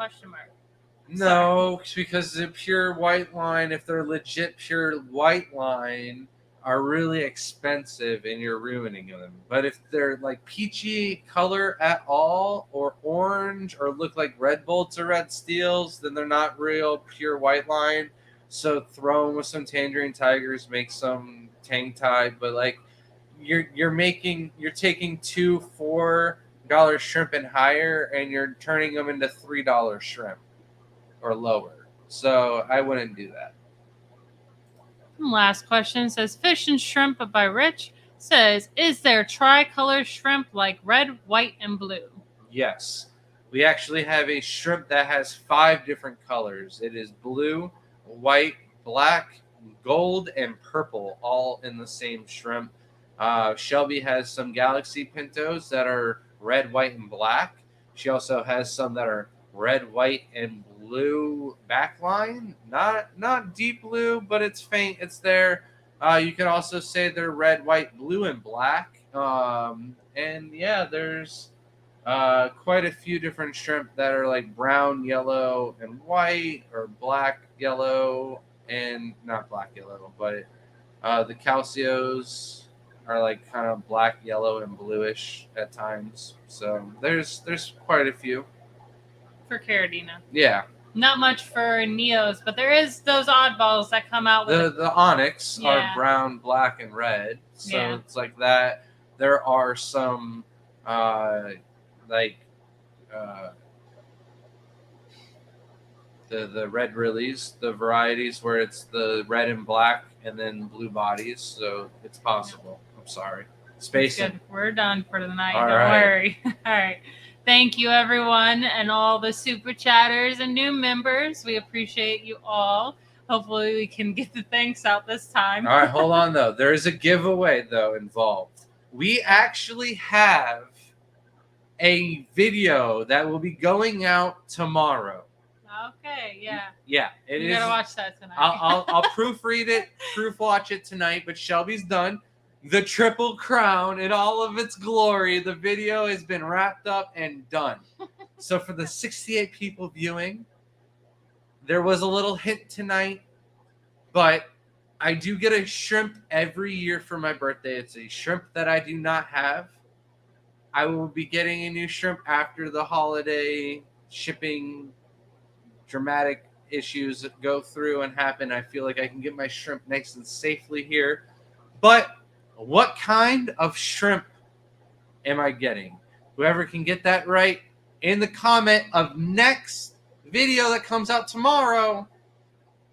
No, because the pure white line, if they're legit pure white line, are really expensive and you're ruining them. But if they're like peachy color at all, or orange, or look like red bolts or red steels, then they're not real pure white line. So throw them with some Tangerine Tigers, make some tang tie. But like you're taking 2 $4 shrimp and higher, and you're turning them into $3 shrimp or lower. So I wouldn't do that. Last question says, Fish and Shrimp by Rich says, is there tricolor shrimp like red, white, and blue? Yes. We actually have a shrimp that has 5 different colors. It is blue, white, black, gold, and purple, all in the same shrimp. Shelby has some Galaxy Pintos that are red, white, and black. She also has some that are red, white, and blue backline. Not deep blue, but it's faint. It's there. You could also say they're red, white, blue, and black. And yeah, there's quite a few different shrimp that are like brown, yellow, and white, or black, yellow, and not black, yellow, but the calcios are like kind of black, yellow, and bluish at times. So there's quite a few for Caridina. Yeah. Not much for Neos, but there is those oddballs that come out with the onyx are brown, black, and red. So it's like that. There are some like the red rillies, the varieties where it's the red and black and then blue bodies. So it's possible. I'm sorry. Spacing. We're done for the night. All Don't right. worry. All right. Thank you, everyone, and all the super chatters and new members. We appreciate you all. Hopefully, we can get the thanks out this time. All right, hold on, though. There is a giveaway, though, involved. We actually have a video that will be going out tomorrow. Okay, yeah. Yeah, it is. You gotta watch that tonight. I'll proofread it, proof watch it tonight, but Shelby's done. The Triple Crown in all of its glory. The video has been wrapped up and done. So for the 68 people viewing, there was a little hint tonight, but I do get a shrimp every year for my birthday. It's a shrimp that I do not have. I will be getting a new shrimp after the holiday shipping dramatic issues that go through and happen. I feel like I can get my shrimp nice and safely here. But what kind of shrimp am I getting? Whoever can get that right in the comment of next video that comes out tomorrow,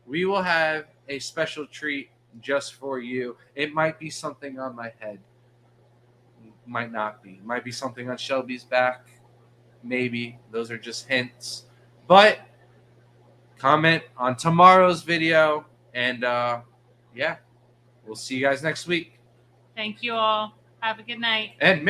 we will have a special treat just for you. It might be something on my head. Might not be. Might be something on Shelby's back. Maybe. Those are just hints. But comment on tomorrow's video. And yeah, we'll see you guys next week. Thank you all. Have a good night. And Merry